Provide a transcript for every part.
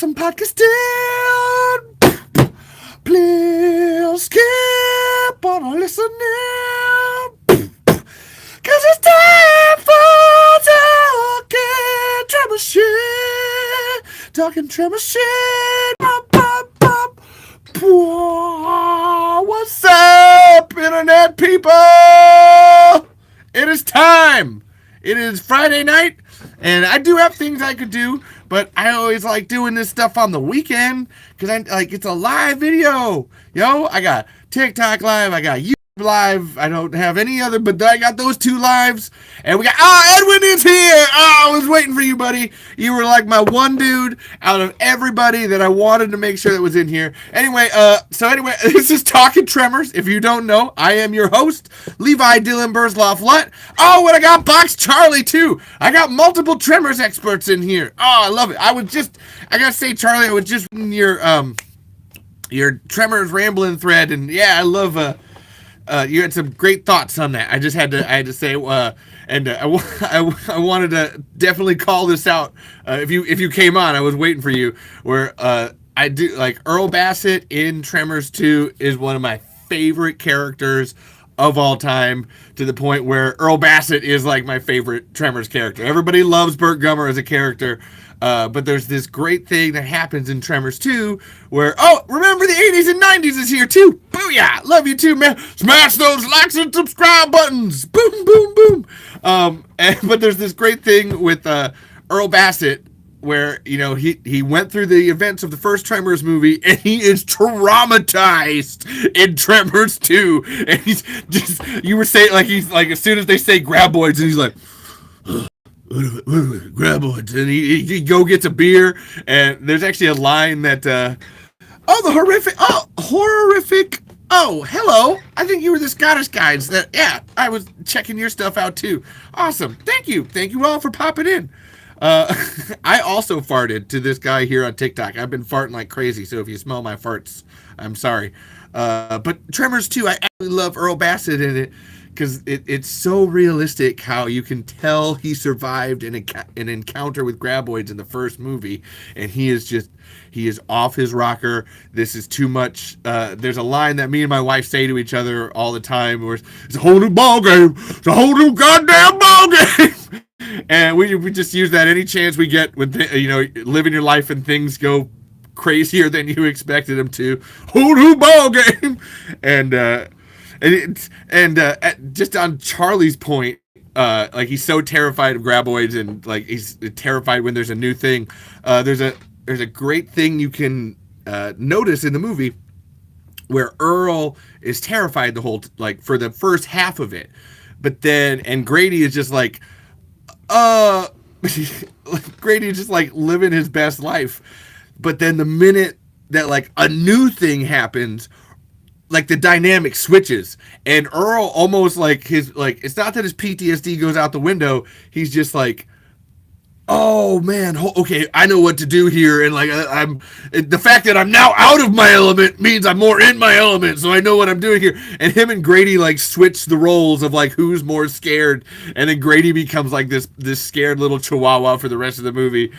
awesome podcasting. Please skip on listening. Cause it's time for talking Tremor shit. Talking Tremor shit. Bop, bop, bop. What's up, internet people? It is time. It is Friday night, and I do have things I could do, but I always like doing this stuff on the weekend because it's a live video. I got TikTok live, I got YouTube live. I don't have any other, but I got those two lives, and we got Edwin is here. I was waiting for you, buddy. You were like my one dude out of everybody that I wanted to make sure that was in here. Anyway, this is Talking Tremors. If you don't know, I am your host, Levi Dylan Burzloff Lutt. Oh, and I got Box Charlie too. I got multiple Tremors experts in here. Oh, I love it. I gotta say, Charlie, I was just in your Tremors rambling thread, and yeah, I love you had some great thoughts on that. I had to say, and I wanted to definitely call this out. If you came on, I was waiting for you. Where I do like Earl Bassett in Tremors 2 is one of my favorite characters of all time, to the point where Earl Bassett is like my favorite Tremors character. Everybody loves Burt Gummer as a character. But there's this great thing that happens in Tremors 2 where, remember the 80s and 90s is here too. Booyah! Love you too, man. Smash those likes and subscribe buttons. Boom, boom, boom. But there's this great thing with Earl Bassett where, he went through the events of the first Tremors movie and he is traumatized in Tremors 2. And he's just, you were saying, he's like, as soon as they say Graboids, and he's like, Graboids, and he go gets a beer, and there's actually a line that horrific. Oh, hello. I think you were the Scottish guys I was checking your stuff out too. Awesome. Thank you all for popping in. I also farted to this guy here on TikTok. I've been farting like crazy, so if you smell my farts, I'm sorry. But Tremors 2, I actually love Earl Bassett in it, because it's so realistic how you can tell he survived an encounter with Graboids in the first movie, and he is off his rocker. This is too much. There's a line that me and my wife say to each other all the time, where it's a whole new ball game. It's a whole new goddamn ball game. And we just use that any chance we get when living your life and things go crazier than you expected them to. Whole new ball game. And just on Charlie's point, he's so terrified of Graboids, and he's terrified when there's a new thing. There's a great thing you can notice in the movie where Earl is terrified the whole for the first half of it, but then Grady is just Grady is just living his best life, but then the minute that a new thing happens, the dynamic switches, and Earl almost it's not that his PTSD goes out the window. He's just oh man, okay, I know what to do here, and I'm the fact that I'm now out of my element means I'm more in my element, so I know what I'm doing here. And him and Grady switch the roles of who's more scared, and then Grady becomes this scared little chihuahua for the rest of the movie.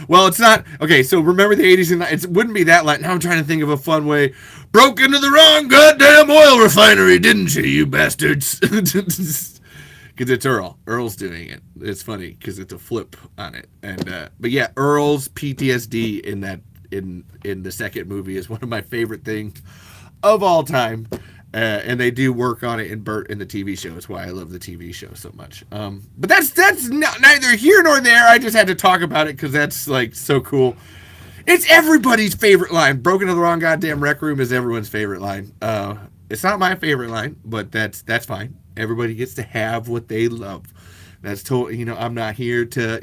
Well, it's not okay. So remember the 80s and it wouldn't be that now I'm trying to think of a fun way. Broke into the wrong goddamn oil refinery, didn't you bastards? Because it's Earl. Earl's doing it. It's funny because it's a flip on it. And but yeah, Earl's PTSD in the second movie is one of my favorite things of all time. And they do work on it in Burt in the TV show. That's why I love the TV show so much. But that's neither here nor there. I just had to talk about it because that's so cool. It's everybody's favorite line. Broken to the wrong goddamn rec room is everyone's favorite line. It's not my favorite line, but that's fine. Everybody gets to have what they love. That's totally, I'm not here to.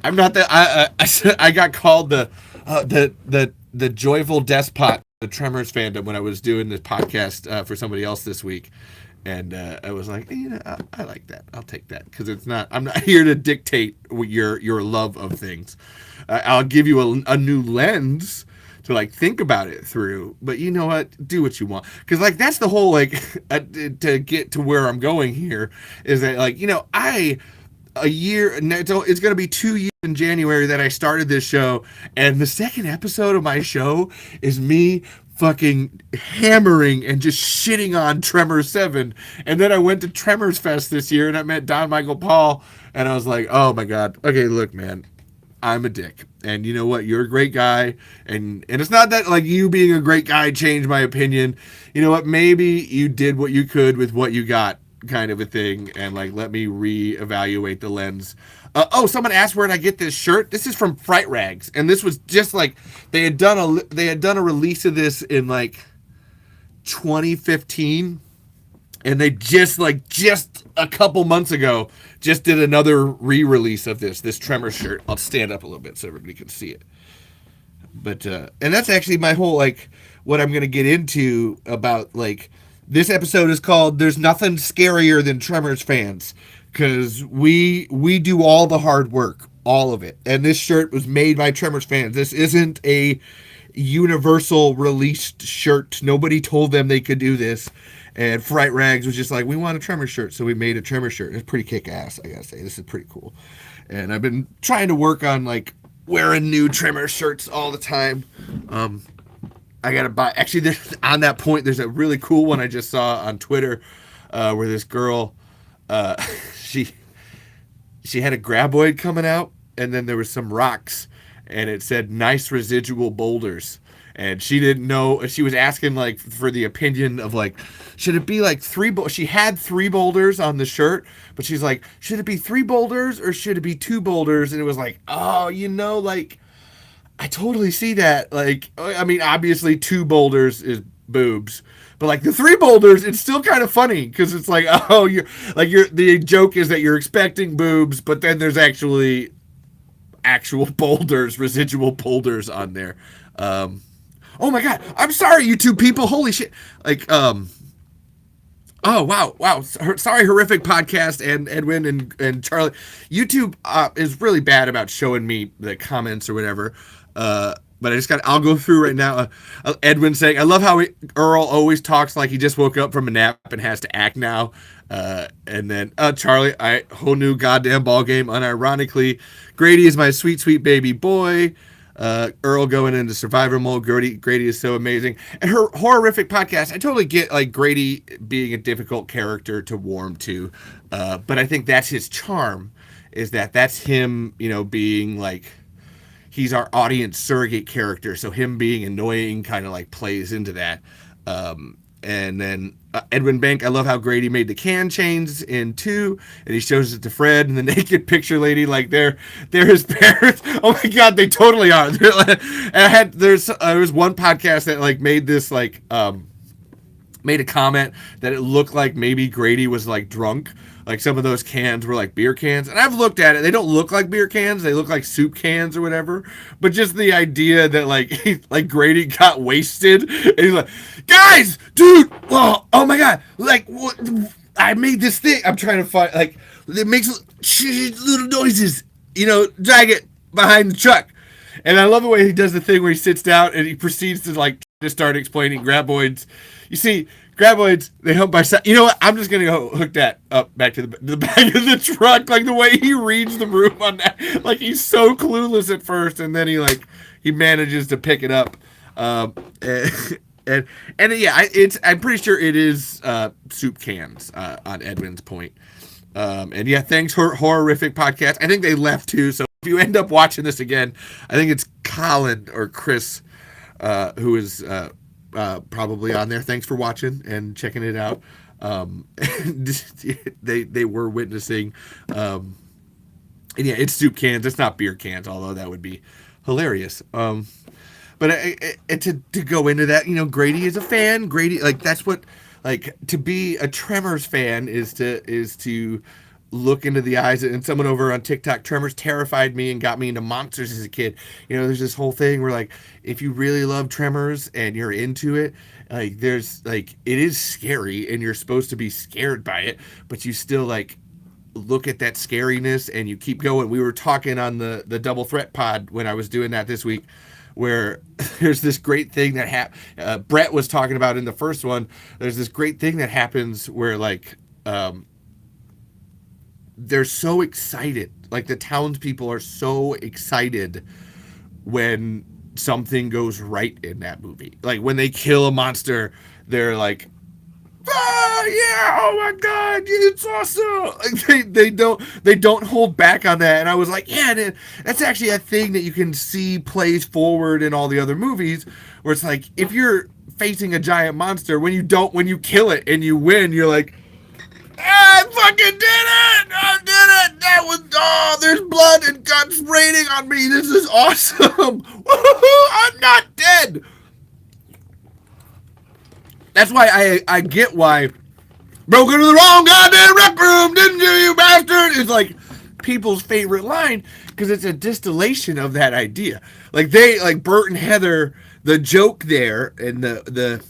I'm not that. I got called the joyful despot, the Tremors fandom, when I was doing this podcast for somebody else this week, and I was like, I like that. I'll take that because it's not. I'm not here to dictate your love of things. I'll give you a new lens to think about it through, but you know what, do what you want, because that's the whole to get to where I'm going here is that a year. It's going to be 2 years in January that I started this show, and the second episode of my show is me fucking hammering and just shitting on Tremors 7. And then I went to Tremors Fest this year and I met Don Michael Paul, and I was like, oh my God. Okay, look, man, I'm a dick. And you know what? You're a great guy. And it's not that like you being a great guy changed my opinion. You know what? Maybe you did what you could with what you got, kind of a thing. And like, let me reevaluate the lens. Someone asked where did I get this shirt? This is from Fright Rags. And this was just like, they had done a release of this in like 2015. And they just a couple months ago just did another re-release of this Tremor shirt. I'll stand up a little bit so everybody can see it. But and that's actually my whole like what I'm gonna get into about like this episode is called "There's Nothing Scarier Than Tremors Fans," because we do all the hard work, all of it. And this shirt was made by Tremors fans. This isn't a universal released shirt. Nobody told them they could do this. And Fright Rags was just like, we want a Tremor shirt, so we made a Tremor shirt. It's pretty kick-ass, I gotta say. This is pretty cool. And I've been trying to work on, like, wearing new Tremor shirts all the time. I gotta buy... Actually, on that point, there's a really cool one I just saw on Twitter where this girl, she had a Graboid coming out, and then there was some rocks, and it said, nice residual boulders. And she didn't know. She was asking like for the opinion of like, should it be like she had 3 boulders on the shirt, but she's like, should it be 3 boulders or should it be 2 boulders? And it was like, oh, like I totally see that. Like, I mean, obviously 2 boulders is boobs, but like the 3 boulders, it's still kind of funny because it's like, oh, the joke is that you're expecting boobs, but then there's actual boulders, residual boulders on there. Oh my God! I'm sorry, you two people. Holy shit! Like, oh wow. Sorry, horrific podcast and Edwin and Charlie. YouTube is really bad about showing me the comments or whatever. But I'll go through right now. Edwin saying, I love how Earl always talks like he just woke up from a nap and has to act now. And then Charlie, whole new goddamn ball game. Unironically, Grady is my sweet, sweet baby boy. Earl going into survivor mode. Grady is so amazing. And her horrific podcast, I totally get like Grady being a difficult character to warm to. But I think that's his charm, is that's him, being like, he's our audience surrogate character. So him being annoying kind of like plays into that. And then Edwin Bank, I love how Grady made the can chains in 2, and he shows it to Fred and the naked picture lady, like they're his parents. Oh my God, they totally are. There was one podcast that like made this like made a comment that it looked like maybe Grady was like drunk. Like some of those cans were like beer cans. And I've looked at it. They don't look like beer cans. They look like soup cans or whatever. But just the idea that like Grady got wasted. And he's like, guys, dude, oh my God. Like, what? I made this thing. I'm trying to find, like, it makes little noises. Drag it behind the truck. And I love the way he does the thing where he sits down and he proceeds to like to start explaining Graboids. You see, Graboids, they help by... You know what? I'm just going to go hook that up back to the back of the truck. Like, the way he reads the room on that. Like, he's so clueless at first, and then he manages to pick it up. And yeah, I'm pretty sure it is soup cans on Edwin's point. And yeah, thanks for horrific podcast. I think they left too, so if you end up watching this again, I think it's Colin or Chris who is... probably on there. Thanks for watching and checking it out. They were witnessing, and yeah, it's soup cans. It's not beer cans, although that would be hilarious. But to go into that, Grady is a fan. Grady, like that's what, like to be a Tremors fan is to look into the eyes. And someone over on TikTok, Tremors terrified me and got me into monsters as a kid. There's this whole thing where like, if you really love Tremors and you're into it, like there's like, it is scary and you're supposed to be scared by it, but you still like look at that scariness and you keep going. We were talking on the Double Threat pod when I was doing that this week, where there's this great thing that Brett was talking about in the first one. There's this great thing that happens where like, they're so excited. Like the townspeople are so excited when something goes right in that movie. Like when they kill a monster, they're like, "Ah, yeah! Oh my God, it's awesome!" Like they don't hold back on that. And I was like, yeah, that's actually a thing that you can see plays forward in all the other movies, where it's like if you're facing a giant monster, when you kill it and you win, you're like, I fucking did it! I did it! That was, oh, there's blood and guts raining on me. This is awesome. Woo-hoo-hoo, I'm not dead. That's why I get why broke into the wrong goddamn rec room, didn't you, you bastard? It's like people's favorite line because it's a distillation of that idea. Like Bert and Heather, the joke there and the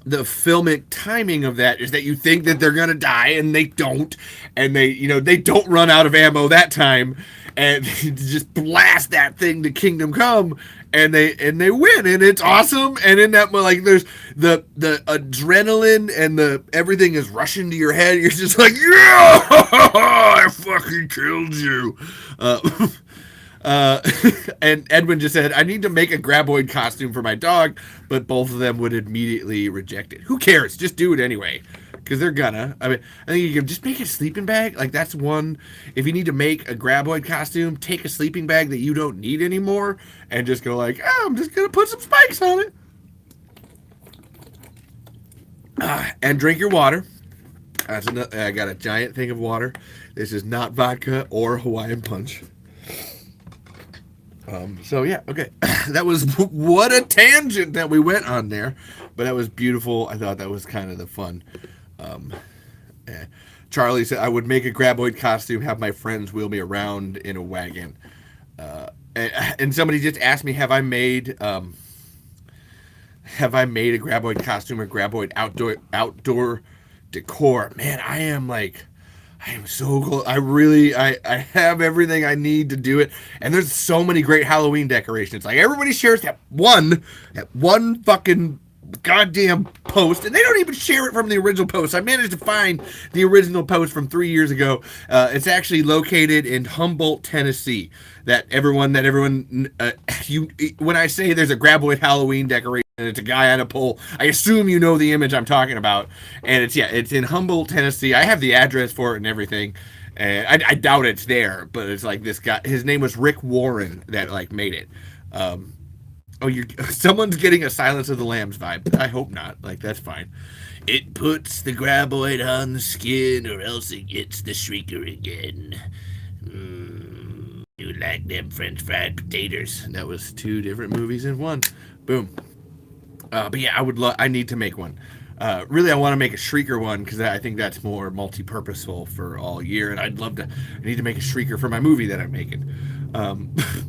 filmic timing of that is that you think that they're gonna die and they don't, and they don't run out of ammo that time, and they just blast that thing to Kingdom Come, and they win, and it's awesome. And in that, like, there's the adrenaline and the everything is rushing to your head. You're just like, yeah, I fucking killed you. And Edwin just said, I need to make a Graboid costume for my dog, but both of them would immediately reject it. Who cares? Just do it anyway. Because they're gonna. I mean, I think you can just make a sleeping bag. Like, that's one. If you need to make a Graboid costume, take a sleeping bag that you don't need anymore and just go like, oh, I'm just gonna put some spikes on it. And drink your water. That's another, I got a giant thing of water. This is not vodka or Hawaiian punch. So yeah, okay. That was what a tangent that we went on there, but that was beautiful. I thought that was kind of the fun. Charlie said I would make a Graboid costume, have my friends wheel me around in a wagon. And somebody just asked me, have I made a Graboid costume or Graboid outdoor decor? Man, I am so cool. I have everything I need to do it. And there's so many great Halloween decorations. Like, everybody shares that one fucking goddamn post, and they don't even share it from the original post. I managed to find the original post from 3 years ago. It's actually located in Humboldt, Tennessee. When I say there's a Graboid Halloween decoration and it's a guy on a pole, I assume you know the image I'm talking about. And it's in Humboldt, Tennessee. I have the address for it and everything. And I doubt it's there, but it's like this guy, his name was Rick Warren that like made it. Someone's getting a Silence of the Lambs vibe. I hope not. Like, that's fine. It puts the Graboid on the skin, or else it gets the Shrieker again. You like them French fried potatoes? That was 2 different movies in one. Boom. But yeah, I need to make one. Really, I want to make a Shrieker one because I think that's more multi-purposeful for all year, and I need to make a Shrieker for my movie that I'm making.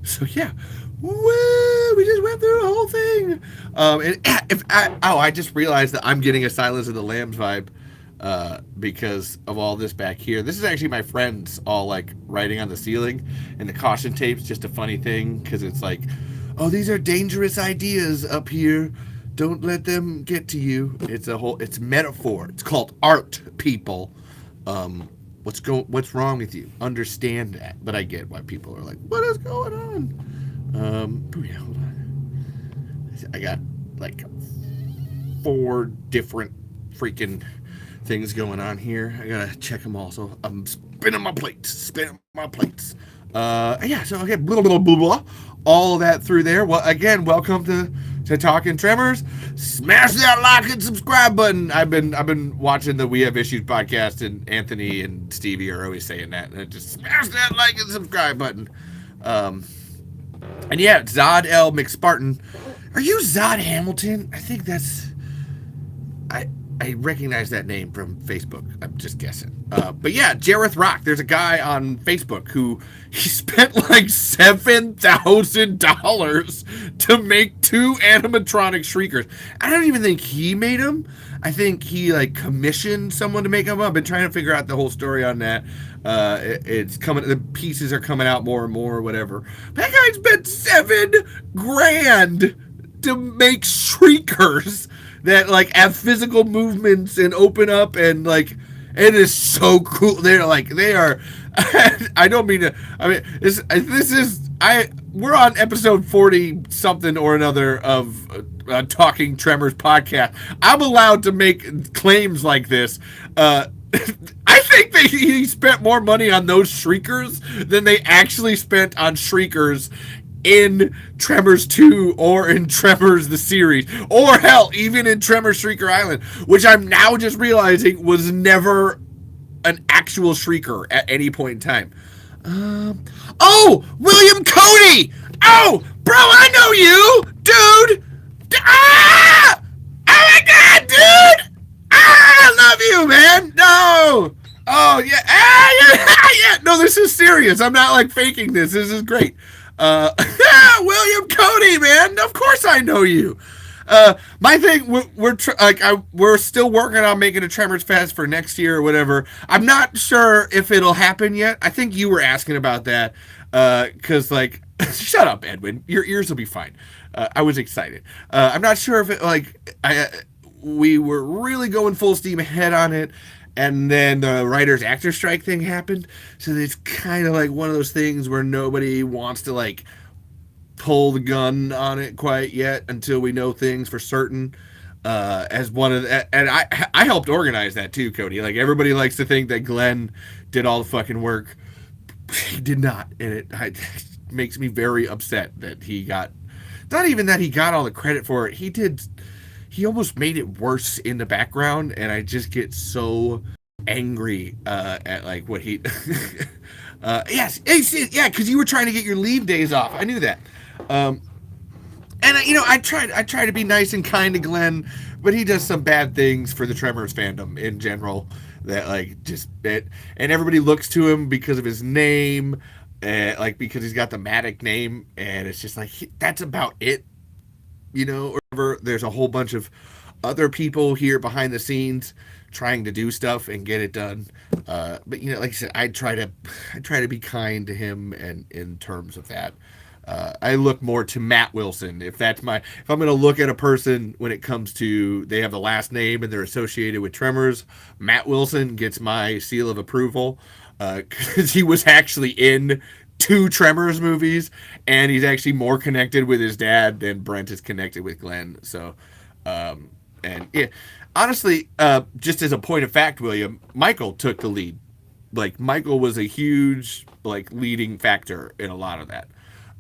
So yeah. Woo! We just went through the whole thing. I just realized that I'm getting a Silence of the Lambs vibe because of all this back here. This is actually my friends all like writing on the ceiling, and the caution tape's just a funny thing because it's like, oh, these are dangerous ideas up here. Don't let them get to you. It's metaphor. It's called art, people. What's wrong with you? Understand that. But I get why people are like, what is going on? Yeah, hold on. I got like 4 different freaking things going on here. I gotta check them all. So I'm spinning my plates. Yeah, so okay, blah, blah, blah, blah. All that through there. Well, again, welcome to Talking Tremors. Smash that like and subscribe button. I've been watching the We Have Issues podcast, and Anthony and Stevie are always saying that. And just smash that like and subscribe button. And yeah, Zod L. McSpartan. Are you Zod Hamilton? I think that's... I recognize that name from Facebook. I'm just guessing. But yeah, Jareth Rock. There's a guy on Facebook who he spent like $7,000 to make 2 animatronic Shriekers. I don't even think he made them. I think he like commissioned someone to make them. I've been trying to figure out the whole story on that. It's coming. The pieces are coming out more and more, or whatever. That guy spent $7,000 to make Shriekers that like have physical movements and open up and like It is so cool. They're like, they are. I don't mean to. I mean, this is. We're on episode 40 something or another of Talking Tremors podcast. I'm allowed to make claims like this. I think he spent more money on those shriekers than they actually spent on shriekers in Tremors 2 or in Tremors the series, or hell, even in Tremors Shrieker Island, which I'm now just realizing was never an actual shrieker at any point in time. Oh, William Cody! Oh, bro, I know you, dude! Ah! Oh my god, dude! Ah, I love you, man! No! Oh, yeah, yeah! No, this is serious. I'm not, like, faking this. This is great. William Cody, man! Of course I know you! My thing, we're still working on making a Tremors Fest for next year or whatever. I'm not sure if it'll happen yet. I think you were asking about that, because like, shut up, Edwin. Your ears will be fine. I was excited. I'm not sure if it we were really going full steam ahead on it, and then the writers actor strike thing happened. So it's kind of like one of those things where nobody wants to like pull the gun on it quite yet until we know things for certain. As one of the, and I helped organize that too, Cody. Like everybody likes to think that Glenn did all the fucking work. He did not, and it makes me very upset that he got, not even that he got all the credit for it. He almost made it worse in the background, and I just get so angry at like what he. Yes, yeah, because you were trying to get your leave days off. I knew that. And I try to be nice and kind to Glenn, but he does some bad things for the Tremors fandom in general. That like just it, and everybody looks to him because of his name, like because he's got the Matic name, and it's just like that's about it, or whatever. There's a whole bunch of other people here behind the scenes trying to do stuff and get it done. But like I said, I try to be kind to him, and in terms of that. I look more to Matt Wilson. If I'm going to look at a person when it comes to they have the last name and they're associated with Tremors, Matt Wilson gets my seal of approval because he was actually in 2 Tremors movies, and he's actually more connected with his dad than Brent is connected with Glenn. So, and yeah, honestly, just as a point of fact, William, Michael took the lead. Like Michael was a huge leading factor in a lot of that.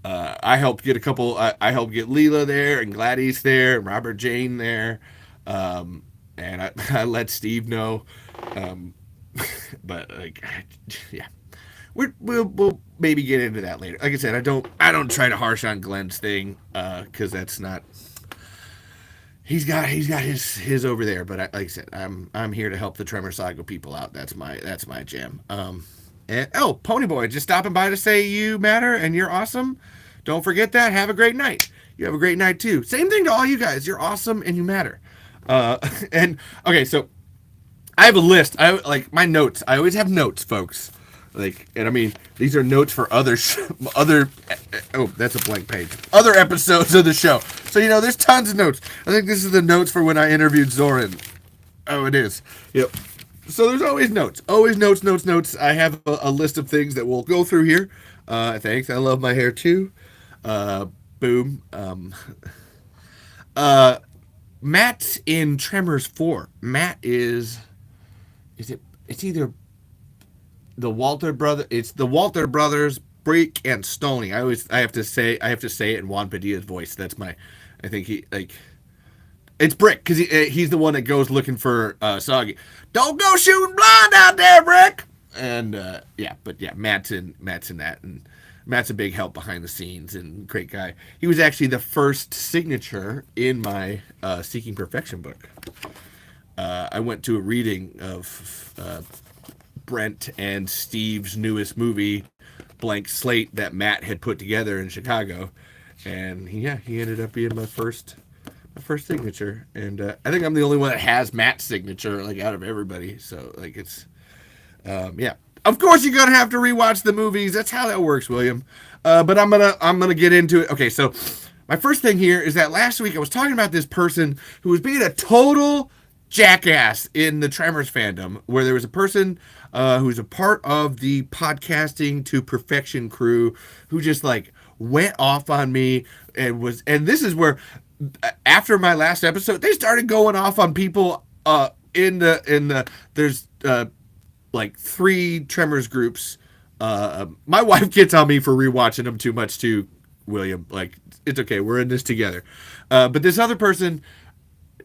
I helped get I helped get Leela there and Gladys there and Robert Jane there. And I let Steve know. But yeah, we'll maybe get into that later. Like I said, I don't try to harsh on Glenn's thing, cause that's not, he's got his over there. But like I said, I'm here to help the Tremor Saga people out. That's my jam. And Ponyboy, just stopping by to say you matter and you're awesome. Don't forget that. Have a great night. You have a great night too. Same thing to all you guys. You're awesome and you matter. And okay, so I have a list. I like my notes. I always have notes, folks. And I mean, these are notes for other. Oh, that's a blank page. Other episodes of the show. So there's tons of notes. I think this is the notes for when I interviewed Zoran. Oh, it is. Yep. So there's always notes. Always notes. I have a list of things that we'll go through here. Thanks. I love my hair too. Boom. Matt's in Tremors 4. Matt it's either the Walter brother. It's the Walter brothers, Brick and Stoney. I have to say it in Juan Padilla's voice. That's I think it's Brick because he's the one that goes looking for Saga. Don't go shooting blind out there, Brick. And Matt's in that, and Matt's a big help behind the scenes and great guy. He was actually the first signature in my Seeking Perfection book. I went to a reading of Brent and Steve's newest movie, Blank Slate, that Matt had put together in Chicago, and he ended up being my first signature, and I think I'm the only one that has Matt's signature out of everybody. So it's of course you're gonna have to rewatch the movies. That's how that works, William. But I'm gonna get into it. Okay, so my first thing here is that last week I was talking about this person who was being a total jackass in the Tremors fandom, where there was a person who's a part of the podcasting to perfection crew who just like went off on me and this is where after my last episode they started going off on people in the there's like 3 Tremors groups. My wife gets on me for rewatching them too much too, William. Like, it's okay, we're in this together. But this other person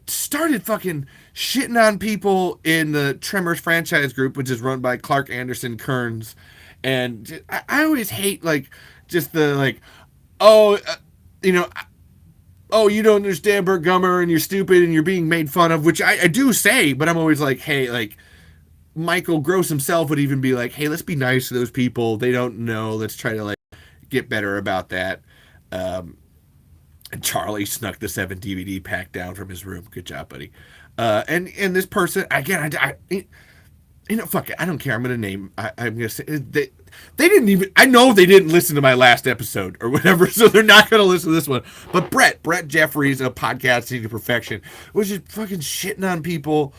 started fucking shitting on people in the Tremors franchise group, which is run by Clark Anderson Kearns. And I always hate, like, just the, like, you don't understand Burt Gummer and you're stupid and you're being made fun of, which I do say, but I'm always like, hey, like, Michael Gross himself would even be like, hey, let's be nice to those people. They don't know. Let's try to, like, get better about that. And Charlie snuck the 7 DVD pack down from his room. Good job, buddy. And this person, again, fuck it. I don't care. I'm going to name, I'm going to say, they didn't even, I know they didn't listen to my last episode or whatever, so they're not going to listen to this one. But Brett Jeffries of Podcasting to Perfection was just fucking shitting on people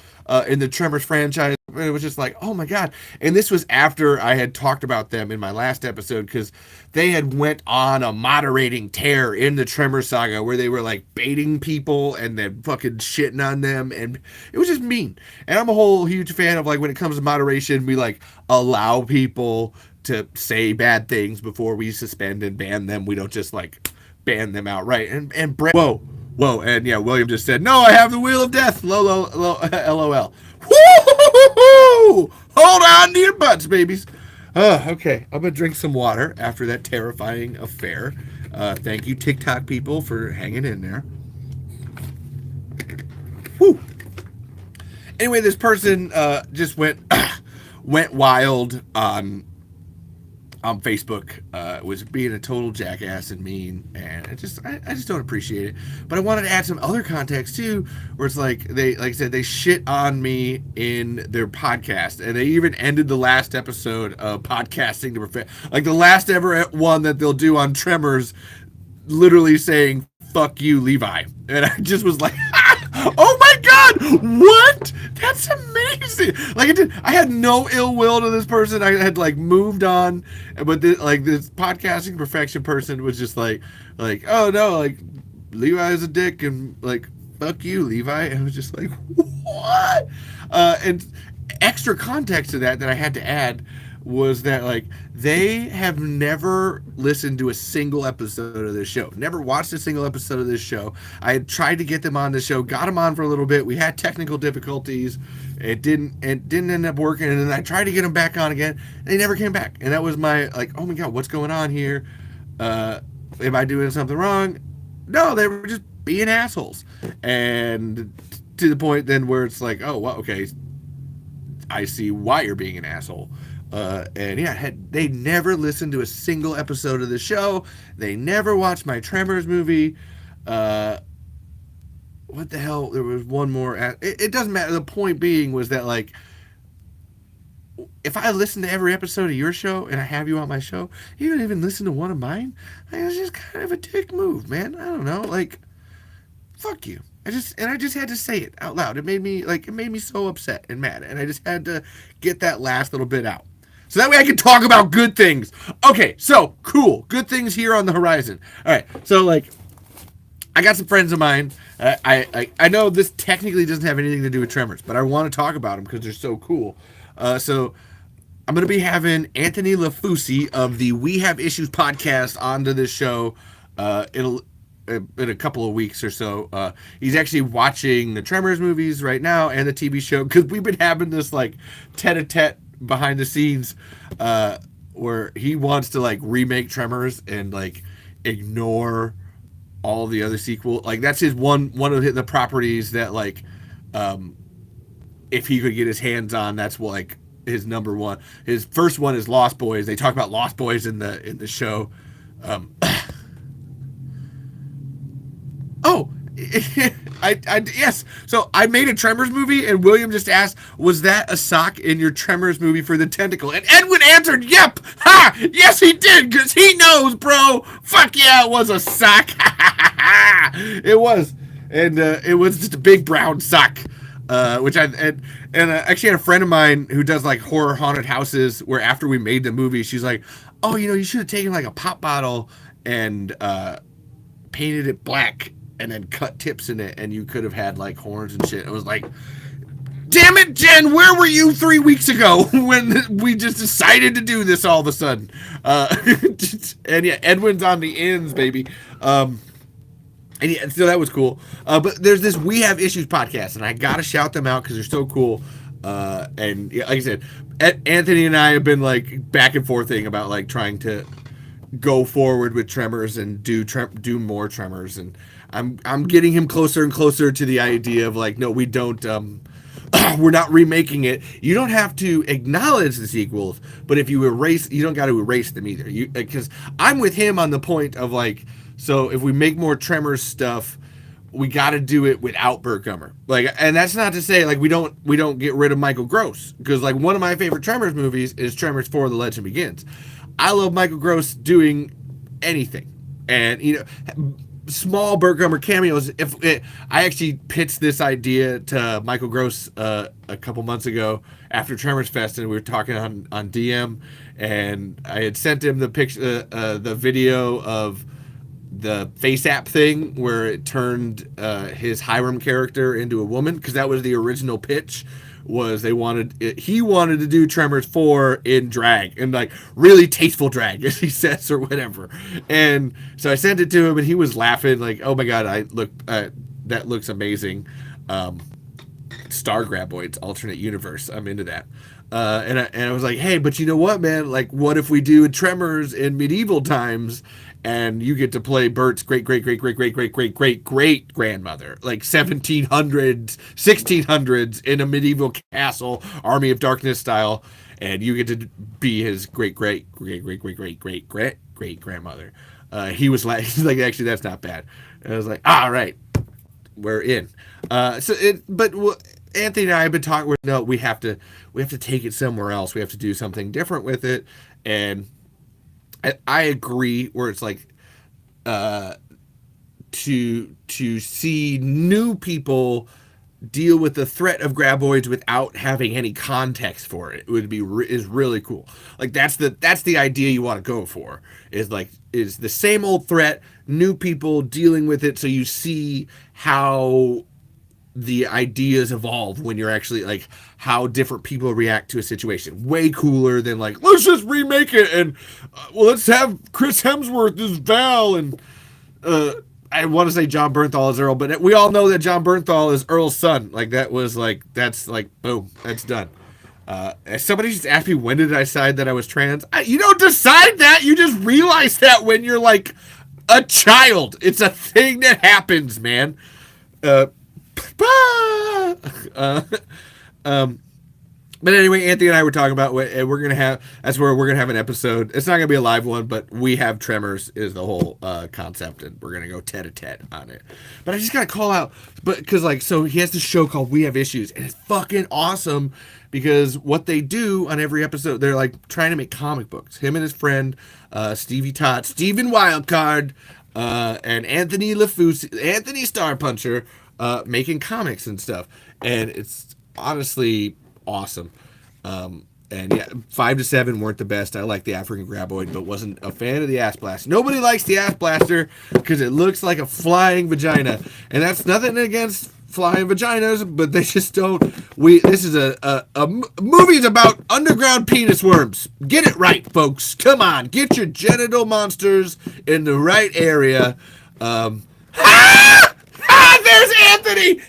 in the Tremors franchise. It was just like, oh my God. And this was after I had talked about them in my last episode because they had went on a moderating tear in the Tremors saga where they were like baiting people and then fucking shitting on them. And it was just mean. And I'm a whole huge fan of, like, when it comes to moderation, we like allow people to say bad things before we suspend and ban them. We don't just like ban them outright. And Brett, whoa. And yeah, William just said, no, I have the wheel of death. LOL. Woo! Hold on to your butts, babies. Okay. I'm going to drink some water after that terrifying affair. Thank you, TikTok people, for hanging in there. Woo! Anyway, this person just went wild on Facebook, was being a total jackass and mean, and I just don't appreciate it. But I wanted to add some other context too, where it's like I said, they shit on me in their podcast, and they even ended the last episode of Podcasting to Perfect, like the last ever one that they'll do on Tremors, literally saying "fuck you, Levi," and I just was like, oh my God, what? That's amazing. Like, I had no ill will to this person. I had like moved on, but this Podcasting Perfection person was just like, oh no, like Levi is a dick and like fuck you, Levi. And I was just like, what? And extra context to that I had to add was that, like, they have never listened to a single episode of this show, never watched a single episode of this show. I had tried to get them on the show, got them on for a little bit. We had technical difficulties. It didn't end up working. And then I tried to get them back on again. They never came back. And that was my, like, oh my God, what's going on here? Am I doing something wrong? No, they were just being assholes. And to the point then where it's like, oh, well, okay, I see why you're being an asshole. And yeah, they never listened to a single episode of the show. They never watched my Tremors movie. What the hell? There was one more. It doesn't matter. The point being was that, like, if I listen to every episode of your show and I have you on my show, you don't even listen to one of mine. Like, it's just kind of a dick move, man. I don't know. Like, fuck you. I just had to say it out loud. It made me so upset and mad, and I just had to get that last little bit out. So that way I can talk about good things. Okay, so, cool. Good things here on the horizon. All right, so, like, I got some friends of mine. I know this technically doesn't have anything to do with Tremors, but I want to talk about them because they're so cool. So I'm going to be having Anthony LaFusi of the We Have Issues podcast onto this show in a couple of weeks or so. He's actually watching the Tremors movies right now and the TV show because we've been having this, like, tete-a-tete behind the scenes where he wants to, like, remake Tremors and, like, ignore all the other sequel. Like, that's his one of the properties that, like, if he could get his hands on, that's what, like, his number one. His first one is Lost Boys. They talk about Lost Boys in the show. Yes. So I made a Tremors movie, and William just asked, was that a sock in your Tremors movie for the tentacle? And Edwin answered, yep. Ha! Yes, he did, because he knows, bro. Fuck yeah, it was a sock. It was. And it was just a big brown sock. which I actually had a friend of mine who does like horror haunted houses. Where after we made the movie, she's like, "Oh, you should have taken like a pop bottle and painted it black, and then cut tips in it, and you could have had like horns and shit." It was like, damn it, Jen, where were you 3 weeks ago when we just decided to do this all of a sudden? And yeah, Edwin's on the ends, baby. And yeah, so that was cool. But there's this We Have Issues podcast, and I gotta shout them out because they're so cool. And yeah, like I said, Anthony and I have been like back and forthing about like trying to go forward with Tremors and do more Tremors, and I'm getting him closer and closer to the idea of like, no, we don't. We're not remaking it. You don't have to acknowledge the sequels, but if you erase, you don't got to erase them either. Because I'm with him on the point of like, so if we make more Tremors stuff, we got to do it without Burt Gummer. Like, and that's not to say like we don't get rid of Michael Gross, because like one of my favorite Tremors movies is Tremors 4: The Legend Begins. I love Michael Gross doing anything, and small Burt Gummer cameos. I actually pitched this idea to Michael Gross a couple months ago after Tremors Fest, and we were talking on DM, and I had sent him the picture, the video of the face app thing where it turned his Hiram character into a woman, because that was the original pitch. Was he wanted to do Tremors 4 in drag, and like really tasteful drag, as he says, or whatever. And so I sent it to him, and he was laughing like, "Oh my god, that looks amazing." Star Graboids, alternate universe, I'm into that. And I was like, "Hey, but you know what, man? Like, what if we do Tremors in medieval times?" And you get to play Bert's great grandmother, like 1700s, 1600s in a medieval castle, Army of Darkness style, and you get to be his great grandmother. He was like, actually, that's not bad. And I was like, all right, we're in. But Anthony and I have been talking. No, we have to take it somewhere else. We have to do something different with it, and I agree where it's like to see new people deal with the threat of graboids without having any context for it is really cool. Like that's the idea you want to go for, is the same old threat, new people dealing with it, so you see how the ideas evolve when you're actually like how different people react to a situation. Way cooler than like, let's just remake it and let's have Chris Hemsworth as Val, and I want to say John Bernthal as Earl, but we all know that John Bernthal is Earl's son. Like that's like boom, that's done. Somebody just asked me, when did I decide that I was trans? You don't decide that, you just realize that when you're like a child. It's a thing that happens, man. But anyway, Anthony and I were talking about what we're gonna have. That's where we're gonna have an episode. It's not gonna be a live one, but We Have Tremors is the whole concept, and we're gonna go tete-a-tete on it. But I just gotta call out, because so he has this show called We Have Issues, and it's fucking awesome, because what they do on every episode, they're like trying to make comic books. Him and his friend Stevie Tot, Steven Wildcard, and Anthony Star Puncher. Making comics and stuff, and it's honestly awesome. And yeah, 5 to 7 weren't the best. I like the African Graboid, but wasn't a fan of the Ass Blaster. Nobody likes the Ass Blaster because it looks like a flying vagina, and that's nothing against flying vaginas, but they just don't. This is a movie's about underground penis worms. Get it right, folks. Come on, get your genital monsters in the right area. There's Anthony!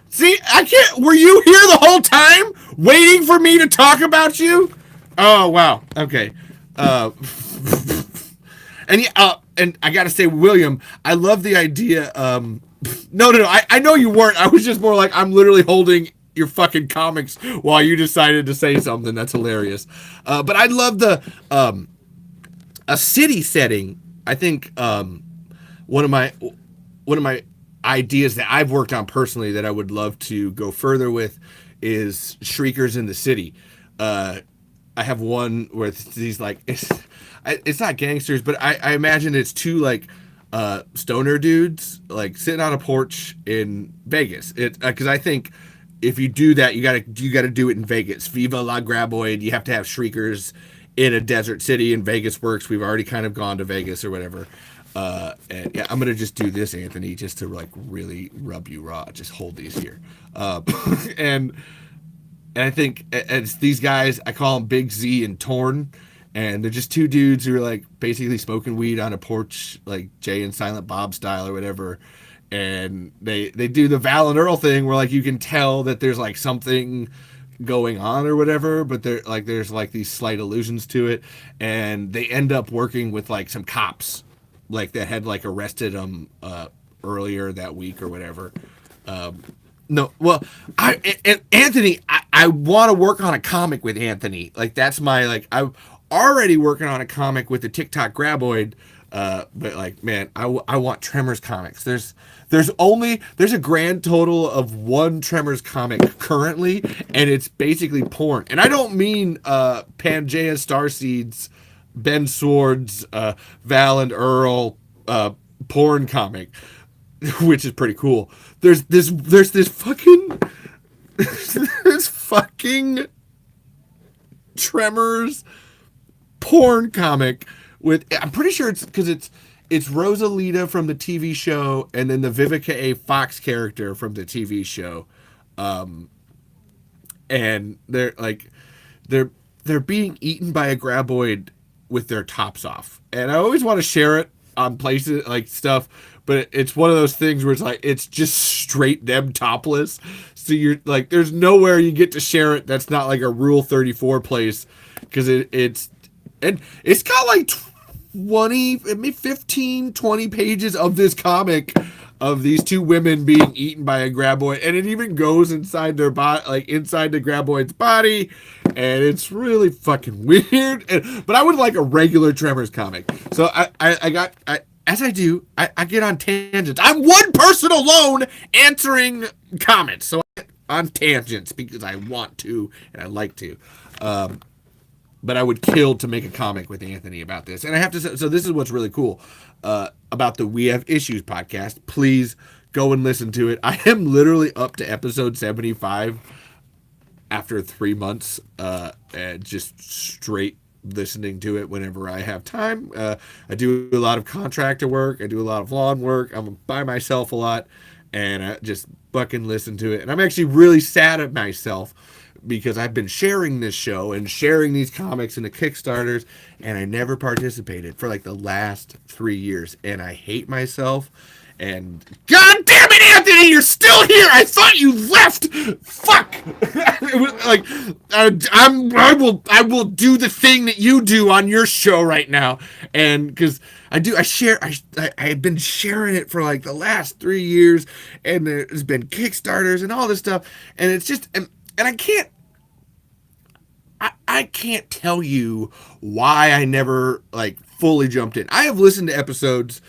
See, I can't. Were you here the whole time waiting for me to talk about you? Oh, wow. Okay. And I gotta say, William, I love the idea. No. I know you weren't. I was just more like, I'm literally holding your fucking comics while you decided to say something. That's hilarious. But I love a city setting. I think, one of my ideas that I've worked on personally that I would love to go further with is Shriekers in the City. I have one where these like it's not gangsters, but I imagine it's two like stoner dudes like sitting on a porch in Vegas. It because I think if you do that, you gotta do it in Vegas. Viva la Graboid. You have to have shriekers in a desert city, and Vegas works. We've already kind of gone to Vegas or whatever. And yeah, I'm gonna just do this, Anthony, just to like really rub you raw. Just hold these here, and and I think it's these guys. I call them Big Z and Torn, and they're just two dudes who are like basically smoking weed on a porch, like Jay and Silent Bob style or whatever. And they do the Val and Earl thing where like you can tell that there's like something going on or whatever, but there's like these slight allusions to it, and they end up working with like some cops, like that had like arrested them earlier that week or whatever. No, well, Anthony, I want to work on a comic with Anthony. Like that's my like I'm already working on a comic with the TikTok Graboid. But like, man, I want Tremors comics. There's a grand total of one Tremors comic currently, and it's basically porn. And I don't mean Pangea Starseeds, Ben Swords, Val and Earl porn comic, which is pretty cool. There's this fucking this fucking Tremors porn comic with I'm pretty sure it's because it's Rosalita from the TV show and then the Vivica A. Fox character from the TV show, and they're being eaten by a graboid with their tops off, and I always want to share it on places like stuff, but it's one of those things where it's like it's just straight them topless, so you're like there's nowhere you get to share it that's not like a Rule 34 place because it's and it's got like 20, maybe 15, 20 pages of this comic of these two women being eaten by a graboid, and it even goes inside their body, like inside the graboid's body, and it's really fucking weird. But I would like a regular Tremors comic. So as I do, I get on tangents. I'm one person alone answering comments, so I get on tangents because I want to and I like to. But I would kill to make a comic with Anthony about this. And I have to say, so this is what's really cool about the We Have Issues podcast. Please go and listen to it. I am literally up to episode 75 after 3 months, and just straight listening to it whenever I have time. I do a lot of contractor work. I do a lot of lawn work. I'm by myself a lot, and I just fucking listen to it. And I'm actually really sad at myself because I've been sharing this show and sharing these comics into Kickstarters, and I never participated for like the last 3 years, and I hate myself. And God damn it, Anthony, you're still here. I thought you left. Fuck. It was like I will do the thing that you do on your show right now, and because I've been sharing it for like the last 3 years, and there's been Kickstarters and all this stuff, and it's just and I can't tell you why I never like fully jumped in. I have listened to episodes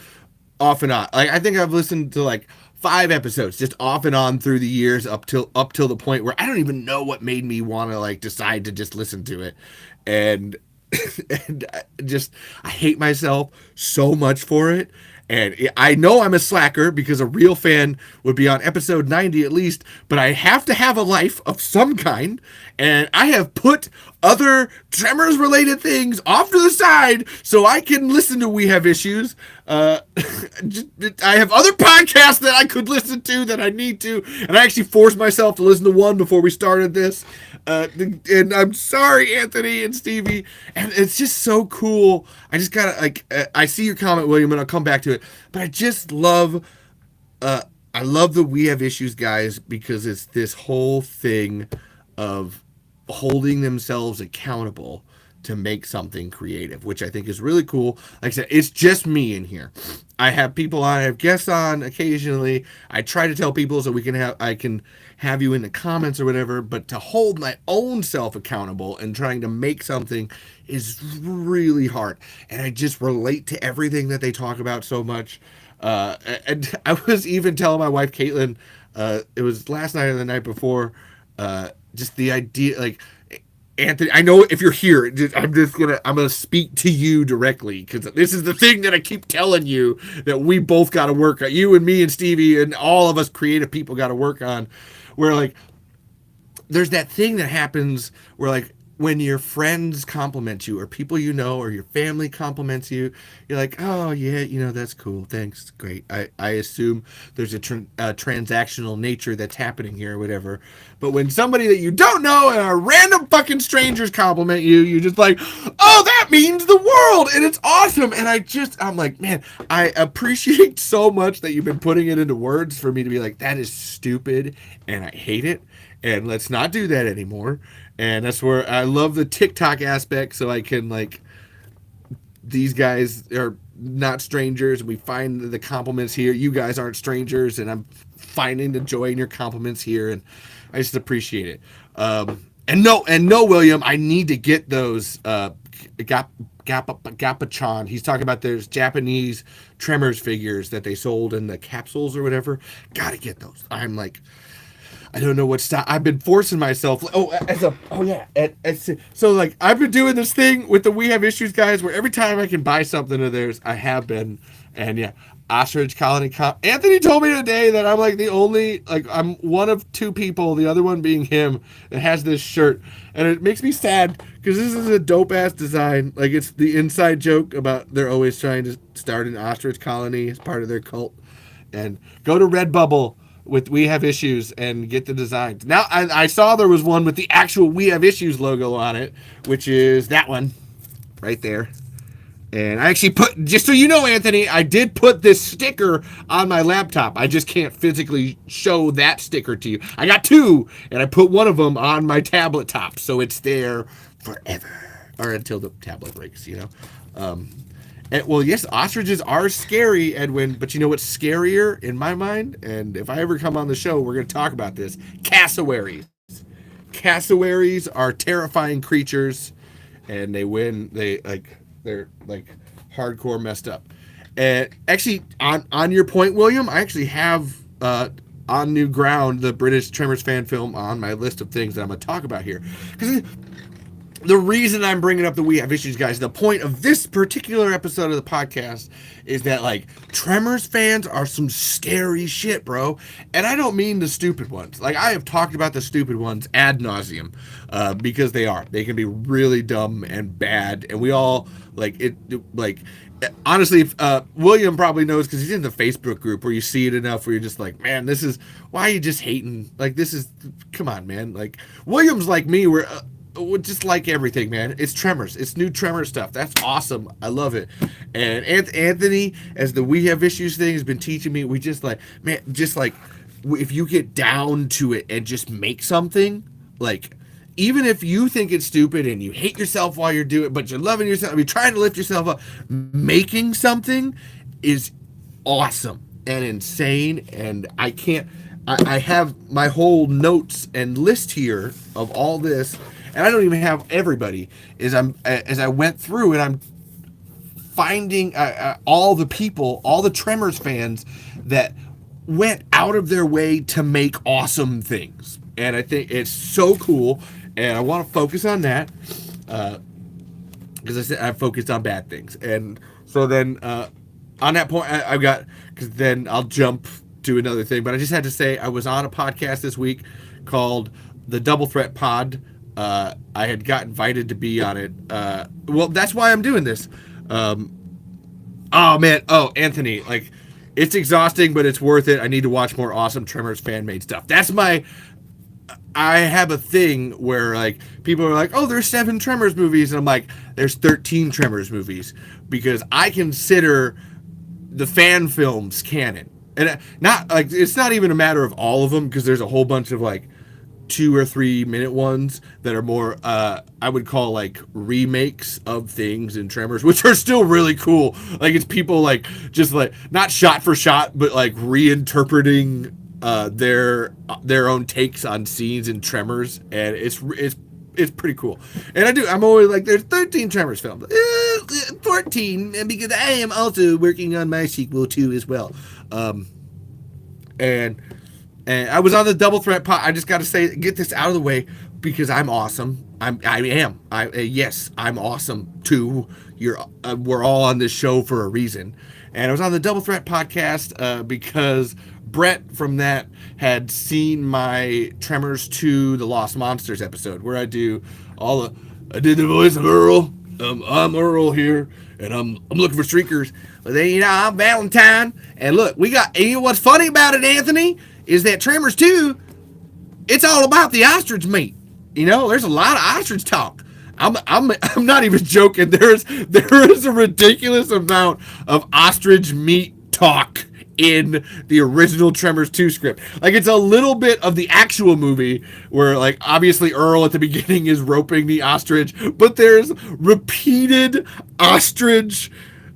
off and on. Like I think I've listened to like 5 episodes just off and on through the years up till the point where I don't even know what made me want to like decide to just listen to it. And and I hate myself so much for it. And I know I'm a slacker because a real fan would be on episode 90 at least, but I have to have a life of some kind. And I have put other Tremors related things off to the side so I can listen to We Have Issues. I have other podcasts that I could listen to that I need to. And I actually forced myself to listen to one before we started this. And I'm sorry, Anthony and Stevie. And it's just so cool. I just gotta like. I see your comment, William, and I'll come back to it. But I just love. I love the We Have Issues guys because it's this whole thing of holding themselves accountable to make something creative, which I think is really cool. Like I said, it's just me in here. I have people on, I have guests on occasionally. I try to tell people so I can have you in the comments or whatever, but to hold my own self accountable and trying to make something is really hard. And I just relate to everything that they talk about so much. And I was even telling my wife, Caitlin, it was last night or the night before, just the idea, like, Anthony, I know if you're here, I'm gonna speak to you directly because this is the thing that I keep telling you that we both got to work on. You and me and Stevie and all of us creative people got to work on. Where like there's that thing that happens where like when your friends compliment you or people you know or your family compliments you, you're like, oh yeah, that's cool, thanks, great. I assume there's a transactional nature that's happening here or whatever. But when somebody that you don't know and a random fucking strangers compliment you, you're just like, oh, that means the world and it's awesome. And I'm like, man, I appreciate so much that you've been putting it into words for me to be like, that is stupid and I hate it. And let's not do that anymore. And that's where I love the TikTok aspect. So I can like, these guys are not strangers. We find the compliments here. You guys aren't strangers. And I'm finding the joy in your compliments here. And I just appreciate it. And no, William, I need to get those, Gapachan. He's talking about there's Japanese Tremors figures that they sold in the capsules or whatever. Gotta get those. I'm like, I don't know what style. I've been forcing myself. So like I've been doing this thing with the We Have Issues guys where every time I can buy something of theirs, I have been. And yeah, Ostrich Colony Anthony told me today that I'm like the only, like I'm one of two people, the other one being him, that has this shirt. And it makes me sad because this is a dope ass design. Like it's the inside joke about they're always trying to start an ostrich colony as part of their cult. And go to Redbubble with We Have Issues and get the designs. Now, I saw there was one with the actual We Have Issues logo on it, which is that one right there. And I actually put, just so you know, Anthony, I did put this sticker on my laptop. I just can't physically show that sticker to you. I got two, and I put one of them on my tablet top, so it's there forever. Or until the tablet breaks, well, yes, ostriches are scary, Edwin, but you know what's scarier in my mind? And if I ever come on the show, we're going to talk about this. Cassowaries. Cassowaries are terrifying creatures, and they win. They're like hardcore messed up. And actually, on your point, William, I actually have On New Ground, the British Tremors fan film, on my list of things that I'm going to talk about here. Because the reason I'm bringing up the We Have Issues guys, the point of this particular episode of the podcast is that, like, Tremors fans are some scary shit, bro. And I don't mean the stupid ones. Like, I have talked about the stupid ones ad nauseum because they are. They can be really dumb and bad. And we all, honestly, William probably knows because he's in the Facebook group where you see it enough where you're just like, man, this is, why are you just hating? Like, this is, come on, man. Like, William's like me, where... just like everything, man. It's Tremors. It's new Tremors stuff. That's awesome. I love it. And Anthony, as the We Have Issues thing has been teaching me, we just like, man, just like, if you get down to it and just make something, like, even if you think it's stupid and you hate yourself while you're doing it, but you're loving yourself, you're trying to lift yourself up, making something is awesome and insane. And I have my whole notes and list here of all this. And I don't even have everybody. As I went through and I'm finding all the people, all the Tremors fans that went out of their way to make awesome things. And I think it's so cool. And I want to focus on that. Because I said I focused on bad things. And so then on that point, I've got, because then I'll jump to another thing. But I just had to say, I was on a podcast this week called The Double Threat Pod. I had got invited to be on it. Well, that's why I'm doing this. Anthony, like, it's exhausting, but it's worth it. I need to watch more awesome Tremors fan-made stuff. I have a thing where, like, people are like, oh, there's 7 Tremors movies. And I'm like, there's 13 Tremors movies. Because I consider the fan films canon. And it's not even a matter of all of them, because there's a whole bunch of, like, 2 or 3 minute ones that are more I would call like remakes of things in Tremors, which are still really cool. Like, it's people like just like not shot for shot, but like reinterpreting their own takes on scenes in Tremors, and it's pretty cool. And I'm always like, there's 13 Tremors films, 14, and because I am also working on my sequel too as well. And I was on the Double Threat pod. I just got to say, get this out of the way. because I'm awesome. Yes, I'm awesome too. We're all on this show for a reason. And I was on the Double Threat podcast because Brett from that had seen my Tremors 2 The Lost Monsters episode where I did the voice of Earl. I'm Earl here, and I'm looking for streakers. But then, I'm Valentine. And look, what's funny about it, Anthony, is that Tremors 2, it's all about the ostrich meat. There's a lot of ostrich talk. I'm not even joking. There is a ridiculous amount of ostrich meat talk in the original Tremors 2 script. Like, it's a little bit of the actual movie where, like, obviously Earl at the beginning is roping the ostrich, but there's repeated ostrich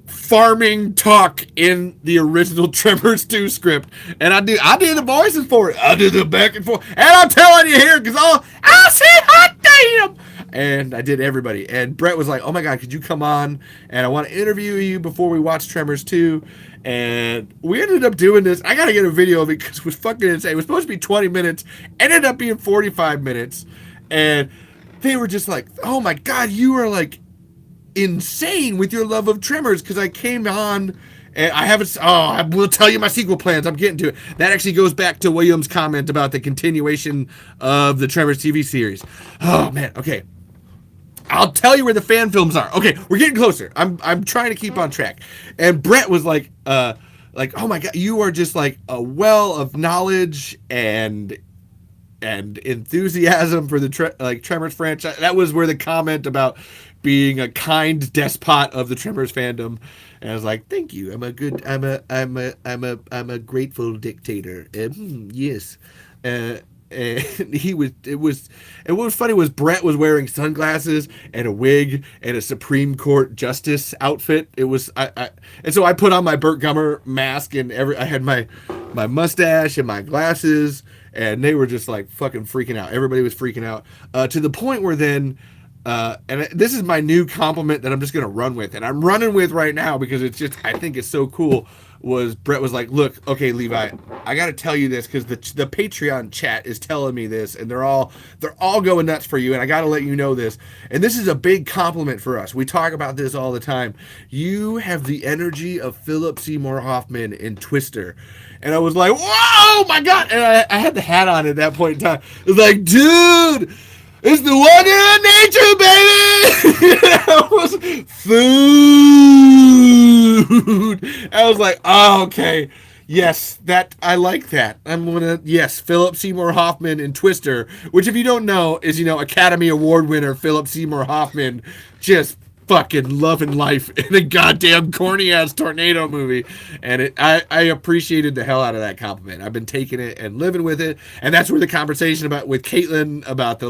farming talk in the original Tremors 2 script. And I did the voices for it. I did the back and forth. And I'm telling you here, because I'll say hot damn! And I did everybody. And Brett was like, oh my God, could you come on? And I want to interview you before we watch Tremors 2. And we ended up doing this. I got to get a video of it because it was fucking insane. It was supposed to be 20 minutes. Ended up being 45 minutes. And they were just like, oh my God, you are like insane with your love of Tremors. Because I came on and I will tell you my sequel plans. I'm getting to it. That actually goes back to William's comment about the continuation of the Tremors TV series. Oh man, okay. I'll tell you where the fan films are. Okay, we're getting closer. I'm trying to keep on track. And Brett was like, oh my God, you are just like a well of knowledge and enthusiasm for the Tremors franchise. That was where the comment about being a kind despot of the Tremors fandom. And I was like, thank you. I'm a grateful dictator. Yes. And what was funny was Brett was wearing sunglasses and a wig and a Supreme Court justice outfit. It was and so I put on my Burt Gummer mask and I had my mustache and my glasses, and they were just like fucking freaking out. Everybody was freaking out to the point where then and this is my new compliment that I'm just gonna run with, and I'm running with right now because I think it's so cool. Was Brett was like, look, okay, Levi, I got to tell you this because the Patreon chat is telling me this, and they're all going nuts for you, and I got to let you know this. And this is a big compliment for us. We talk about this all the time. You have the energy of Philip Seymour Hoffman in Twister. And I was like, whoa, my God. And I had the hat on at that point in time. It was like, dude, it's the wonder of nature, baby! That was food! I was like, oh, okay. Yes, I like that. Philip Seymour Hoffman in Twister, which if you don't know is, Academy Award winner Philip Seymour Hoffman just fucking loving life in a goddamn corny-ass tornado movie. And I appreciated the hell out of that compliment. I've been taking it and living with it. And that's where the conversation with Caitlin about the,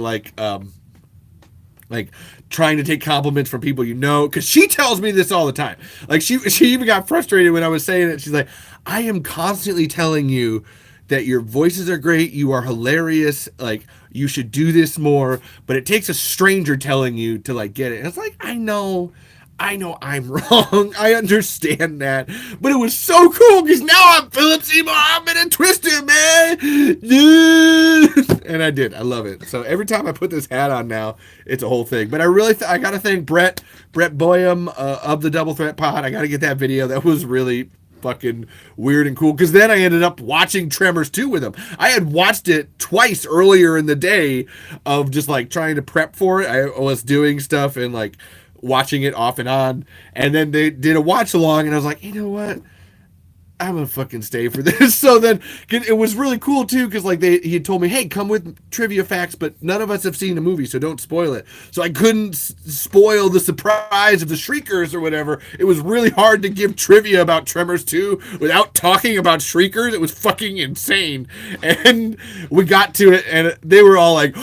trying to take compliments from people because she tells me this all the time. Like, she even got frustrated when I was saying it. She's like, I am constantly telling you that your voices are great, you are hilarious, like, you should do this more, but it takes a stranger telling you to, get it. And it's like, I know I'm wrong. I understand that. But it was so cool because now I'm Philip Seymour Hoffman and Twister, man. And I did. I love it. So every time I put this hat on now, it's a whole thing. But I got to thank Brett Boyum of the Double Threat Pod. I got to get that video. That was really fucking weird and cool, because then I ended up watching Tremors 2 with him. I had watched it twice earlier in the day of just trying to prep for it. I was doing stuff and watching it off and on, and then they did a watch along, and I was like, you know what? I'm gonna fucking stay for this. So then it was really cool too, because he had told me, hey, come with trivia facts, but none of us have seen the movie, so don't spoil it. So I couldn't spoil the surprise of the Shriekers or whatever. It was really hard to give trivia about Tremors 2 without talking about Shriekers. It was fucking insane. And we got to it, and they were all like,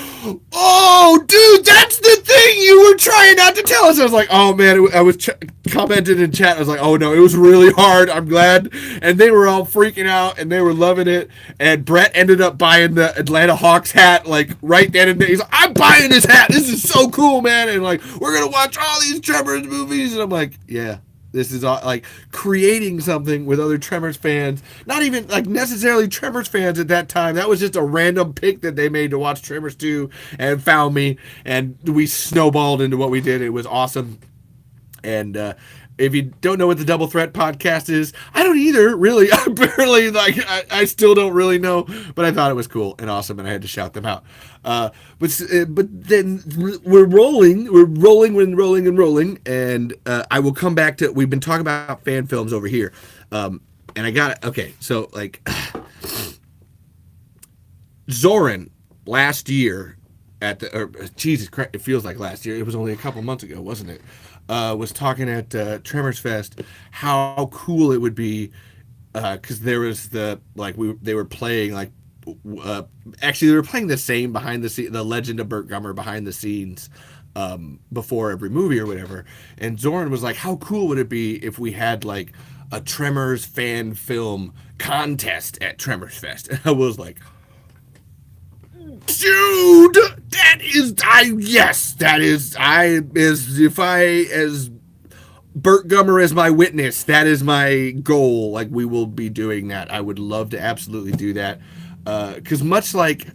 oh, dude, that's the thing you were trying not to tell us. I was like, oh man, I was commented in chat. I was like, oh no, it was really hard. I'm glad. And they were all freaking out, and they were loving it. And Brett ended up buying the Atlanta Hawks hat, right then and there. He's like, I'm buying this hat. This is so cool, man. And we're going to watch all these Tremors movies. And I'm like, yeah, This is like creating something with other Tremors fans. Not even like necessarily Tremors fans at that time. That was just a random pick that they made to watch Tremors 2 and found me. And we snowballed into what we did. It was awesome. And if you don't know what the Double Threat podcast is, I don't either, really. I barely, I still don't really know, but I thought it was cool and awesome, and I had to shout them out. But then we're rolling, and I will come back to, we've been talking about fan films over here. And I got it. Okay, so, Zoran last year Jesus Christ, it feels like last year. It was only a couple months ago, wasn't it? Was talking at Tremors Fest how cool it would be because there was they were playing actually they were playing the same behind the Legend of Burt Gummer behind the scenes before every movie or whatever, and Zoran was like, how cool would it be if we had like a Tremors fan film contest at Tremors Fest? And I was like, dude, as Burt Gummer as my witness, that is my goal. Like, we will be doing that. I would love to absolutely do that. Because much like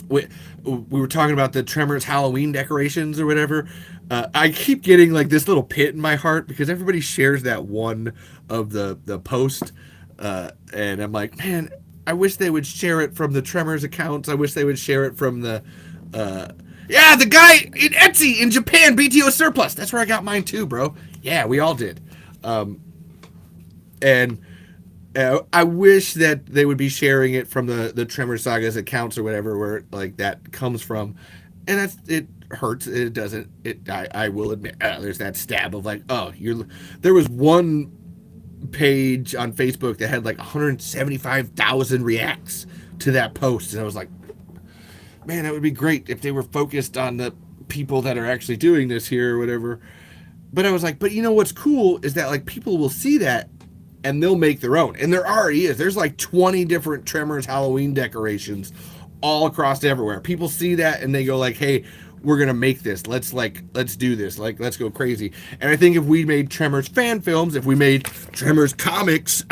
we were talking about the Tremors Halloween decorations or whatever, I keep getting like this little pit in my heart because everybody shares that one of the post, and I'm like, man, I wish they would share it from the Tremors accounts. I wish they would share it from the the guy in Etsy in Japan, BTO Surplus. That's where I got mine too, bro. Yeah, we all did. And I wish that they would be sharing it from the Tremor Saga's accounts or whatever, where like that comes from. And it hurts. It doesn't. I will admit, there's that stab of like, oh, there was one page on Facebook that had like 175,000 reacts to that post, and I was like, man, that would be great if they were focused on the people that are actually doing this here or whatever. But I was like, but you know what's cool is that like people will see that and they'll make their own, and there already is. There's like 20 different Tremors Halloween decorations all across everywhere. People see that and they go like, hey, we're gonna make this. Let's do this. Like, let's go crazy. And I think if we made Tremors fan films, if we made Tremors comics,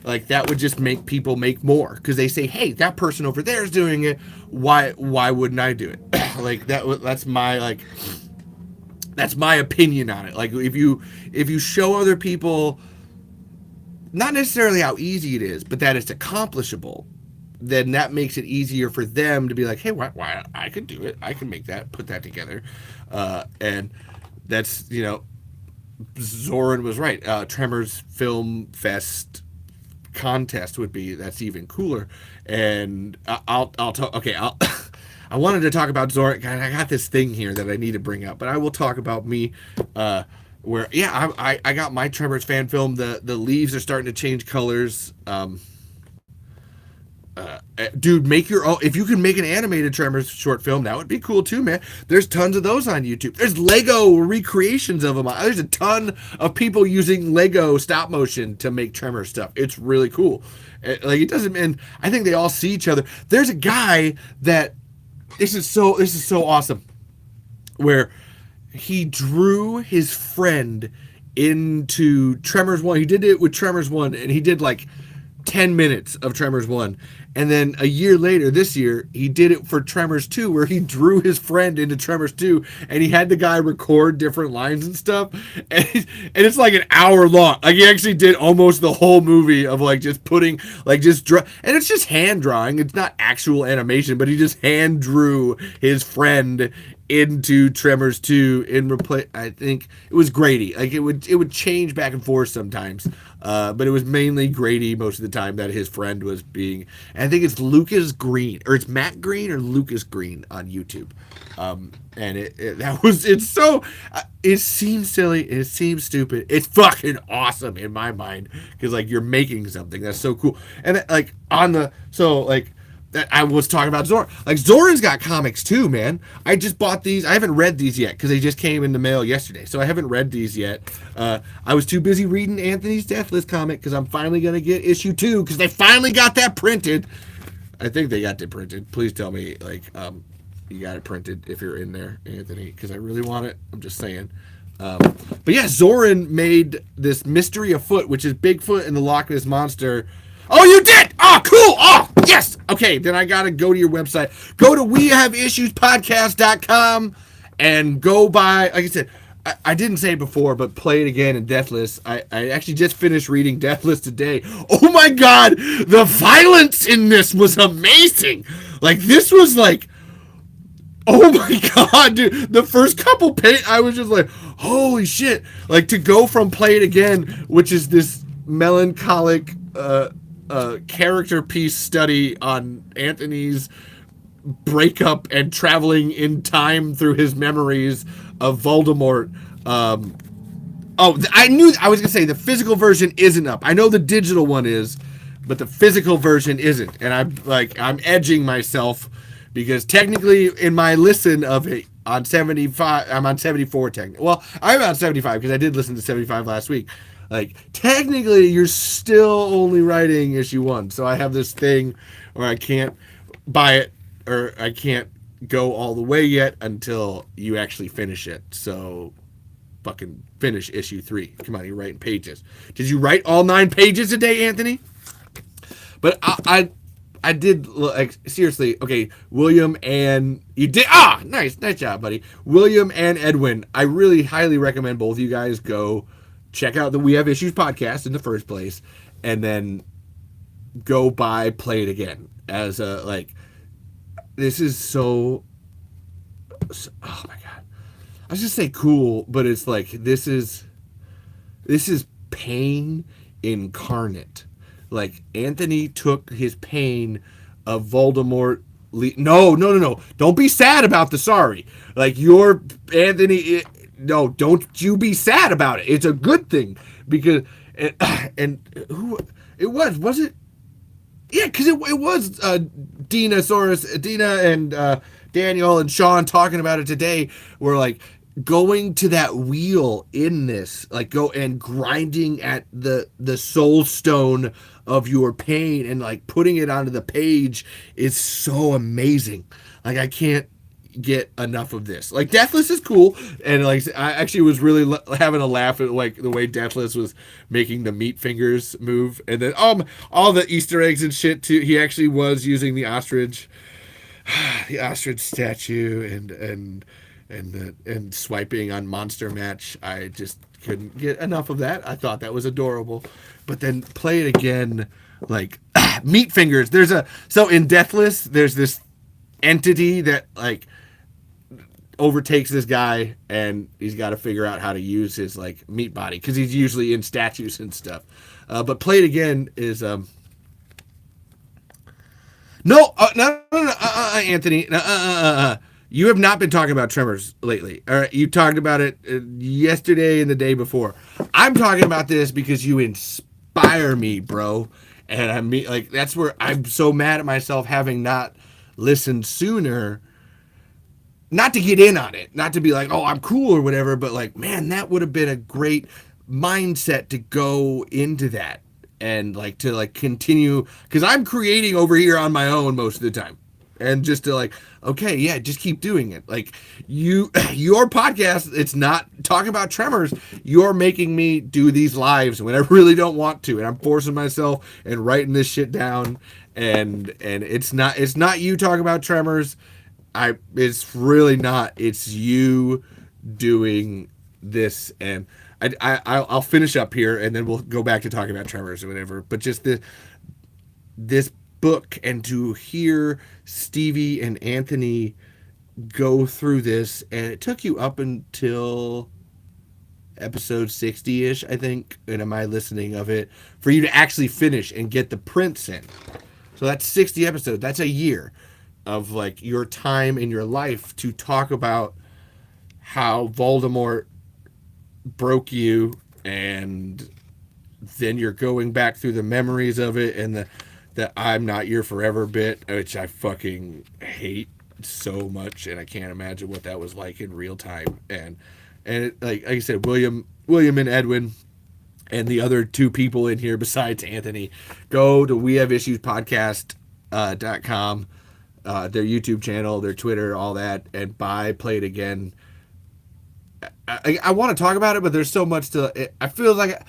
like that would just make people make more because they say, hey, that person over there is doing it. Why wouldn't I do it? Like that's my opinion on it. Like if you show other people not necessarily how easy it is, but that it's accomplishable, then that makes it easier for them to be like, hey, why I could do it. I can make that, put that together. And that's, Zoran was right. Tremors Film Fest contest that's even cooler. And I'll talk, okay, I wanted to talk about Zoran. God, I got this thing here that I need to bring up, but I will talk about me, where, I got my Tremors fan film. The leaves are starting to change colors. Dude, make your own. If you can make an animated Tremors short film, that would be cool too, man. There's tons of those on YouTube. There's Lego recreations of them. There's a ton of people using Lego stop motion to make Tremors stuff. It's really cool. Like, it doesn't, and I think they all see each other. There's a guy that this is so awesome, where he drew his friend into Tremors 1. He did it with Tremors 1, and he did like 10 minutes of Tremors 1. And then a year later, this year, he did it for Tremors 2, where he drew his friend into Tremors 2, and he had the guy record different lines and stuff. And it's like an hour long. Like, he actually did almost the whole movie of like just putting, like just and it's just hand drawing. It's not actual animation, but he just hand drew his friend into Tremors 2 in replace. I think it was Grady. Like, it would change back and forth sometimes, but it was mainly Grady most of the time that his friend was being. And I think it's Lucas Green, or it's Matt Green or Lucas Green on YouTube. And it seems silly, it seems stupid. It's fucking awesome in my mind because like you're making something that's so cool. And like I was talking about Zoran. Like, Zoran's got comics too, man. I just bought these. I haven't read these yet because they just came in the mail yesterday. So I haven't read these yet. I was too busy reading Anthony's Deathless comic because I'm finally going to get issue 2 because they finally got that printed. I think they got it printed. Please tell me, like, you got it printed if you're in there, Anthony, because I really want it. I'm just saying. But yeah, Zoran made this Mystery Afoot, which is Bigfoot and the Loch Ness Monster. Oh, you did! Oh, cool! Oh, yes! Okay, then I gotta go to your website. Go to wehaveissuespodcast.com and go buy, like I said, I didn't say it before, but Play It Again and Deathless. I actually just finished reading Deathless today. Oh my god! The violence in this was amazing! Like, this was like, oh my god, dude. The first couple I was just like, holy shit. Like, to go from Play It Again, which is this melancholic character piece study on Anthony's breakup and traveling in time through his memories of Voldemort. I knew, I was going to say the physical version isn't up. I know the digital one is, but the physical version isn't. And I'm edging myself because technically in my listen of it on 75, I'm on 74 technically. Well, I'm on 75 because I did listen to 75 last week. Like, technically you're still only writing issue 1. So I have this thing where I can't buy it or I can't go all the way yet until you actually finish it. So fucking finish issue 3. Come on, you're writing pages. Did you write all 9 pages a day, Anthony? But I did, like, seriously, okay, William and you did, nice job, buddy. William and Edwin, I really highly recommend both of you guys go check out the We Have Issues podcast in the first place, and then go buy Play It Again as a, like, this is so, oh my god. I was just say cool, but it's like, this is pain incarnate. Like, Anthony took his pain of Voldemort. No. Don't be sad about the sorry. Like, your Anthony. No, don't you be sad about it. It's a good thing because and who it was it? Yeah, because it was Dina and Daniel and Sean talking about it today. Were like going to that wheel in this, like, go and grinding at the soul stone of your pain and like putting it onto the page is so amazing. Like, I can't get enough of this. Like, Deathless is cool, and like I actually was really having a laugh at like the way Deathless was making the meat fingers move, and then all the Easter eggs and shit too. He actually was using the ostrich statue and swiping on Monster Match. I just couldn't get enough of that. I thought that was adorable. But then Play It Again, like, meat fingers. So in Deathless, there's this entity that like overtakes this guy, and he's got to figure out how to use his like meat body because he's usually in statues and stuff. But Play It Again is no, Anthony, you have not been talking about Tremors lately. All right, you talked about it yesterday and the day before. I'm talking about this because you inspire me, bro. And I mean, like, that's where I'm so mad at myself having not listened sooner. Not to get in on it, not to be like, oh, I'm cool or whatever, but like, man, that would have been a great mindset to go into that and like to like continue, because I'm creating over here on my own most of the time. And just to like, okay, yeah, just keep doing it. Like, your podcast, it's not talking about Tremors. You're making me do these lives when I really don't want to, and I'm forcing myself and writing this shit down. And it's not you talking about Tremors. It's really not. It's you doing this, and I'll finish up here, and then we'll go back to talking about Tremors or whatever. But just this book, and to hear Stevie and Anthony go through this, and it took you up until episode 60-ish, I think, in my listening of it, for you to actually finish and get the prints in. So that's 60 episodes. That's a year of like your time in your life to talk about how Voldemort broke you, and then you're going back through the memories of it, and the I'm not your forever bit, which I fucking hate so much, and I can't imagine what that was like in real time. And it, like I said, William and Edwin and the other 2 people in here besides Anthony, go to wehaveissuespodcast.com, their YouTube channel, their Twitter, all that, and buy Play It Again. I want to talk about it, but there's so much to it. It feels like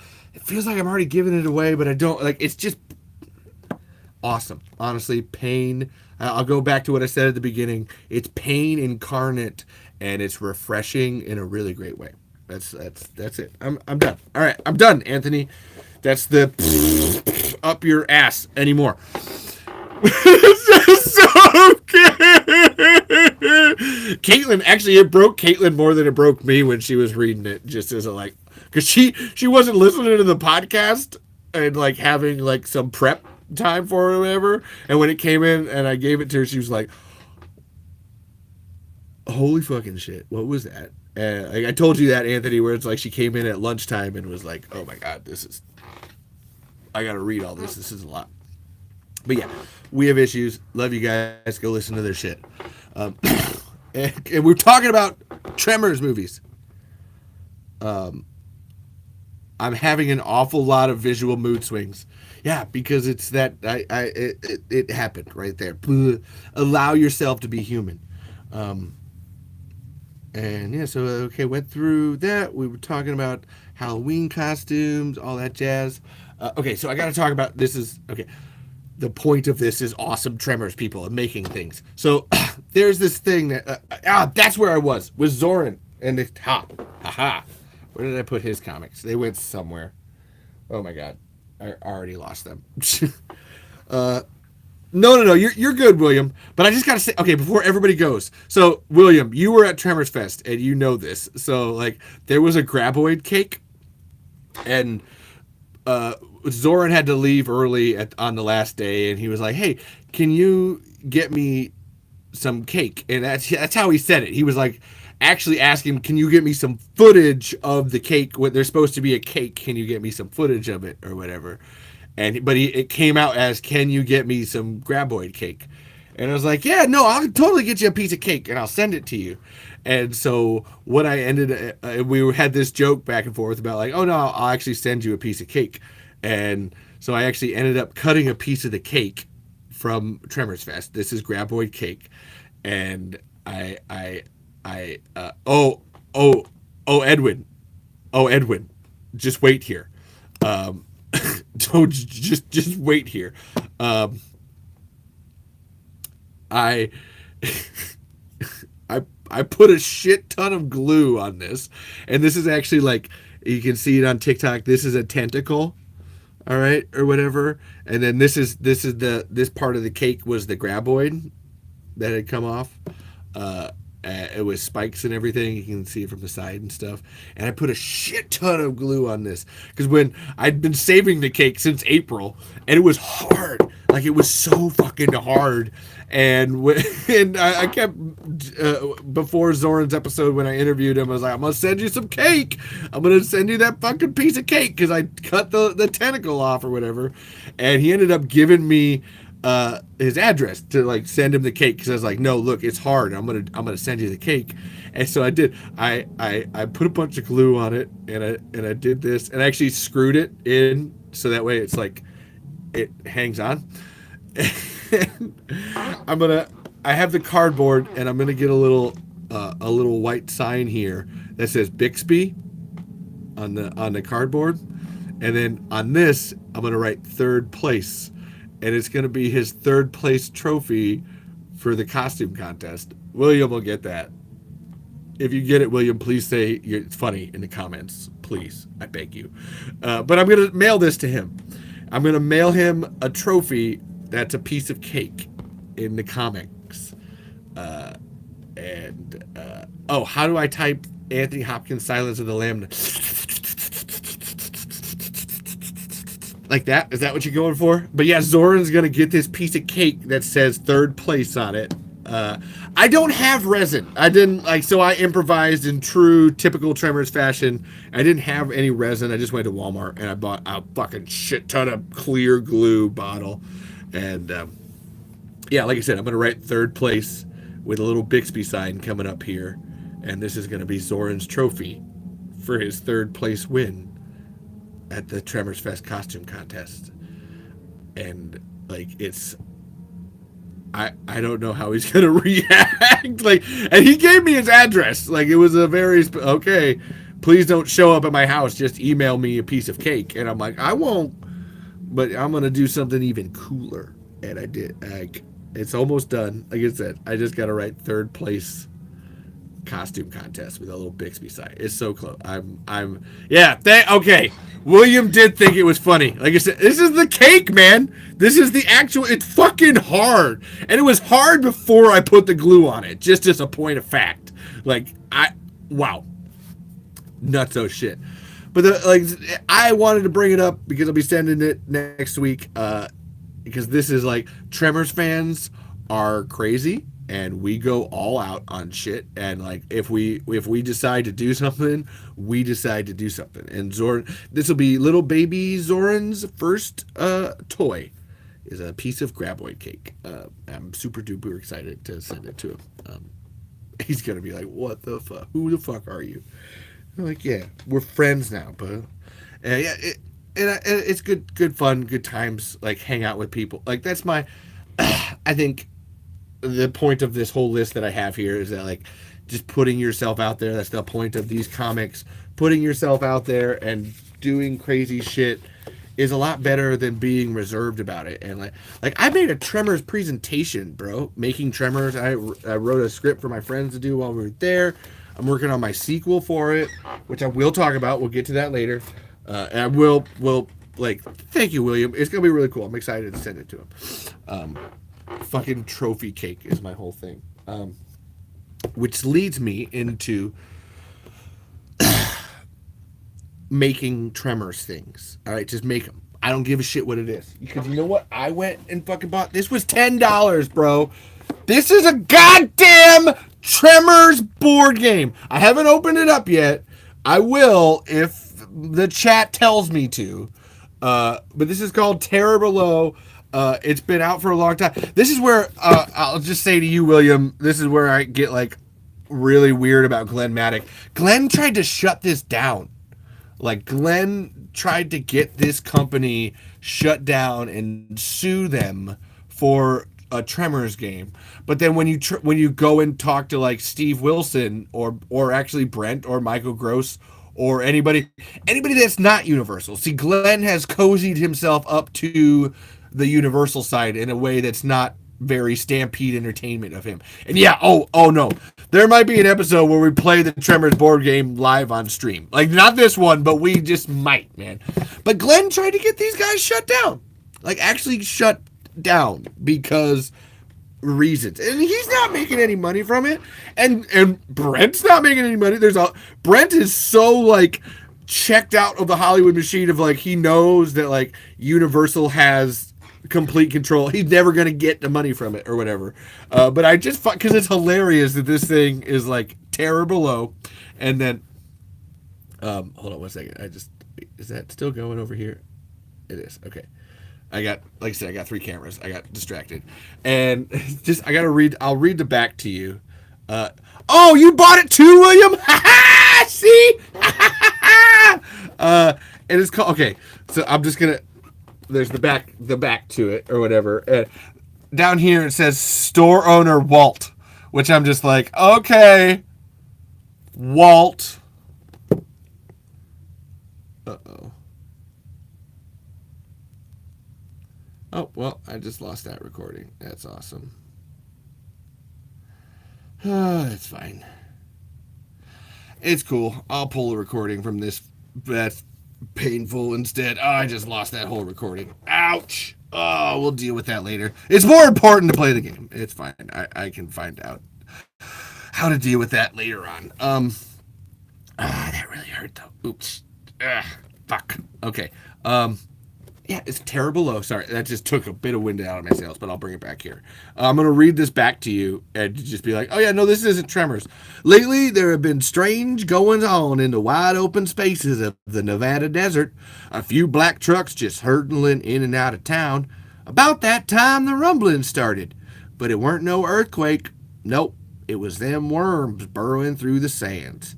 I'm already giving it away, but I don't like. It's just awesome. Honestly, pain. I'll go back to what I said at the beginning. It's pain incarnate, and it's refreshing in a really great way. That's it. I'm done. All right, I'm done, Anthony. That's the up your ass anymore. It's so good. Caitlin, actually, it broke Caitlin more than it broke me when she was reading it. Just as a like, because she wasn't listening to the podcast and like having like some prep time for it or whatever. And when it came in and I gave it to her, she was like, "Holy fucking shit! What was that?" And like, I told you that, Anthony, where it's like she came in at lunchtime and was like, "Oh my god, I gotta read all this. This is a lot." But yeah, we have issues. Love you guys. Go listen to their shit. And we're talking about Tremors movies. I'm having an awful lot of visual mood swings. Yeah, because it's that it happened right there. Allow yourself to be human. And yeah, so okay, went through that. We were talking about Halloween costumes, all that jazz. Okay, so I got to talk about this. Is okay. The point of this is awesome Tremors people and making things. So there's this thing that that's where I was with Zoran and the haha. Where did I put his comics? They went somewhere. Oh my god, I already lost them. No, you're good, William. But I just gotta say, okay, before everybody goes. So William, you were at Tremors Fest and you know this. So like, there was a Graboid cake, and Zoran had to leave early on the last day, and he was like, "Hey, can you get me some cake?" And that's how he said it. He was like, actually asking, "Can you get me some footage of the cake? What there's supposed to be a cake? Can you get me some footage of it or whatever?" But it came out as, "Can you get me some Graboid cake?" And I was like, "Yeah, no, I'll totally get you a piece of cake and I'll send it to you." And so what I ended, we had this joke back and forth about like, "Oh no, I'll actually send you a piece of cake." And so I actually ended up cutting a piece of the cake from Tremors Fest. This is Graboid cake, and Edwin, just wait here. Don't just wait here. I I put a shit ton of glue on this, and this is actually like, you can see it on TikTok. This is a tentacle, all right, or whatever. And then this part of the cake was the Graboid that had come off. It was spikes and everything. You can see it from the side and stuff. And I put a shit ton of glue on this because when I'd been saving the cake since April, and it was hard. Like, it was so fucking hard. And I kept, before Zoran's episode, when I interviewed him, I was like, "I'm going to send you some cake. I'm going to send you that fucking piece of cake," because I cut the tentacle off or whatever. And he ended up giving me his address to like send him the cake, because I was like, "No, look, it's hard. I'm gonna send you the cake." And so I did. I put a bunch of glue on it, and I did this, and I actually screwed it in so that way it's like it hangs on. I have the cardboard, and I'm gonna get a little white sign here that says Bixby on the cardboard, and then on this I'm gonna write third place, and it's gonna be his third place trophy for the costume contest. William will get that. If you get it, William, please say it's funny in the comments, please. I beg you. But I'm gonna mail this to him. I'm gonna mail him a trophy that's a piece of cake in the comics. How do I type Anthony Hopkins Silence of the Lamb? Like that? Is that what you're going for? But yeah, Zoran's going to get this piece of cake that says third place on it. I don't have resin. So I improvised in true typical Tremors fashion. I didn't have any resin. I just went to Walmart and I bought a fucking shit ton of clear glue bottle. And like I said, I'm going to write third place with a little Bixby sign coming up here. And this is going to be Zoran's trophy for his third place win at the Tremors Fest costume contest. And like, it's I don't know how he's gonna react. Like, and he gave me his address. Like, it was a very okay. Please don't show up at my house. Just email me a piece of cake. And I'm like, I won't. But I'm gonna do something even cooler. And I did. Like, it's almost done. Like I said, I just gotta write third place costume contest with a little Bixby side. It's so close. Yeah. Okay. William did think it was funny. Like I said, this is the cake, man. This is the actual. It's fucking hard, and it was hard before I put the glue on it. Just as a point of fact, like wow, nutso shit. But I wanted to bring it up because I'll be sending it next week. Because this is like Tremors fans are crazy. And we go all out on shit, and like if we decide to do something, we decide to do something. And Zoran, this will be little baby Zoran's first toy, is a piece of Graboid cake. I'm super duper excited to send it to him. He's gonna be like, "What the fuck? Who the fuck are you?" I'm like, "Yeah, we're friends now, but yeah, it's good fun, good times. Like hang out with people. Like that's my, I think." The point of this whole list that I have here is that like just putting yourself out there. That's the point of these comics. Putting yourself out there and doing crazy shit is a lot better than being reserved about it. And like I made a Tremors presentation, bro. Making Tremors. I wrote a script for my friends to do while we were there. I'm working on my sequel for it, which I will talk about. We'll get to that later. And I will like thank you, William. It's gonna be really cool. I'm excited to send it to him. Fucking trophy cake is my whole thing. Which leads me into making Tremors things. All right, just make them. I don't give a shit what it is. Because you know what? I went and fucking bought... This was $10, bro. This is a goddamn Tremors board game. I haven't opened it up yet. I will if the chat tells me to. But this is called Terror Below. It's been out for a long time. This is where I'll just say to you, William, this is where I get like really weird about Glenn Maddock. Glenn tried to shut this down. Like Glenn tried to get this company shut down and sue them for a Tremors game. But then when you go and talk to like Steve Wilson or actually Brent or Michael Gross or anybody that's not Universal. See, Glenn has cozied himself up to the Universal side in a way that's not very Stampede Entertainment of him. And yeah, oh no. There might be an episode where we play the Tremors board game live on stream. Like, not this one, but we just might, man. But Glenn tried to get these guys shut down. Like, actually shut down because reasons. And he's not making any money from it. And Brent's not making any money. Brent is so, like, checked out of the Hollywood machine of, like, he knows that, like, Universal has complete control. He's never gonna get the money from it or whatever. But I just because it's hilarious that this thing is like Terror Below, and then hold on 1 second. Is that still going over here? It is. Okay. I got 3 cameras. I got distracted, and just I'll read the back to you. Oh, you bought it too, William? See? And it's called. Okay, so I'm just gonna. There's the back to it or whatever. And down here it says store owner Walt, which I'm just like, okay, Walt. Uh-oh. Oh, well, I just lost that recording. That's awesome. That's fine. It's cool. I'll pull the recording from this. That's painful instead. Oh, I just lost that whole recording. Ouch. Oh, we'll deal with that later. It's more important to play the game. It's fine. I can find out how to deal with that later on. That really hurt though. Oops. Fuck. Okay. Yeah, it's Terror Below. Sorry, that just took a bit of wind out of my sails, but I'll bring it back here. I'm going to read this back to you and just be like, oh yeah, no, this isn't Tremors. Lately, there have been strange goings on in the wide open spaces of the Nevada desert. A few black trucks just hurtling in and out of town. About that time, the rumbling started. But it weren't no earthquake. Nope, it was them worms burrowing through the sands.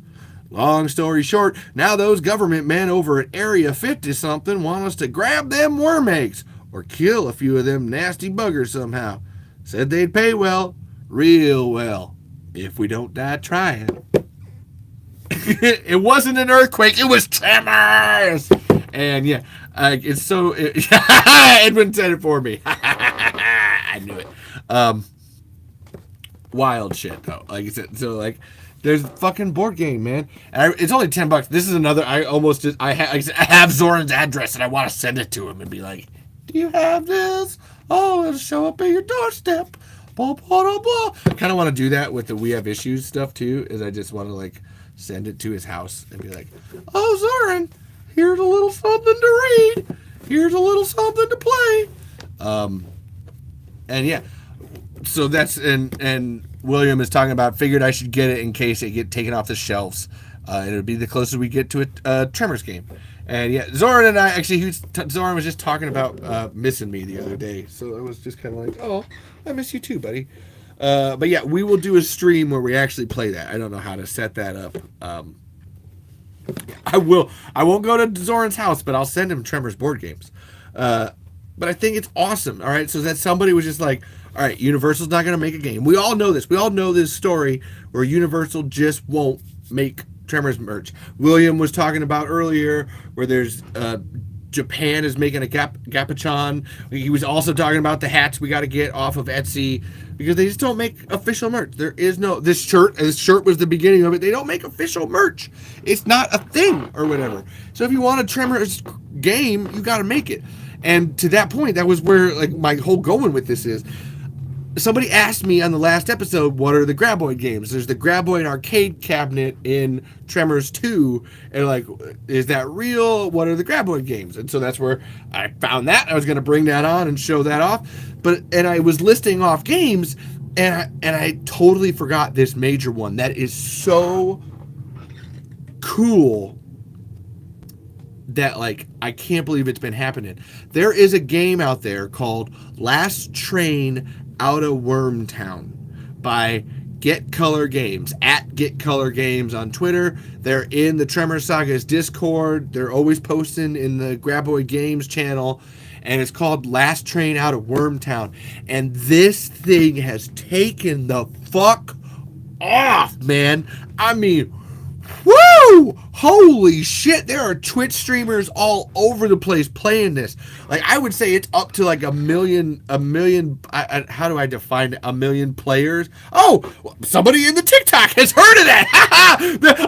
Long story short, now those government men over at Area 50-something want us to grab them worm eggs or kill a few of them nasty buggers somehow. Said they'd pay well, real well, if we don't die trying. It wasn't an earthquake, it was tremors. And yeah, it's so. Edwin said it for me. I knew it. Wild shit though. Like I said, so like, there's a fucking board game, man. And it's only $10. This is another. I have Zoran's address, and I want to send it to him and be like, "Do you have this? Oh, it'll show up at your doorstep." Blah blah blah blah. I kind of want to do that with the We Have Issues stuff too. Is I just want to like send it to his house and be like, "Oh, Zoran, here's a little something to read. Here's a little something to play." And yeah, so that's and William is talking about. Figured I should get it in case it get taken off the shelves. And it would be the closest we get to a Tremors game. And yeah, Zoran and I actually, Zoran was just talking about missing me the other day, so I was just kind of like, "Oh, I miss you too, buddy." But yeah, we will do a stream where we actually play that. I don't know how to set that up. I will. I won't go to Zoran's house, but I'll send him Tremors board games. But I think it's awesome. All right, so that somebody was just like, "All right, Universal's not going to make a game." We all know this. We all know this story where Universal just won't make Tremors merch. William was talking about earlier where there's Japan is making a Gapachon. He was also talking about the hats we got to get off of Etsy because they just don't make official merch. There is no this shirt was the beginning of it. They don't make official merch. It's not a thing or whatever. So if you want a Tremors game, you got to make it. And to that point, that was where like my whole going with this is. Somebody asked me on the last episode, what are the Graboid games? There's the Graboid arcade cabinet in Tremors 2. And like, is that real? What are the Graboid games? And so that's where I found that. I was going to bring that on and show that off. And I was listing off games and I totally forgot this major one. That is so cool that like, I can't believe it's been happening. There is a game out there called Last Train Outta Wormtown by Get Color Games, at Get Color Games on Twitter. They're in the Tremors Saga's Discord. They're always posting in the Graboid Games channel. And it's called Last Train Outta Wormtown. And this thing has taken the fuck off, man. I mean, woo! Holy shit, there are Twitch streamers all over the place playing this. Like, I would say it's up to like a million, how do I define it? A million players? Oh, somebody in the TikTok has heard of that.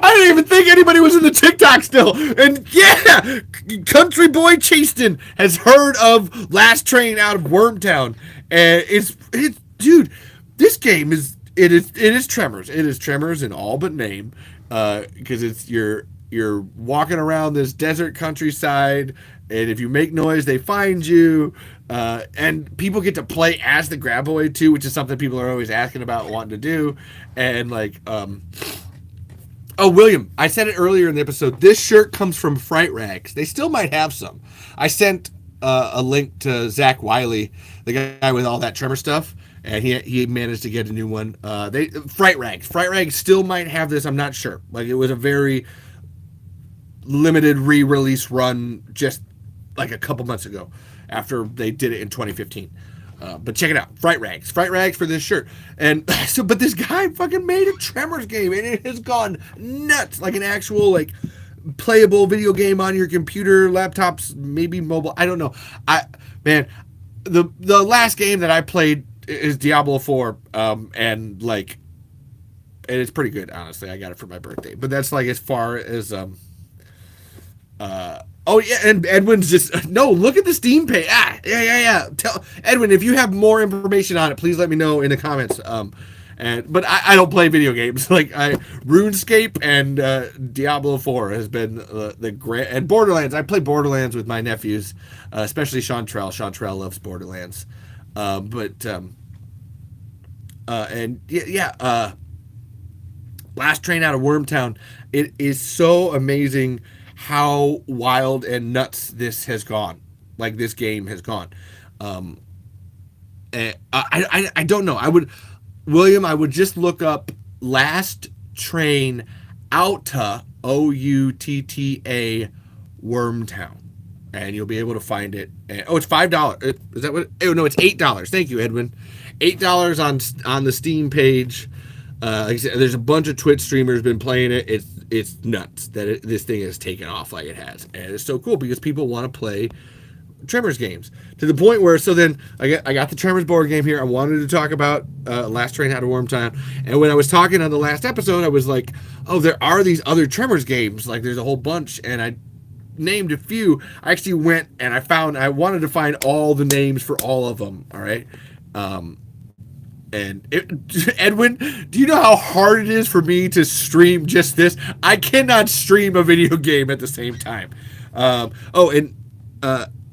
I didn't even think anybody was in the TikTok still. And yeah, Country Boy Chaston has heard of Last Train Out of Wormtown. And it's dude, this game is Tremors. It is Tremors in all but name. Because it's you're walking around this desert countryside, and if you make noise, they find you. And people get to play as the Graboid too, which is something people are always asking about, wanting to do. And like, oh, William, I said it earlier in the episode. This shirt comes from Fright Rags. They still might have some. I sent a link to Zach Wiley, the guy with all that Tremor stuff. And he managed to get a new one. Fright Rags still might have this. I'm not sure. Like, it was a very limited re-release run just like a couple months ago after they did it in 2015. But check it out. Fright Rags for this shirt. And so, but this guy fucking made a Tremors game and it has gone nuts. Like an actual like playable video game on your computer, laptops, maybe mobile. I don't know. The last game that I played is Diablo 4, and it's pretty good, honestly. I got it for my birthday, but that's like as far as oh yeah, and Edwin's just no. Look at the Steam page. Yeah. Tell Edwin if you have more information on it, please let me know in the comments. But I don't play video games like RuneScape and Diablo 4 has been the great, and Borderlands. I play Borderlands with my nephews, especially Chantrell. Chantrell loves Borderlands. Last Train Out of Wormtown. It is so amazing how wild and nuts this has gone. Like this game has gone. I don't know. William, I would just look up Last Train Outta, Outta, Wormtown. and you'll be able to find it. Oh, it's $5. Is that what? Oh no, it's $8. Thank you, Edwin. $8 on the Steam page. Like I said, there's a bunch of Twitch streamers been playing it. It's nuts that this thing has taken off like it has, and it's so cool because people want to play Tremors games to the point where then I got the Tremors board game here. I wanted to talk about Last Train Out of Wormtown, and when I was talking on the last episode, I was like, oh, there are these other Tremors games, like there's a whole bunch, and I named a few. I actually went and I wanted to find all the names for all of them. All right. Edwin, do you know how hard it is for me to stream just this? I cannot stream a video game at the same time.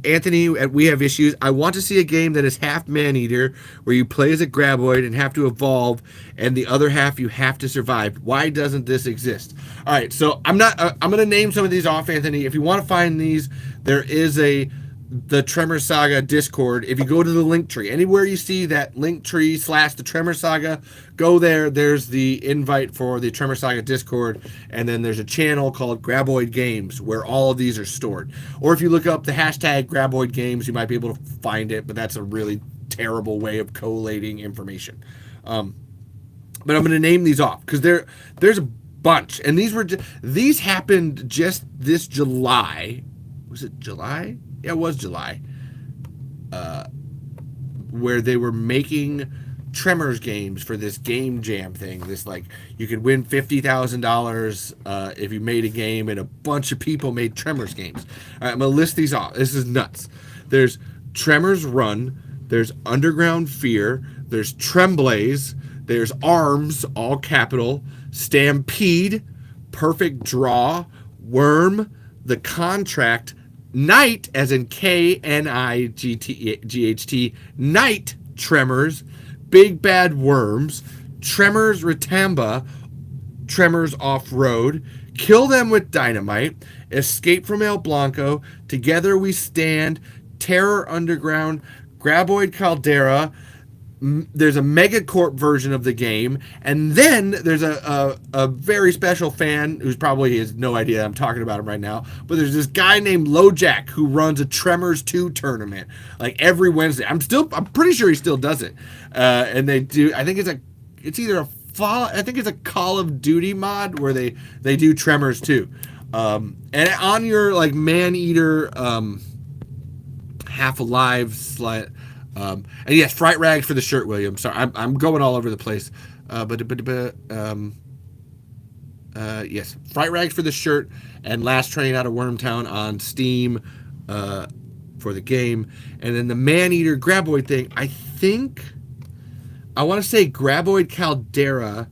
Anthony, we have issues. I want to see a game that is half man-eater, where you play as a Graboid and have to evolve, and the other half you have to survive. Why doesn't this exist? All right, so I'm going to name some of these off, Anthony. If you want to find these, there is the Tremors Saga Discord. If you go to the link tree, anywhere you see that link tree / the Tremors Saga, go there. There's the invite for the Tremors Saga Discord, and then there's a channel called Graboid Games where all of these are stored. Or if you look up the hashtag Graboid Games, you might be able to find it, but that's a really terrible way of collating information. But I'm going to name these off because there's a bunch, and these happened just this July. Was it July? Yeah, it was July, where they were making Tremors games for this game jam thing. This, like, you could win $50,000 if you made a game, and a bunch of people made Tremors games. All right, I'm going to list these off. This is nuts. There's Tremors Run. There's Underground Fear. There's Tremblaze. There's Arms, all capital. Stampede. Perfect Draw. Worm. The Contract. Night, as in Knight, Night Tremors, Big Bad Worms, Tremors Retamba, Tremors Off-Road, Kill Them with Dynamite, Escape from El Blanco, Together We Stand, Terror Underground, Graboid Caldera. There's a Megacorp version of the game, and then there's a very special fan who's probably has no idea I'm talking about him right now, but there's this guy named LoJack who runs a Tremors 2 tournament like every Wednesday. I'm pretty sure he still does it, and they do. I think it's either a Call of Duty mod where they do Tremors 2, and on your like Man-Eater Half Alive slide. And yes, Fright Rags for the shirt, William. Sorry, I'm going all over the place. Yes, Fright Rags for the shirt, and Last Train Out of Wormtown on Steam for the game. And then the Man-Eater Graboid thing, I want to say Graboid Caldera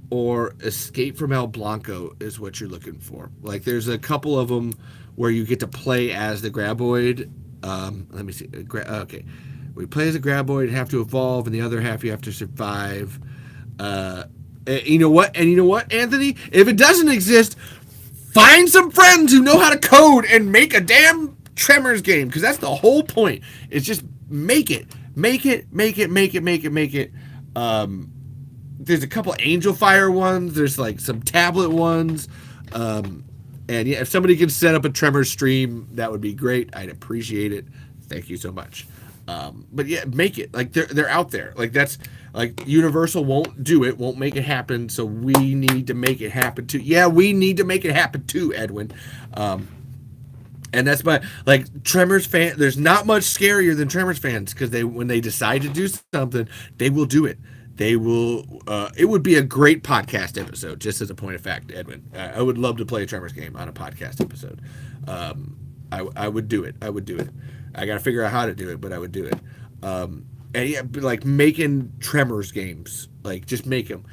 or Escape from El Blanco is what you're looking for. Like, there's a couple of them where you get to play as the Graboid. Let me see. Okay. We play as a Graboid, have to evolve, and the other half you have to survive. You know what, Anthony? If it doesn't exist, find some friends who know how to code and make a damn Tremors game, because that's the whole point. It's just make it. There's a couple Angel Fire ones. There's like some tablet ones. And yeah, if somebody can set up a Tremors stream, that would be great. I'd appreciate it. Thank you so much. But yeah, make it. Like, they're out there. Like, that's like Universal won't make it happen. So we need to make it happen too. Yeah, we need to make it happen too, Edwin. And that's my, like, Tremors fan. There's not much scarier than Tremors fans, because when they decide to do something, they will do it. They will. It would be a great podcast episode, just as a point of fact, Edwin. I would love to play a Tremors game on a podcast episode. I would do it. I got to figure out how to do it, but I would do it. And yeah, like making Tremors games, like just make them.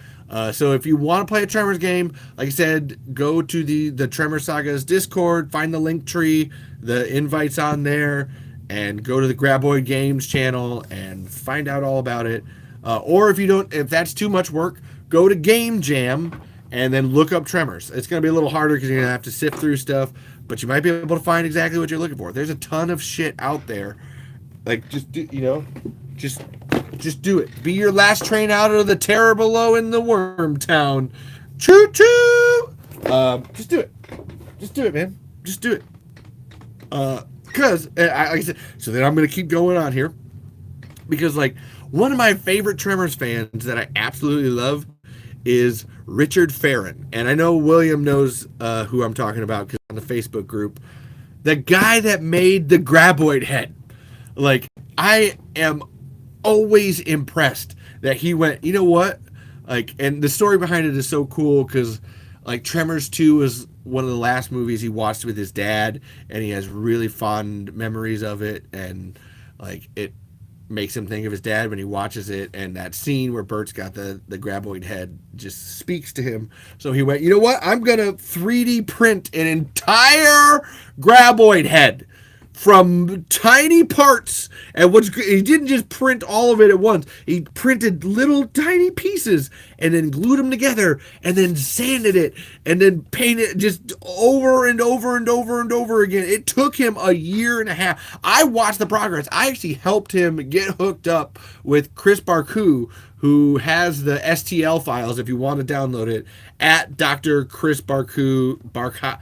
So if you want to play a Tremors game, like I said, go to the Tremors Saga's Discord, find the link tree, the invite's on there, and go to the Graboid Games channel and find out all about it. Or if that's too much work, go to Game Jam and then look up Tremors. It's going to be a little harder because you're going to have to sift through stuff, but you might be able to find exactly what you're looking for. There's a ton of shit out there. Like, just do it. Be your last train out of the terror below in the Wormtown. Choo choo! Just do it. Just do it, man. Just do it. Because, like I said, so then I'm going to keep going on here. Because, like, one of my favorite Tremors fans that I absolutely love is Richard Farron. And I know William knows who I'm talking about because on the Facebook group. The guy that made the Graboid head. Like, I am always impressed that he went, you know what? Like, and the story behind it is so cool because, like, Tremors 2 was one of the last movies he watched with his dad, and he has really fond memories of it, and, like, it makes him think of his dad when he watches it, and that scene where Bert's got the Graboid head just speaks to him. So he went, you know what? I'm going to 3D print an entire Graboid head from tiny parts. And he didn't just print all of it at once. He printed little tiny pieces and then glued them together and then sanded it and then painted it just over and over and over and over again. It took him a year and a half. I watched the progress. I actually helped him get hooked up with Chris Barku, who has the STL files if you want to download it, at Dr. Chris Barku, Barkau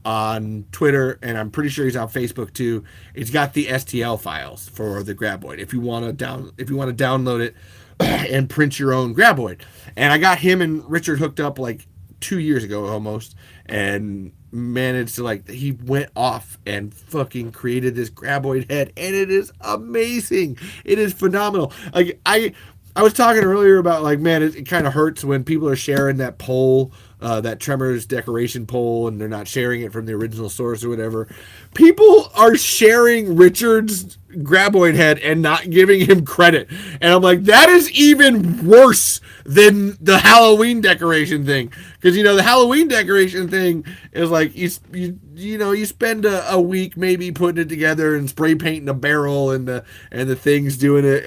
on Twitter, and I'm pretty sure he's on Facebook too. It's got the STL files for the Graboid if you want to download it and print your own Graboid. And I got him and Richard hooked up like 2 years ago almost, and managed to, like, he went off and fucking created this Graboid head, and it is amazing. It is phenomenal. Like, I was talking earlier about, like, man, it kind of hurts when people are sharing that poll, that Tremors decoration poll, and they're not sharing it from the original source or whatever. People are sharing Richard's Graboid head and not giving him credit. And I'm like, that is even worse than the Halloween decoration thing. Because, you know, the Halloween decoration thing is like, you spend a week maybe putting it together and spray painting a barrel and the things doing it.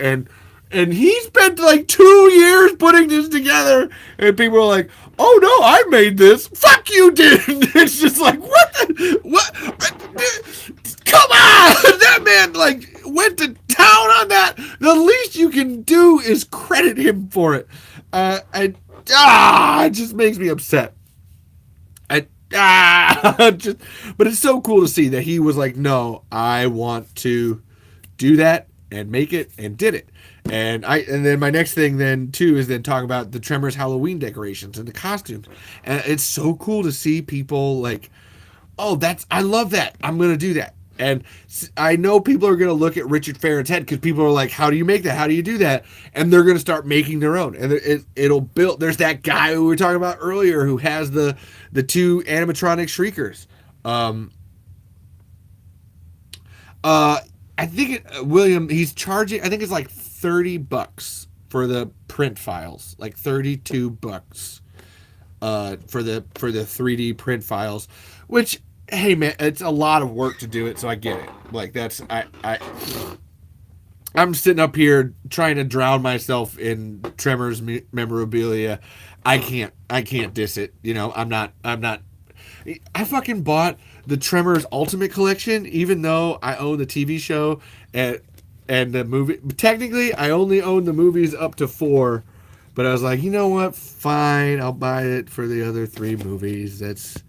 And he spent like 2 years putting this together, and people are like, "Oh no, I made this." Fuck you, dude. It's just like, what? Come on, that man like went to town on that. The least you can do is credit him for it. It just makes me upset. But it's so cool to see that he was like, "No, I want to do that and make it," and did it. And then my next thing then too is then talk about the Tremors Halloween decorations and the costumes. And it's so cool to see people like, oh, I love that. I'm going to do that. And I know people are going to look at Richard Farron's head because people are like, how do you make that? How do you do that? And they're going to start making their own. And it'll build. There's that guy who we were talking about earlier who has the 2 animatronic shriekers. I think William, he's charging, I think it's like $30 for the print files, like $32 for the 3D print files, which, hey man, it's a lot of work to do it, so I get it. Like, that's I'm sitting up here trying to drown myself in Tremors memorabilia. I can't diss it. You know, I'm not. I fucking bought the Tremors Ultimate Collection, even though I own the TV show and the movie. Technically, I only own the movies up to 4, but I was like, you know what? Fine, I'll buy it for the other 3 movies. That's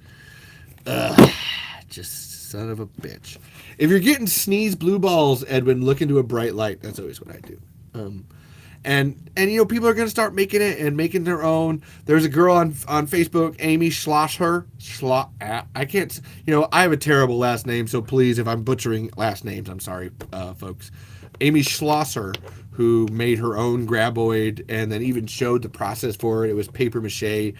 just son of a bitch. If you're getting sneeze blue balls, Edwin, look into a bright light. That's always what I do. And you know, people are going to start making it and making their own. There's a girl on Facebook, Amy Schlosser. I can't, you know, I have a terrible last name, so please, if I'm butchering last names, I'm sorry, folks. Amy Schlosser, who made her own Graboid and then even showed the process for it. It was paper mache,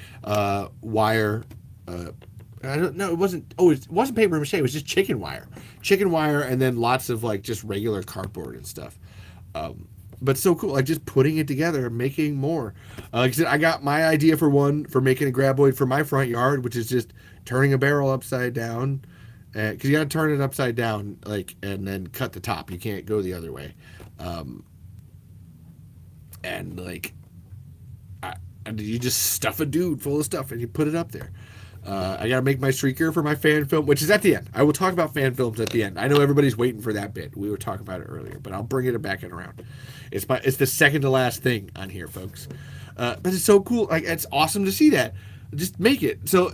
wire. I don't know. It wasn't paper mache. It was just chicken wire, and then lots of like just regular cardboard and stuff. But so cool, like just putting it together, making more. Like I said, I got my idea for making a Graboid for my front yard, which is just turning a barrel upside down, because you got to turn it upside down, like, and then cut the top. You can't go the other way. And like, you just stuff a dude full of stuff and you put it up there. I gotta make my Scarier for my fan film, which is at the end. I will talk about fan films at the end. I know everybody's waiting for that bit. We were talking about it earlier, but I'll bring it back and around. It's the second to last thing on here, folks. But it's so cool. Like, it's awesome to see that. Just make it. So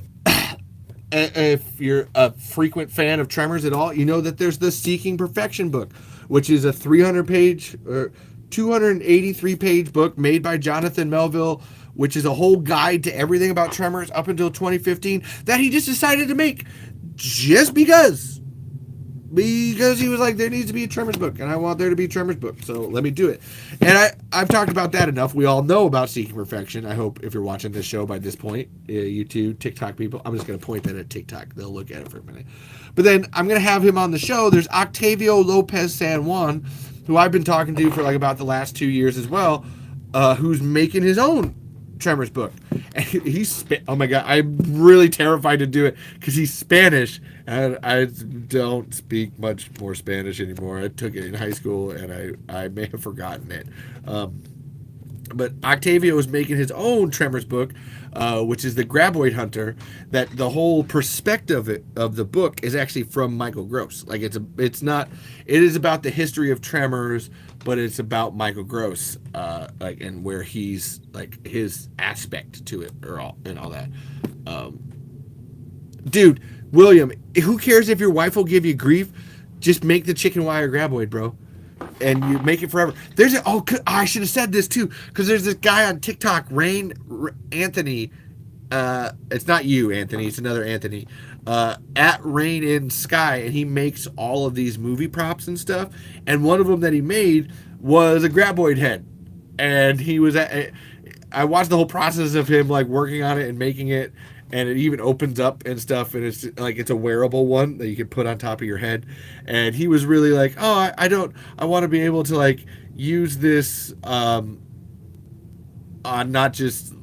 if you're a frequent fan of Tremors at all, you know that there's the Seeking Perfection book, which is a 300-page or 283-page book made by Jonathan Melville, which is a whole guide to everything about Tremors up until 2015 that he just decided to make just because he was like, there needs to be a Tremors book, and I want there to be a Tremors book, so let me do it. And I've talked about that enough. We all know about Seeking Perfection. I hope if you're watching this show by this point, you two TikTok people, I'm just going to point that at TikTok. They'll look at it for a minute. But then I'm going to have him on the show. There's Octavio Lopez Sanjuan, who I've been talking to for like about the last 2 years as well, who's making his own Tremors book. And he's oh my god, I'm really terrified to do it because he's Spanish and I don't speak much more Spanish anymore. I took it in high school and I may have forgotten it. But Octavio is making his own Tremors book, which is the Graboid Hunter. That the whole perspective of the book is actually from Michael Gross. Like it is about the history of Tremors, but it's about Michael Gross, like, and where he's like his aspect to it or all that. Dude, William, who cares if your wife will give you grief? Just make the chicken wire Graboid, bro. And you make it forever. I should have said this too, because there's this guy on TikTok, Anthony. It's not you, Anthony. It's another Anthony. At Rain in Sky, and he makes all of these movie props and stuff. And one of them that he made was a Graboid head, and I watched the whole process of him like working on it and making it. And it even opens up and stuff, and it's a wearable one that you can put on top of your head. And he was really like, oh, I want to be able to like use this on not just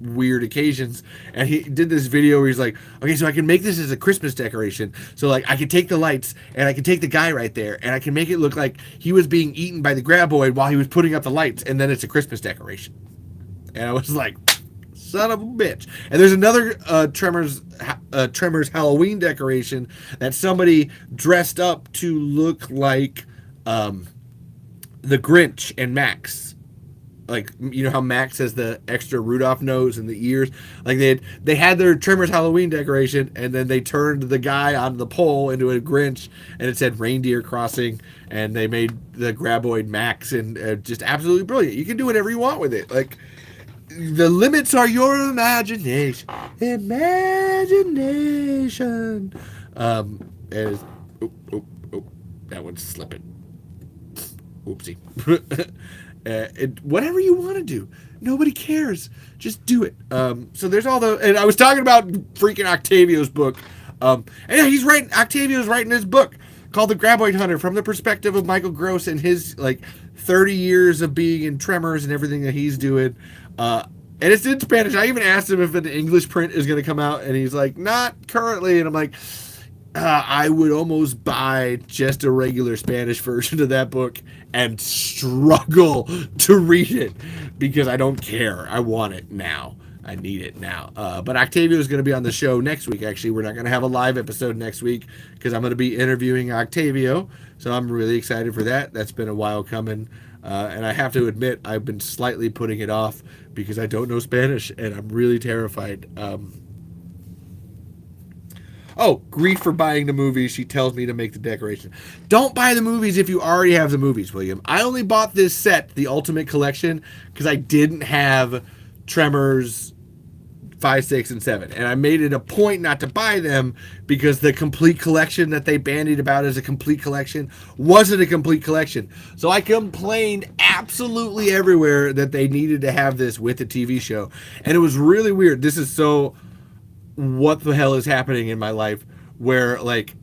weird occasions. And he did this video where he's like, okay, so I can make this as a Christmas decoration. So like I can take the lights and I can take the guy right there and I can make it look like he was being eaten by the Graboid while he was putting up the lights, and then it's a Christmas decoration. And I was like, son of a bitch. And there's another Tremors Halloween decoration that somebody dressed up to look like the Grinch and Max. Like, you know how Max has the extra Rudolph nose and the ears? Like they had their Tremors Halloween decoration, and then they turned the guy on the pole into a Grinch, and it said reindeer crossing, and they made the Graboid Max, and just absolutely brilliant. You can do whatever you want with it. Like, the limits are your imagination. Imagination. That one's slipping. Oopsie. Whatever you want to do. Nobody cares. Just do it. So there's all the... And I was talking about freaking Octavio's book. And yeah, Octavio's writing this book called The Graboid Hunter from the perspective of Michael Gross and his, like, 30 years of being in Tremors and everything that he's doing. And it's in Spanish. I even asked him if an English print is going to come out, and he's like, not currently. And I'm like, I would almost buy just a regular Spanish version of that book and struggle to read it because I don't care. I want it now. I need it now. But Octavio is going to be on the show next week, actually. We're not going to have a live episode next week because I'm going to be interviewing Octavio. So I'm really excited for that. That's been a while coming. And I have to admit, I've been slightly putting it off because I don't know Spanish, and I'm really terrified. Grief for buying the movies. She tells me to make the decoration. Don't buy the movies if you already have the movies, William. I only bought this set, the Ultimate Collection, because I didn't have Tremors 5, 6, and 7. And I made it a point not to buy them because the complete collection that they bandied about as a complete collection wasn't a complete collection. So I complained absolutely everywhere that they needed to have this with the TV show. And it was really weird. This is so... what the hell is happening in my life, where like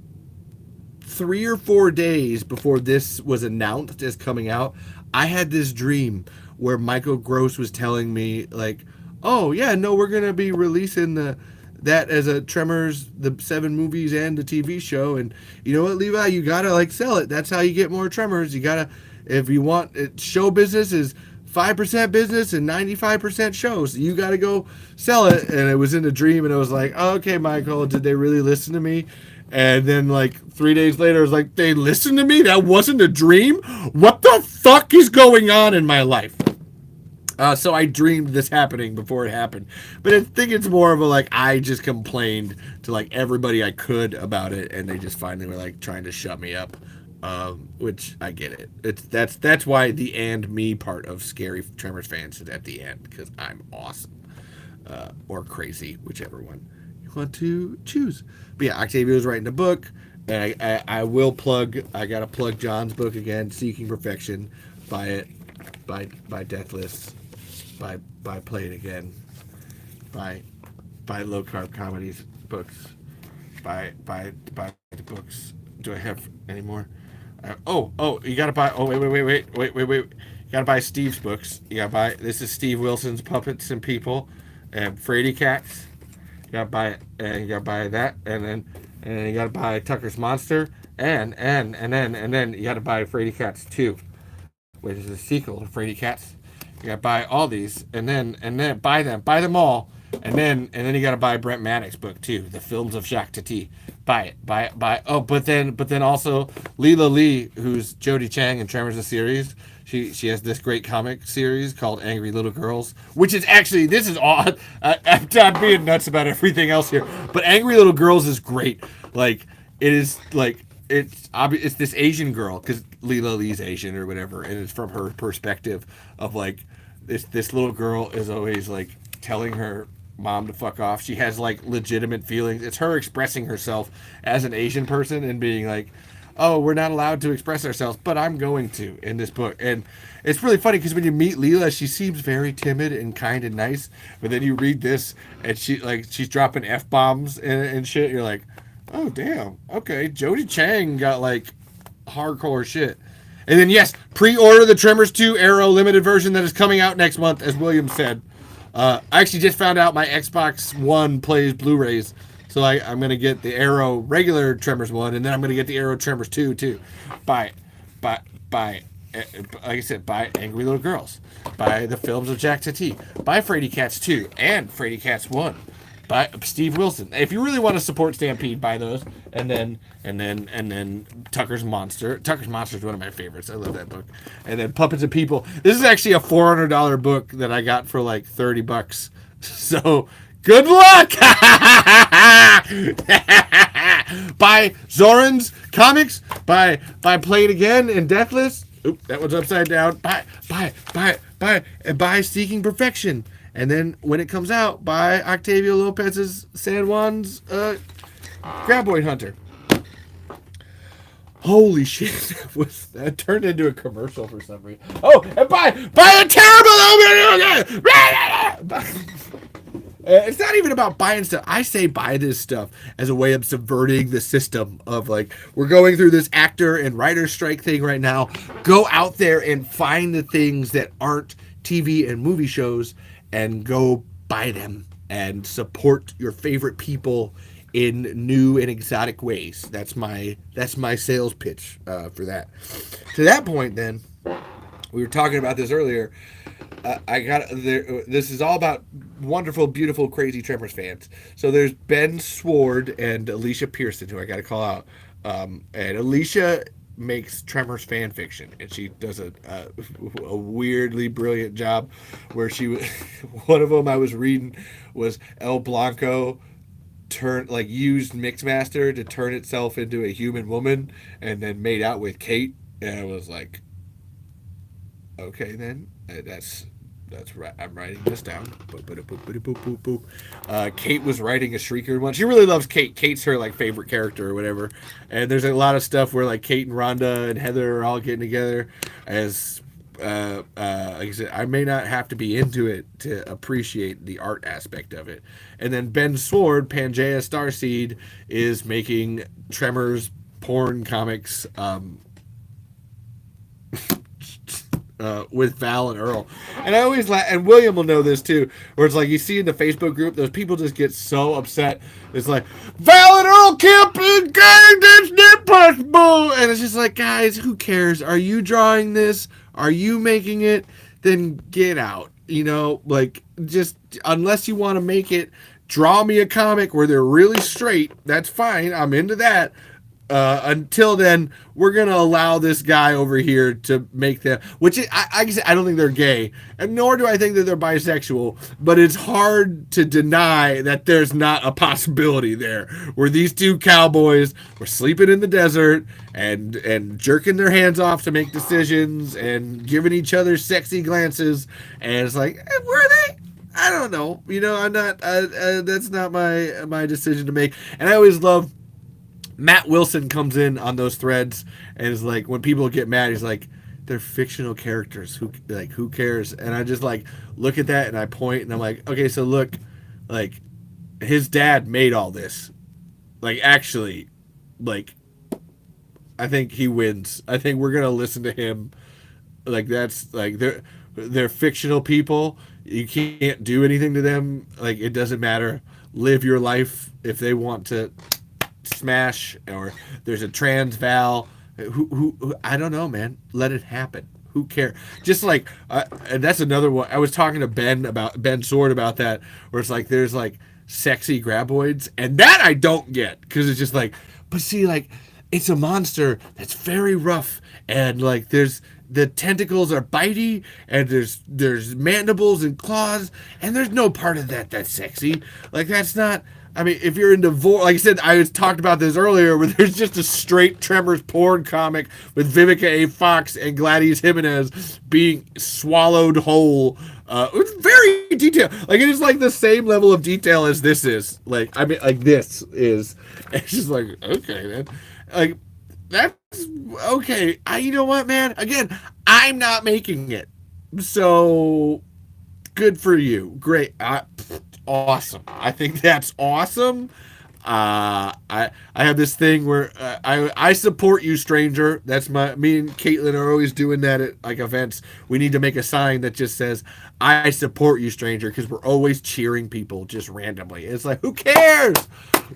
3 or 4 days before this was announced as coming out, I had this dream where Michael Gross was telling me like, oh yeah, no, we're going to be releasing that as a Tremors, the 7 movies and the TV show. And you know what, Levi, you got to like sell it. That's how you get more Tremors. You got to, if you want it, show business is 5% business and 95% shows. You got to go sell it. And it was in a dream, and I was like, oh, okay, Michael, did they really listen to me? And then like 3 days later, I was like, they listened to me? That wasn't a dream? What the fuck is going on in my life? So I dreamed this happening before it happened. But I think it's more of a like I just complained to like everybody I could about it, and they just finally were like trying to shut me up. Which I get it. That's why the and me part of Scary Tremors fans is at the end because I'm awesome or crazy, whichever one you want to choose. But yeah, Octavio's writing a book. And I will plug. I gotta plug John's book again, Seeking Perfection. Buy it. By Deathless. By Play It Again. By Low Carb Comedies books. By the books. Do I have any more? You gotta buy. Oh wait. You gotta buy Steve's books. You gotta buy. This is Steve Wilson's Puppets and People, and Frady Cats. You gotta buy it, and you gotta buy that, and then you gotta buy Tucker's Monster, and then you gotta buy Frady Cats 2, which is a sequel to Frady Cats. You gotta buy all these, and then buy them all, and then you gotta buy Brent Maddox's book too, The Films of Jacques Tati. Buy it. Oh, but then also Leela Lee, who's Jodie Chang in Tremors the series. She has this great comic series called Angry Little Girls, which is actually, this is odd. I'm being nuts about everything else here, but Angry Little Girls is great. Like it is like it's this Asian girl because Leela Lee's Asian or whatever, and it's from her perspective of like this little girl is always like telling her mom to fuck off. She has like legitimate feelings. It's her expressing herself as an Asian person and being like, oh, we're not allowed to express ourselves, but I'm going to in this book. And it's really funny because when you meet Leela, she seems very timid and kind and nice. But then you read this and she's dropping F-bombs and shit. You're like, oh, damn. Okay. Jodie Chang got like hardcore shit. And then, yes, pre-order the Tremors 2 Arrow limited version that is coming out next month, as William said. I actually just found out my Xbox One plays Blu-rays. So I'm going to get the Arrow regular Tremors 1, and then I'm going to get the Arrow Tremors 2, too. Buy, like I said, buy Angry Little Girls. Buy The Films of Jacques Tati. Buy Frady Cats 2 and Frady Cats 1. Buy Steve Wilson. If you really want to support Stampede, buy those. And then Tucker's Monster. Tucker's Monster is one of my favorites. I love that book. And then Puppets and People. This is actually a $400 book that I got for like $30. So... good luck! Buy Zoran's comics. Buy Play It Again and Deathless. Oop, that one's upside down. Buy Seeking Perfection. And then when it comes out, buy Octavio Lopez's Sanjuan's Graboid Hunter. Holy shit, that turned into a commercial for some reason. Oh, and buy a terrible... It's not even about buying stuff. I say buy this stuff as a way of subverting the system of like, we're going through this actor and writer strike thing right now. Go out there and find the things that aren't TV and movie shows and go buy them and support your favorite people in new and exotic ways. That's my sales pitch for that. To that point, then, we were talking about this earlier. This is all about wonderful, beautiful, crazy Tremors fans. So there's Ben Sword and Alicia Pearson, who I got to call out. And Alicia makes Tremors fan fiction, and she does a weirdly brilliant job. Where one of them I was reading was El Blanco used Mixmaster to turn itself into a human woman, and then made out with Kate, and I was like, okay, then that's right. I'm writing this down. Kate was writing a Shrieker one. She really loves Kate. Kate's her like favorite character or whatever. And there's a lot of stuff where like Kate and Rhonda and Heather are all getting together. As like I said, I may not have to be into it to appreciate the art aspect of it. And then Ben Sword, Pangea Starseed, is making Tremors porn comics. With Val and Earl. And I always laugh, and William will know this too, where it's like you see in the Facebook group, those people just get so upset. It's like, Val and Earl can't be gay, that's not possible. And it's just like, guys, who cares? Are you drawing this? Are you making it? Then get out. You know, like, just, unless you want to make it, draw me a comic where they're really straight. That's fine. I'm into that. Until then, we're gonna allow this guy over here to make them. Which I don't think they're gay, and nor do I think that they're bisexual. But it's hard to deny that there's not a possibility there, where these two cowboys were sleeping in the desert and jerking their hands off to make decisions and giving each other sexy glances, and it's like, were they? I don't know. I'm not. That's not my decision to make. And I always love. Matt Wilson comes in on those threads and is like, when people get mad, he's like, they're fictional characters. Who cares? And I just like look at that and I point and I'm like, okay, so look, like his dad made all this. Like actually, like I think he wins. I think we're gonna listen to him. Like that's like they're fictional people. You can't do anything to them. Like it doesn't matter. Live your life if they want to. Smash, or there's a trans Val who I don't know, man. Let it happen. Who cares? Just like and that's another one. I was talking to Ben Sword about that, where it's like there's like sexy graboids, and that I don't get because it's just like, but see, like it's a monster that's very rough, and like there's the tentacles are bitey, and there's mandibles and claws, and there's no part of that that's sexy. Like that's not. I mean, if you're into like I said, I talked about this earlier, where there's just a straight Tremors porn comic with Vivica A. Fox and Gladys Jimenez being swallowed whole. It's very detailed. Like it is like the same level of detail as this is. Like I mean, like this is. It's just like okay, man. Like that's okay. You know what, man? Again, I'm not making it, so good for you. Great. Awesome. I think that's awesome. I have this thing where I support you, stranger. That's me and Caitlin are always doing that at like events. We need to make a sign that just says I support you, stranger, because we're always cheering people just randomly. It's like, who cares?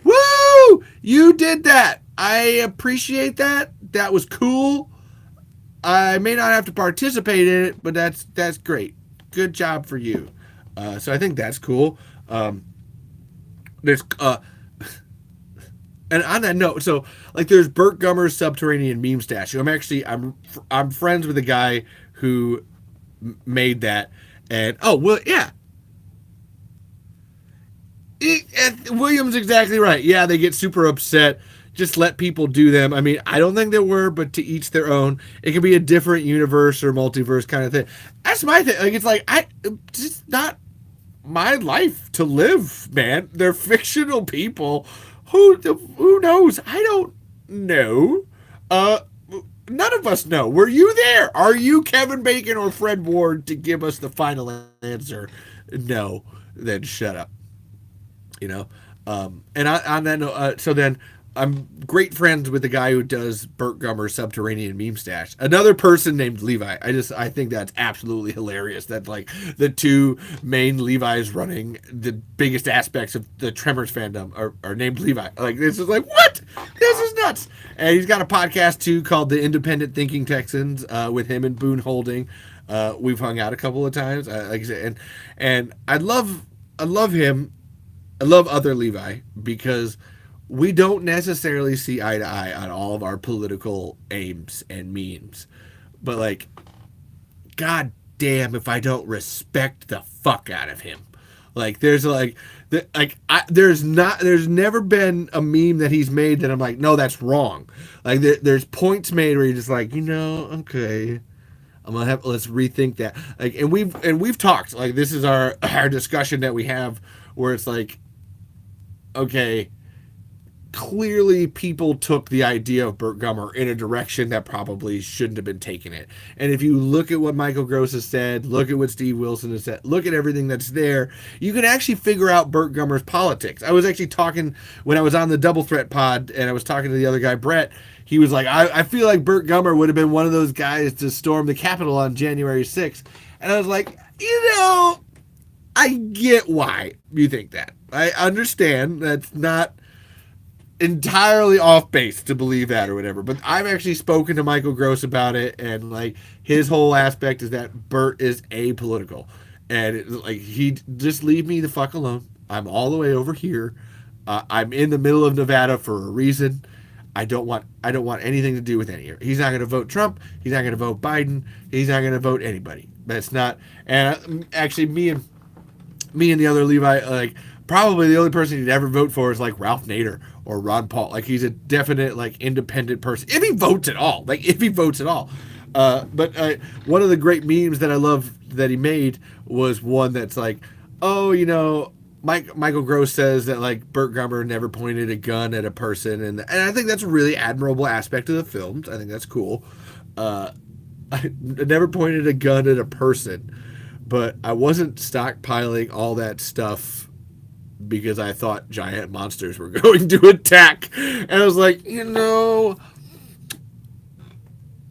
Woo! You did that. I appreciate that. That was cool. I may not have to participate in it, but that's great. Good job for you. So I think that's cool. There's and on that note, so like there's Burt Gummer's subterranean meme statue. I'm friends with a guy who made that, and yeah, William's exactly right. Yeah, they get super upset. Just let people do them. I mean, I don't think there were, but to each their own. It could be a different universe or multiverse kind of thing. That's my thing. Like it's like just not my life to live, man. They're fictional people. Who knows? I don't know. None of us know. Were you there? Are you Kevin Bacon or Fred Ward to give us the final answer? No. Then shut up. And on that note, so then I'm great friends with the guy who does Burt Gummer's subterranean meme stash. Another person named Levi. I think that's absolutely hilarious. That like the two main Levi's running the biggest aspects of the Tremors fandom are named Levi. Like this is like what? This is nuts. And he's got a podcast too called The Independent Thinking Texans with him and Boone Holding. We've hung out a couple of times. Like I said, and I love him. I love other Levi because we don't necessarily see eye to eye on all of our political aims and means. But like, god damn if I don't respect the fuck out of him. Like there's there's never been a meme that he's made that I'm like, no, that's wrong. Like there's points made where you're just like, okay, let's rethink that. Like, and we've talked, like this is our discussion that we have where it's like, okay, clearly people took the idea of Burt Gummer in a direction that probably shouldn't have been taking it. And if you look at what Michael Gross has said, look at what Steve Wilson has said, look at everything that's there, you can actually figure out Burt Gummer's politics. I was actually talking, when I was on the Double Threat pod, and I was talking to the other guy, Brett, he was like, I feel like Burt Gummer would have been one of those guys to storm the Capitol on January 6th. And I was like, I get why you think that. I understand that's not entirely off base to believe that or whatever, but I've actually spoken to Michael Gross about it, and like his whole aspect is that Burt is apolitical, and like he just leave me the fuck alone. I'm all the way over here. I'm in the middle of Nevada for a reason. I don't want anything to do with any of it. He's not going to vote Trump. He's not going to vote Biden. He's not going to vote anybody. That's not. And actually, me and the other Levi, like probably the only person he'd ever vote for is like Ralph Nader or Ron Paul. Like he's a definite like independent person if he votes at all. Like if he votes at all. But one of the great memes that I love that he made was one that's like, oh, Michael Gross says that like Burt Gummer never pointed a gun at a person, and I think that's a really admirable aspect of the films. I think that's cool. I never pointed a gun at a person, but I wasn't stockpiling all that stuff because I thought giant monsters were going to attack. And I was like,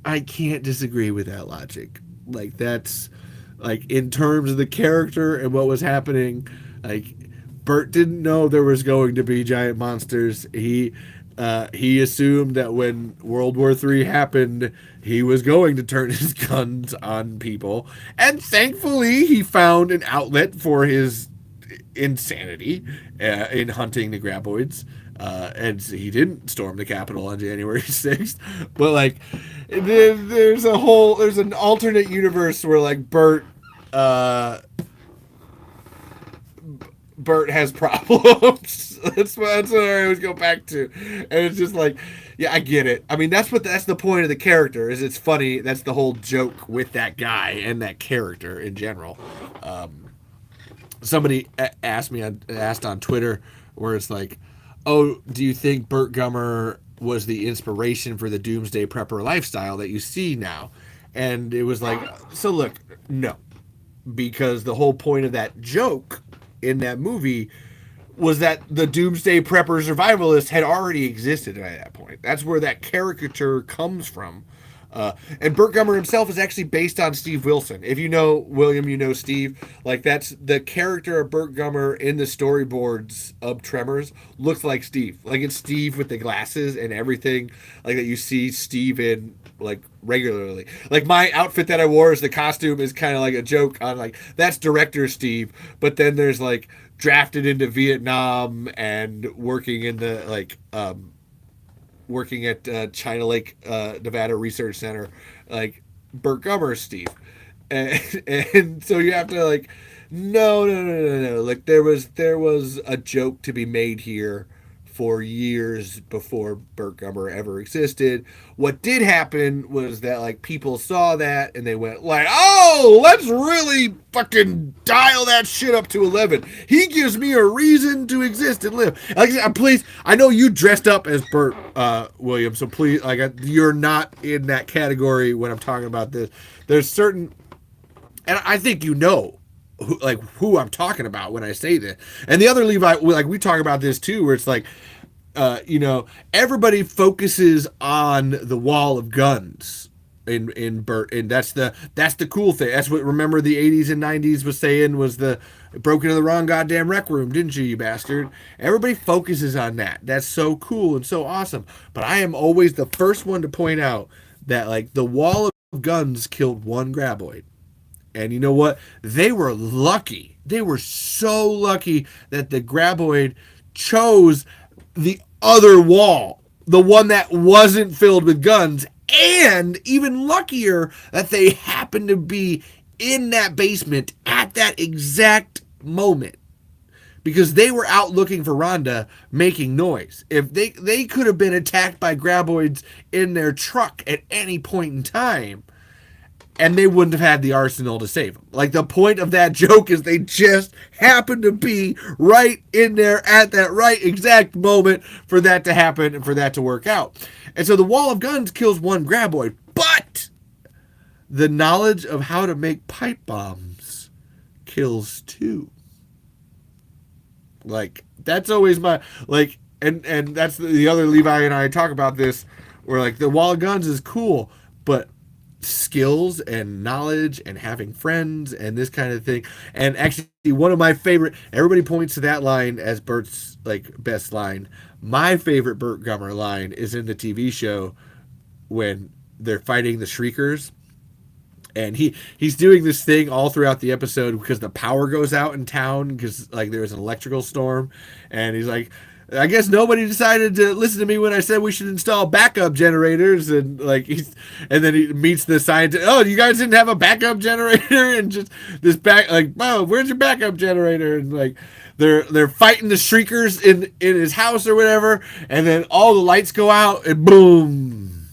I can't disagree with that logic. Like that's like in terms of the character and what was happening, like Bert didn't know there was going to be giant monsters. He assumed that when World War III happened, he was going to turn his guns on people. And thankfully, he found an outlet for his insanity in hunting the Graboids. And he didn't storm the Capitol on January 6th. But, like, there's an alternate universe where, like, Bert has problems. that's what I always go back to, and it's just like, yeah, I get it. I mean, that's the point of the character. Is it's funny. That's the whole joke with that guy and that character in general. Somebody asked on Twitter where it's like, oh, do you think Burt Gummer was the inspiration for the doomsday prepper lifestyle that you see now? And it was like, so look, no, because the whole point of that joke in that movie was that the doomsday prepper survivalist had already existed at that point. That's where that caricature comes from. And Burt Gummer himself is actually based on Steve Wilson. If you know William, you know Steve. Like that's the character of Burt Gummer in the storyboards of Tremors looks like Steve. Like it's Steve with the glasses and everything like that you see Steve in like regularly. Like my outfit that I wore as the costume is kind of like a joke on like that's director Steve, but then there's like drafted into Vietnam and working in the like working at China Lake, Nevada Research Center, like Burt Gummer, Steve, and so you have to like, no. Like there was a joke to be made here for years before Burt Gummer ever existed. What did happen was that like people saw that and they went like, oh, let's really fucking dial that shit up to 11. He gives me a reason to exist and live. Like, please, I know you dressed up as Burt, William, so please, like, you're not in that category when I'm talking about this. There's certain, and I think you know who I'm talking about when I say this. And the other Levi, like we talk about this too, where it's like, everybody focuses on the wall of guns in Burt, and that's the cool thing. That's what remember the 80s and 90s was saying was the broke into the wrong goddamn rec room, didn't you bastard? Everybody focuses on that. That's so cool and so awesome. But I am always the first one to point out that like the wall of guns killed one Graboid. And you know what? They were lucky. They were so lucky that the Graboid chose the other wall, the one that wasn't filled with guns, and even luckier that they happened to be in that basement at that exact moment. Because they were out looking for Rhonda making noise. If they could have been attacked by Graboids in their truck at any point in time, and they wouldn't have had the arsenal to save them. Like, the point of that joke is they just happened to be right in there at that right exact moment for that to happen and for that to work out. And so the wall of guns kills one Graboid, but the knowledge of how to make pipe bombs kills two. Like, that's always my, like, and that's the other Levi and I talk about this, where, like, the wall of guns is cool, but skills and knowledge and having friends and this kind of thing. And actually one of my favorite, everybody points to that line as Bert's like best line. My favorite Burt Gummer line is in the TV show when they're fighting the Shriekers, and he's doing this thing all throughout the episode because the power goes out in town because like there's an electrical storm, and he's like, I guess nobody decided to listen to me when I said we should install backup generators, and and then he meets the scientist. Oh, you guys didn't have a backup generator, and just this oh, where's your backup generator? And like, they're fighting the shriekers in his house or whatever, and then all the lights go out, and boom,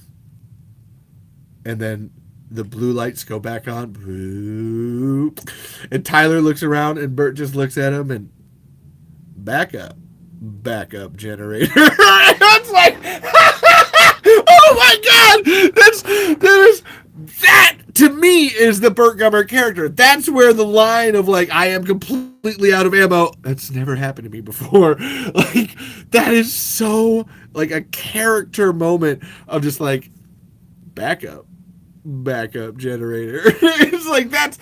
and then the blue lights go back on, and Tyler looks around, and Bert just looks at him, and backup generator. It's like, oh my god, that to me is the Burt Gummer character. That's where the line of like, I am completely out of ammo. That's never happened to me before. Like, that is so like a character moment of just like backup generator. It's like that's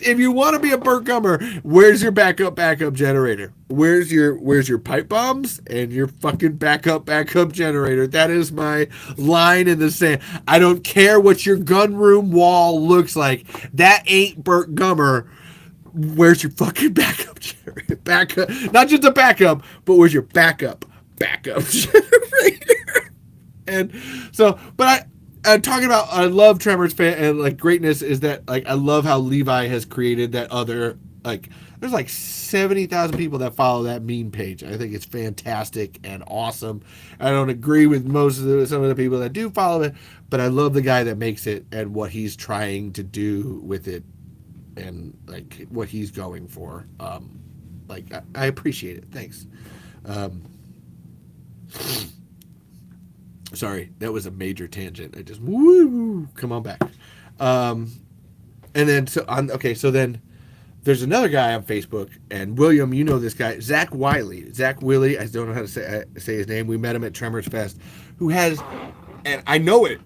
if you want to be a Burt Gummer, where's your backup generator? Where's your pipe bombs and your fucking backup generator? That is my line in the sand. I don't care what your gunroom wall looks like. That ain't Burt Gummer. Where's your fucking backup generator? Not just a backup, but where's your backup generator? And so, but talking about, I love Tremors fan and like greatness is that like I love how Levi has created that other like there's like 70,000 people that follow that meme page. I think it's fantastic and awesome. I don't agree with some of the people that do follow it, but I love the guy that makes it and what he's trying to do with it and like what he's going for. I appreciate it. Thanks. Sorry, that was a major tangent. I just come on back. And then so then there's another guy on Facebook, and William, you know this guy, Zach Wiley. Zach Wiley, I don't know how to say his name. We met him at Tremors Fest, who has, and I know it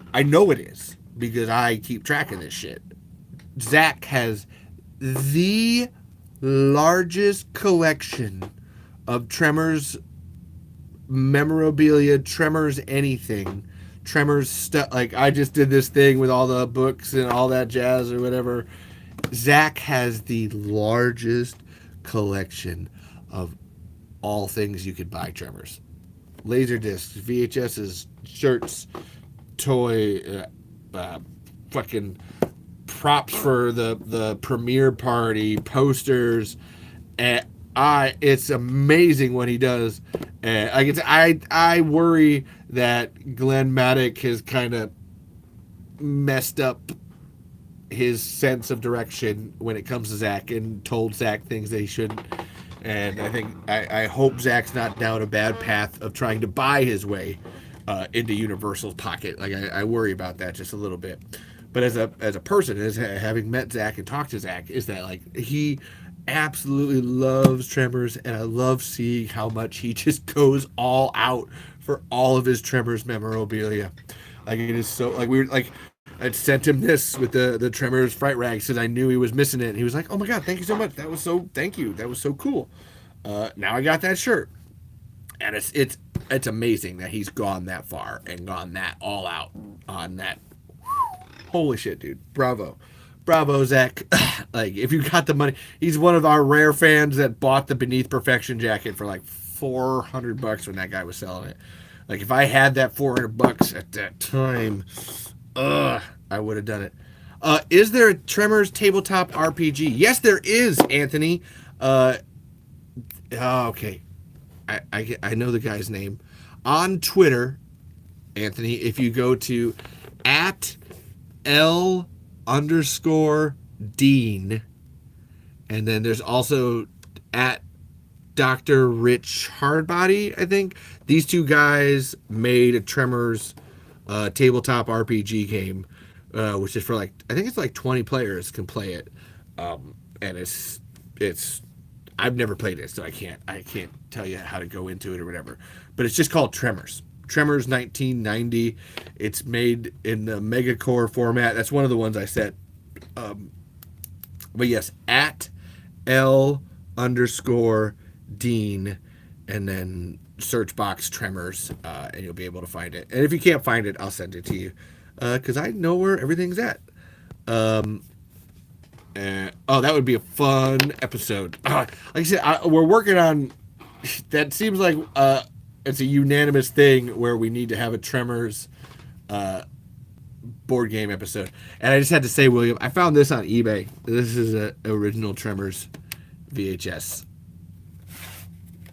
is because I keep track of this shit. Zach has the largest collection of Tremors memorabilia, Tremors anything, Tremors stuff. Like, I just did this thing with all the books and all that jazz or whatever. Zach has the largest collection of all things you could buy Tremors. Laser discs, VHSs, shirts, toy, fucking props for the premiere party, posters, and it's amazing what he does. I worry that Glenn Maddock has kind of messed up his sense of direction when it comes to Zach and told Zach things that he shouldn't. And I hope Zach's not down a bad path of trying to buy his way into Universal's pocket. Like, I worry about that just a little bit. But as a person, as having met Zach and talked to Zach, is that like he absolutely loves Tremors, and I love seeing how much he just goes all out for all of his Tremors memorabilia. Like, it is so like I'd sent him this with the Tremors fright rag because I knew he was missing it. And he was like, "Oh my god, thank you so much. Thank you. That was so cool." Now I got that shirt, and it's amazing that he's gone that far and gone that all out on that. Holy shit, dude! Bravo, Zach. Like, if you got the money, he's one of our rare fans that bought the Beneath Perfection jacket for like $400 when that guy was selling it. Like, if I had that $400 at that time, I would have done it. Is there a Tremors tabletop RPG? Yes, there is, Anthony. Okay. I know the guy's name. On Twitter, Anthony, if you go to @L_Dean, and then there's also @Dr. Rich Hardbody, I think. These two guys made a Tremors tabletop RPG game, which is for like, I think it's like 20 players can play it. And it's I've never played it, so I can't tell you how to go into it or whatever. But it's just called Tremors. Tremors 1990. It's made in the Megacore format. That's one of the ones I said. But yes, @L_Dean, and then search box Tremors, and you'll be able to find it. And if you can't find it, I'll send it to you, because I know where everything's at. That would be a fun episode. Like I said, we're working on. That seems like it's a unanimous thing where we need to have a Tremors board game episode. And I just had to say, William, I found this on eBay. This is a original Tremors VHS.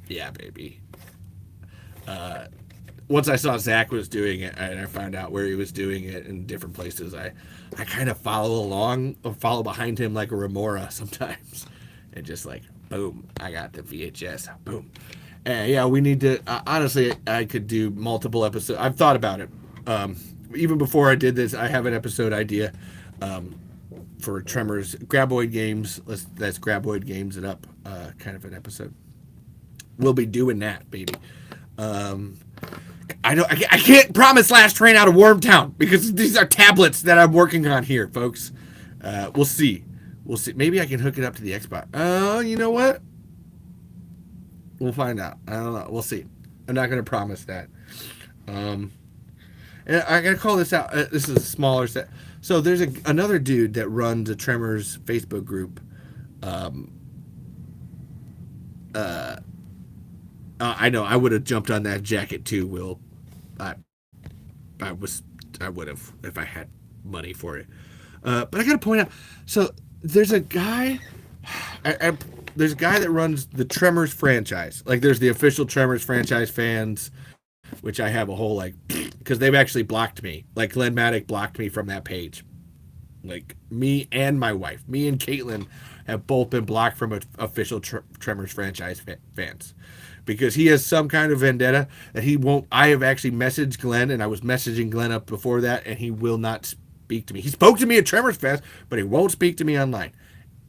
Yeah, baby. Once I saw Zach was doing it, and I found out where he was doing it in different places, I kind of follow behind him like a remora sometimes, and just like, boom, I got the VHS, boom. And yeah, we need to. Honestly, I could do multiple episodes. I've thought about it. Even before I did this, I have an episode idea for Tremors Graboid games. Let's Graboid games it up. Kind of an episode. We'll be doing that, baby. I can't promise Last Train Out of Wormtown because these are tablets that I'm working on here, folks. We'll see. Maybe I can hook it up to the Xbox. Oh, you know what? We'll find out. I don't know. We'll see. I'm not going to promise that. And I got to call this out. This is a smaller set. So there's another dude that runs a Tremors Facebook group. I know. I would have jumped on that jacket too, Will. I would have if I had money for it. But I got to point out. So there's a guy. There's a guy that runs the Tremors franchise. Like, there's the official Tremors franchise fans, which I have a whole, like, because they've actually blocked me. Like, Glenn Maddock blocked me from that page. Like, me and my wife, me and Caitlin have both been blocked from official Tremors franchise fans. Because he has some kind of vendetta that he won't. I have actually messaged Glenn, and I was messaging Glenn up before that, and he will not speak to me. He spoke to me at Tremors Fest, but he won't speak to me online.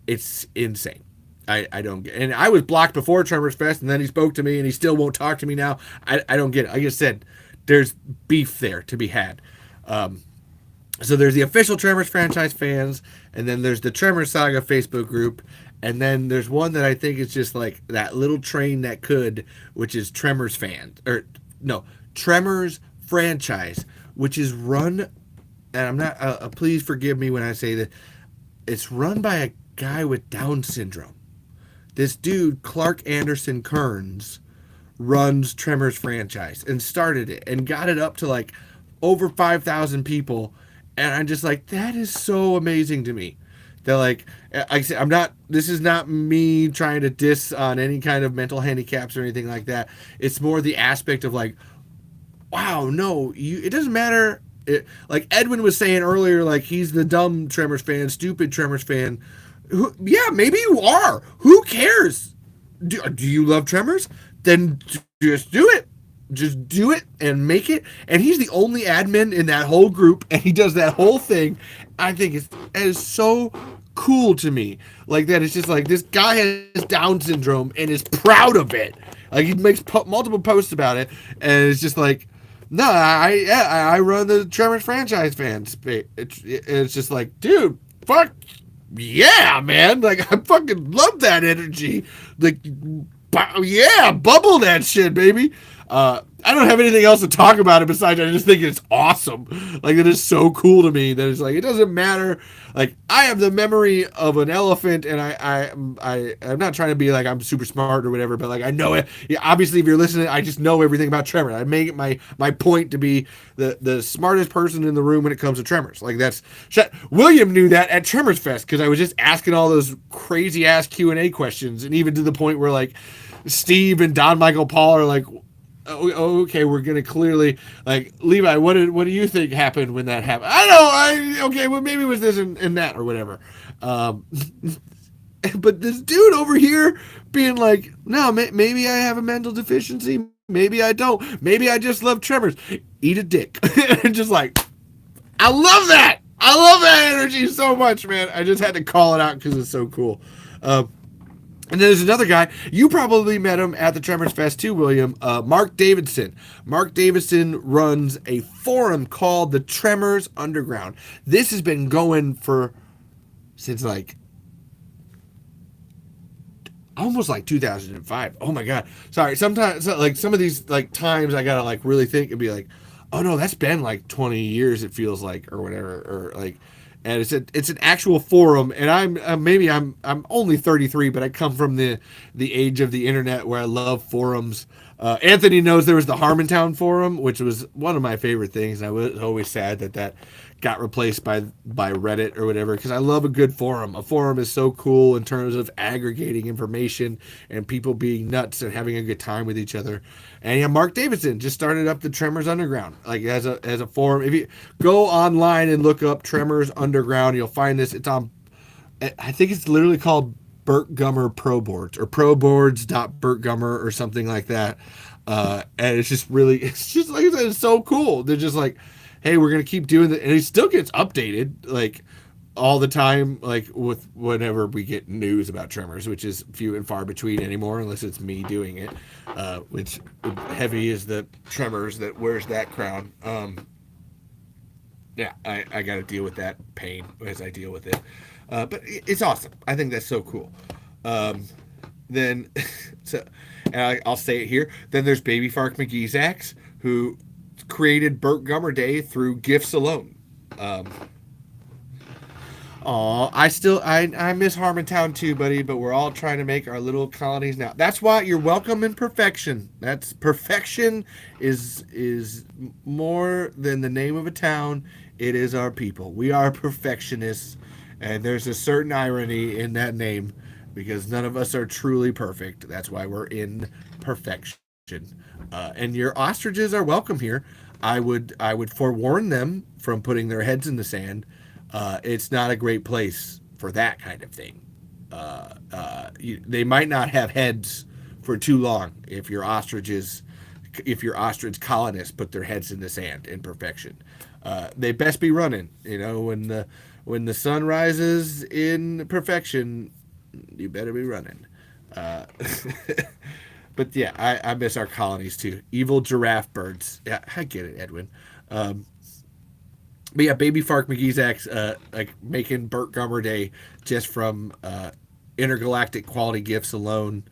It's insane. I don't get it. And I was blocked before Tremors Fest, and then he spoke to me, and he still won't talk to me now. I don't get it. Like I said, there's beef there to be had. So there's the official Tremors franchise fans, and then there's the Tremors Saga Facebook group, and then there's one that I think is just like that little train that could, which is Tremors fans. Or, no, Tremors franchise, which is run, and I'm not, please forgive me when I say that, it's run by a guy with Down syndrome. This dude, Clark Anderson Kearns, runs Tremors franchise and started it and got it up to like over 5,000 people. And I'm just like, that is so amazing to me. That, like I said, this is not me trying to diss on any kind of mental handicaps or anything like that. It's more the aspect of like, wow, no, it doesn't matter. Like Edwin was saying earlier, like he's the dumb Tremors fan, stupid Tremors fan. Yeah, maybe you are. Who cares? Do you love Tremors? Then just do it. Just do it and make it. And he's the only admin in that whole group, and he does that whole thing. I think it is so cool to me. Like that, it's just like this guy has Down syndrome and is proud of it. Like he makes multiple posts about it, and it's just like, no, I run the Tremors franchise fans. It's just like, dude, fuck. Yeah, man. Like, I fucking love that energy. Like, yeah, bubble that shit, baby. I don't have anything else to talk about it besides I just think it's awesome. Like, it is so cool to me that it's like, it doesn't matter. Like, I have the memory of an elephant, and I'm not trying to be like I'm super smart or whatever, but like I know it. Yeah, obviously, if you're listening, I just know everything about Tremors. I make it my point to be the smartest person in the room when it comes to Tremors. Like that's William knew that at Tremors Fest because I was just asking all those crazy ass Q&A questions, and even to the point where like Steve and Don Michael Paul are like, oh, okay, we're gonna clearly like Levi. What do you think happened when that happened? Okay, well maybe it was this and that or whatever. But this dude over here being like, no, maybe I have a mental deficiency. Maybe I don't. Maybe I just love Tremors. Eat a dick. And just like, I love that. I love that energy so much, man. I just had to call it out because it's so cool. And then there's another guy. You probably met him at the Tremors Fest too, William. Mark Davidson. Mark Davidson runs a forum called the Tremors Underground. This has been going since like almost like 2005. Oh my God. Sorry. Sometimes like some of these like times I gotta like really think and be like, oh no, that's been like 20 years. It feels like or whatever or like. And it's an actual forum, and I'm only 33, but I come from the age of the internet where I love forums. Anthony knows there was the Harmontown forum, which was one of my favorite things. I was always sad that got replaced by Reddit or whatever, because I love a good forum. A forum is so cool in terms of aggregating information and people being nuts and having a good time with each other. And yeah, Mark Davidson just started up the Tremors Underground, like as a forum. If you go online and look up Tremors Underground, you'll find this. It's on, I think it's literally called Burt Gummer Pro Boards or proboards.burtgummer or something like that. And it's just like I said, it's so cool. They're just like, hey, we're gonna keep doing that, and it still gets updated like all the time, like with whenever we get news about Tremors, which is few and far between anymore, unless it's me doing it. Which heavy is the Tremors that wears that crown. Yeah, I got to deal with that pain as I deal with it. But it's awesome. I think that's so cool. Then, so, and I'll say it here. Then there's Baby Fark McGeezax, who created Burt Gummer Day through gifts alone. I miss Harmontown too, buddy, but we're all trying to make our little colonies now. That's why you're welcome in perfection. That's perfection is more than the name of a town. It is our people. We are perfectionists, and there's a certain irony in that name because none of us are truly perfect. That's why we're in perfection. And your ostriches are welcome here. I would forewarn them from putting their heads in the sand. It's not a great place for that kind of thing. They might not have heads for too long if your ostrich colonists put their heads in the sand in perfection. They best be running. When the sun rises in perfection, you better be running. But yeah, I miss our colonies too. Evil giraffe birds. Yeah, I get it, Edwin. But yeah, Baby Fark McGeezax, like making Burt Gummer Day just from intergalactic quality gifts alone,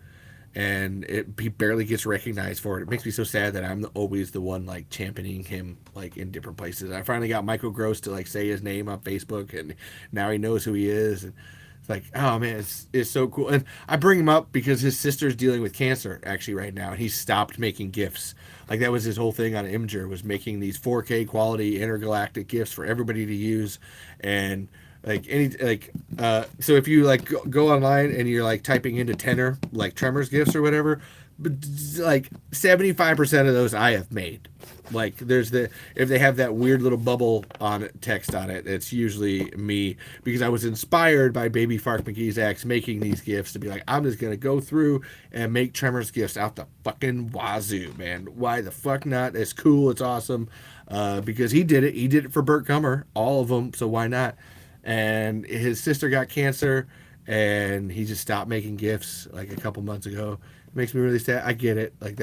and he barely gets recognized for it. It makes me so sad that I'm always the one like championing him like in different places. I finally got Michael Gross to like say his name on Facebook, and now he knows who he is. And it's like, oh man, it's so cool. And I bring him up because his sister's dealing with cancer actually right now, and he stopped making gifts. Like that was his whole thing on Imgur, was making these 4K quality intergalactic gifts for everybody to use. And so if you like go online and you're like typing into tenor like Tremors gifts or whatever, but like 75% of those I have made. Like if they have that weird little bubble on it, text on it, it's usually me, because I was inspired by Baby Fark McGeezax making these gifts to be like, I'm just gonna go through and make Tremors gifts out the fucking wazoo, man. Why the fuck not? It's cool, it's awesome. Because he did it for Burt Gummer, all of them, so why not? And his sister got cancer, and he just stopped making gifts like a couple months ago. It makes me really sad. I get it. Like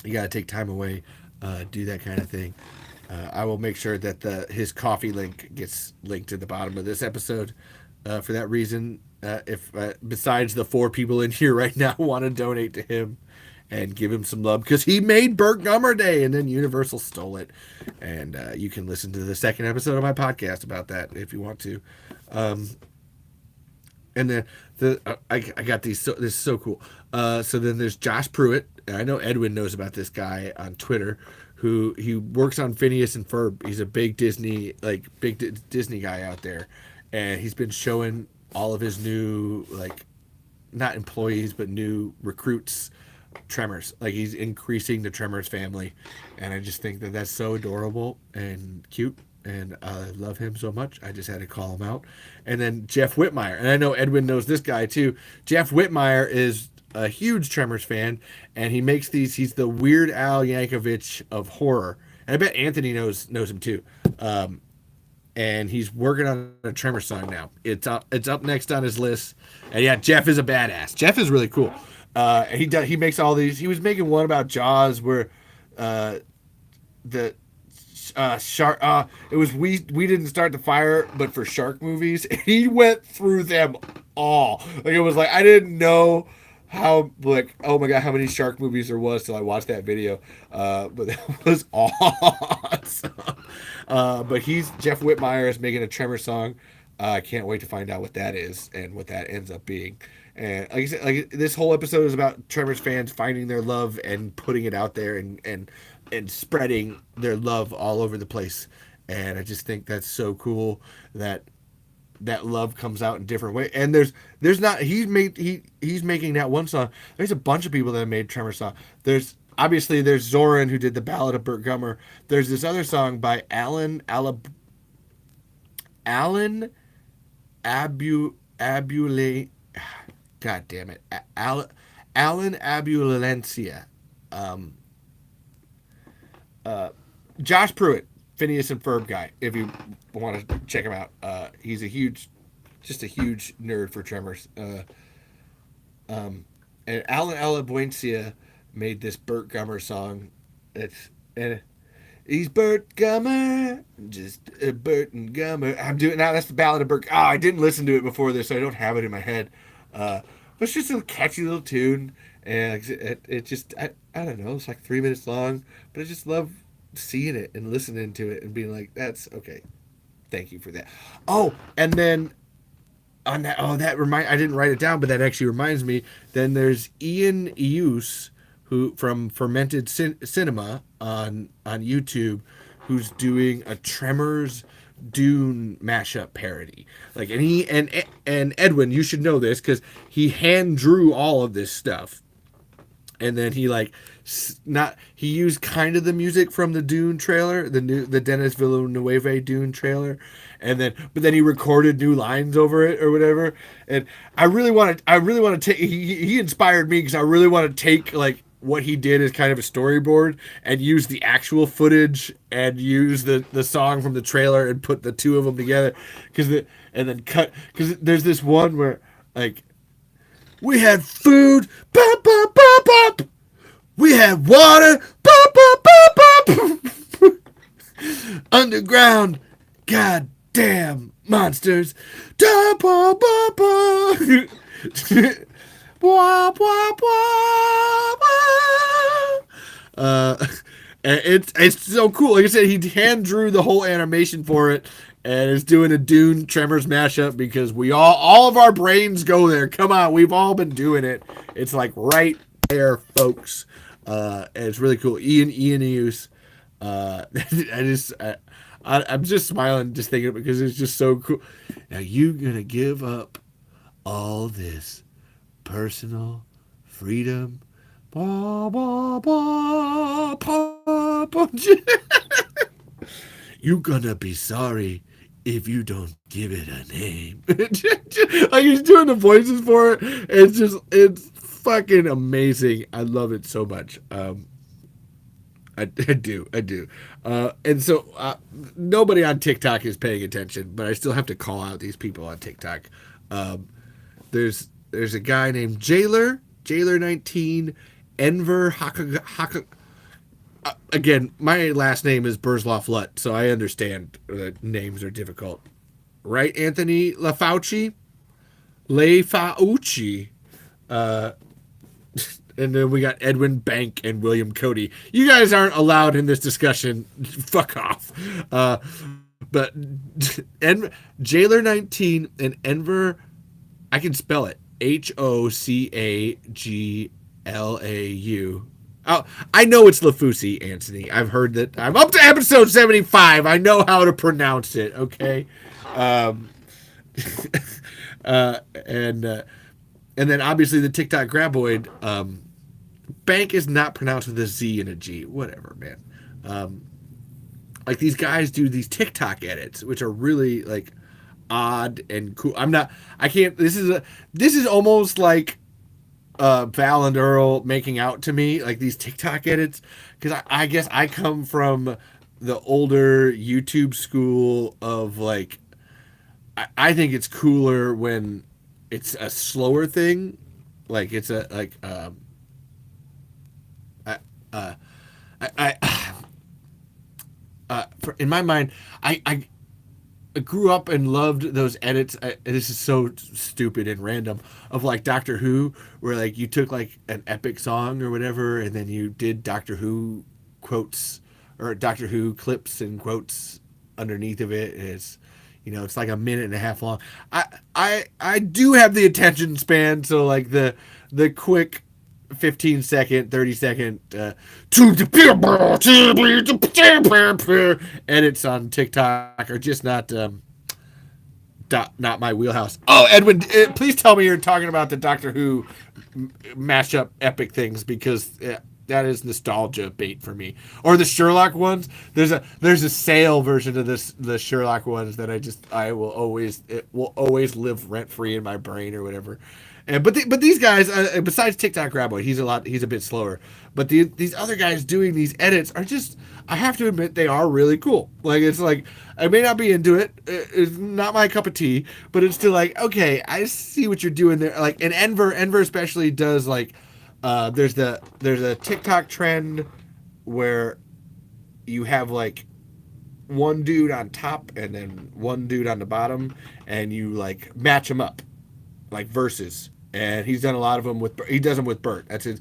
you gotta take time away, do that kind of thing. I will make sure that his coffee link gets linked to the bottom of this episode. For that reason, if besides the 4 people in here right now want to donate to him and give him some love, because he made Burt Gummer Day and then Universal stole it. And you can listen to the second episode of my podcast about that if you want to. And then I got these. This is so cool. So then there's Josh Pruitt. I know Edwin knows about this guy on Twitter, who he works on Phineas and Ferb. He's a big Disney guy out there, and he's been showing all of his new, like, not employees but new recruits Tremors. Like, he's increasing the Tremors family, and I just think that that's so adorable and cute. And I love him so much. I just had to call him out. And then Jeff Whitmire. And I know Edwin knows this guy too. Jeff Whitmire is a huge Tremors fan, and he makes these. He's the Weird Al Yankovic of horror. And I bet Anthony knows him too. And he's working on a Tremors song now. It's up next on his list. And yeah, Jeff is a badass. Jeff is really cool. He makes all these. He was making one about Jaws where the shark, it was we didn't start the fire, but for shark movies, he went through them all. Like, it was like I didn't know how, like, oh my god, how many shark movies there was till I watched that video. But that was awesome. But Jeff Whitmire is making a Tremor song. I can't wait to find out what that is and what that ends up being. And like I said, like this whole episode is about Tremors fans finding their love and putting it out there and spreading their love all over the place. And I just think that's so cool that that love comes out in different ways. And there's not he's making that one song. There's a bunch of people that have made Tremor song. There's Zoran who did the Ballad of Burt Gummer. There's this other song by Alan Abule. God damn it, Alan Abulencia. Um, Josh Pruitt, Phineas and Ferb guy. If you want to check him out, he's just a huge nerd for Tremors. And Alan Alabuencia made this Burt Gummer song. And he's Burt Gummer, just a Burt and Gummer. I'm doing now. That's the Ballad of Burt. Oh, I didn't listen to it before this, so I don't have it in my head. But it's just a catchy little tune, and it just I don't know. It's like 3 minutes long, but I just love seeing it and listening to it and being like, that's okay. Thank you for that. Oh, and then on that, I didn't write it down, but that actually reminds me. Then there's Ian Euse, who from Fermented Cinema on YouTube, who's doing a Tremors Dune mashup parody. Like, and he and Edwin, you should know this because he hand drew all of this stuff, and then he like not he used kind of the music from the Dune trailer, the Denis Villeneuve Dune trailer, and then but then he recorded new lines over it or whatever. And I really want to take he inspired me because I really want to take like what he did as kind of a storyboard and use the actual footage and use the song from the trailer and put the two of them together and then cut because there's this one where like we had food, bop, bop, bop, bop. We had water, bop, bop, bop, bop. Underground, goddamn monsters, da, ba, ba, ba. Wah, wah, wah, wah. And it's so cool. Like I said, he hand drew the whole animation for it, and is doing a Dune Tremors mashup because we all of our brains go there. Come on, we've all been doing it. It's like right there, folks. And it's really cool. Ian Hughes. I'm just smiling just thinking of it because it's just so cool. Now you gonna give up all this personal freedom? Bah, bah, bah, bah, bah. You gonna be sorry if you don't give it a name. Like he's doing the voices for it. It's fucking amazing. I love it so much. I do. And so nobody on TikTok is paying attention, but I still have to call out these people on TikTok. There's a guy named Jailer19, Enver Haka. Again, my last name is Burzloff Lutt, so I understand that names are difficult. Right, Anthony LaFauci? LaFauci. And then we got Edwin Bank and William Cody. You guys aren't allowed in this discussion. Fuck off. But Jailer19 and Enver, I can spell it. Hocaglau. Oh, I know it's Lafusi, Anthony. I've heard that. I'm up to episode 75. I know how to pronounce it, okay? And then obviously the TikTok Graboid. Bank is not pronounced with a Z and a G. Whatever, man. Like these guys do these TikTok edits, which are really like odd and cool. This is almost like Val and Earl making out to me, like these TikTok edits, because I guess I come from the older YouTube school of like, I think it's cooler when it's a slower thing, like it's a like in my mind, I grew up and loved those edits. This is so stupid and random of like Doctor Who, where like you took like an epic song or whatever, and then you did Doctor Who quotes or Doctor Who clips and quotes underneath of it. And it's It's like a minute and a half long. I do have the attention span, so like the quick 15-second, 30-second edits on TikTok are just not my wheelhouse. Oh, Edwin, please tell me you're talking about the Doctor Who mashup epic things, because that is nostalgia bait for me. Or the Sherlock ones. There's a sale version of the Sherlock ones that I will always, it will always live rent free in my brain or whatever. But these guys, besides TikTok Graboid, he's a bit slower. But these other guys doing these edits are just, I have to admit, they are really cool. Like, it's like, I may not be into it. It's not my cup of tea, but it's still like, okay, I see what you're doing there. Like, and Enver especially does like, there's a TikTok trend where you have like one dude on top and then one dude on the bottom, and you like match them up, like verses. And he's done a lot of them he does them with Bert. That's his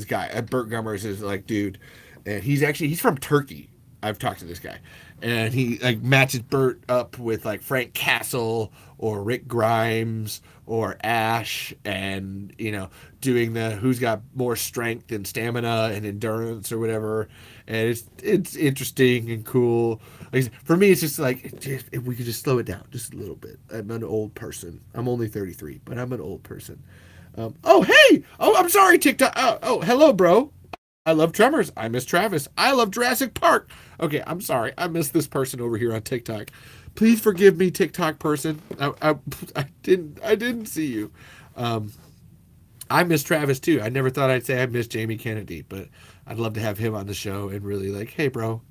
guy. Bert Gummer is his like dude, and he's from Turkey. I've talked to this guy, and he like matches Bert up with like Frank Castle or Rick Grimes or Ash, and doing the who's got more strength and stamina and endurance or whatever. And it's interesting and cool. Like, for me, it's just like, if we could just slow it down just a little bit. I'm an old person. I'm only 33, but I'm an old person. Oh, hey! Oh, I'm sorry, TikTok. Oh, hello, bro. I love Tremors. I miss Travis. I love Jurassic Park. Okay, I'm sorry. I miss this person over here on TikTok. Please forgive me, TikTok person. I didn't see you. I miss Travis too. I never thought I'd say I miss Jamie Kennedy, but I'd love to have him on the show and really like, hey, bro,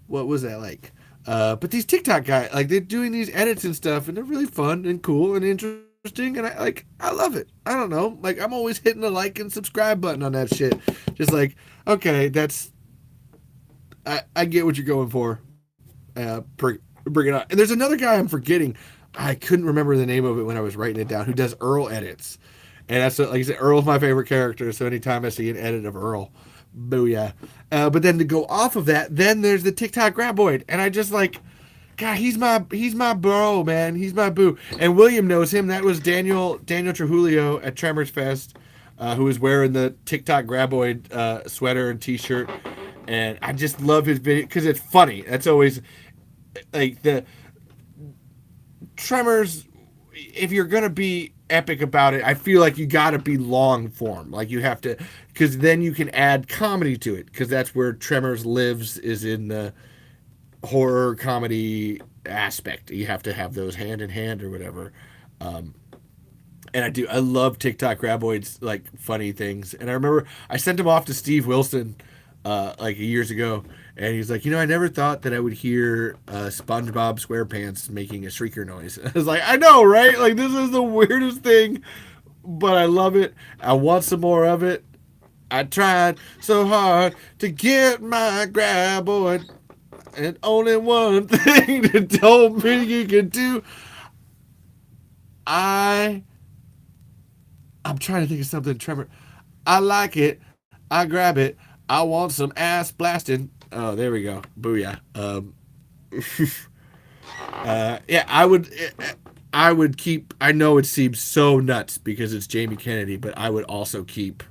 what was that like? But these TikTok guys, like, they're doing these edits and stuff, and they're really fun and cool and interesting, and I love it. I don't know, like, I'm always hitting the like and subscribe button on that shit. Just like, okay, I get what you're going for. Bring it on. And there's another guy I'm forgetting. I couldn't remember the name of it when I was writing it down, who does Earl edits. And that's like I said, Earl's my favorite character. So anytime I see an edit of Earl, booyah. But then to go off of that, then there's the TikTok Graboid, and I just like, God, he's my bro, man. He's my boo. And William knows him. That was Daniel Trujillo at Tremors Fest, who was wearing the TikTok Graboid sweater and T-shirt. And I just love his video because it's funny. That's always like the Tremors. If you're gonna be epic about it, I feel like you gotta be long form. Like, you have to, because then you can add comedy to it, because that's where Tremors lives, is in the horror comedy aspect. You have to have those hand in hand or whatever. And I love TikTok Graboid's like funny things. And I remember I sent him off to Steve Wilson like years ago, and he's like, I never thought that I would hear SpongeBob SquarePants making a shrieker noise. I was like, I know, right? Like, this is the weirdest thing, but I love it. I want some more of it. I tried so hard to get my Graboid, and only one thing that told me you could do. I'm trying to think of something, Trevor. I like it. I grab it. I want some ass blasting. Oh, there we go. Booyah. Yeah, I would keep, I know it seems so nuts because it's Jamie Kennedy, but I would also keep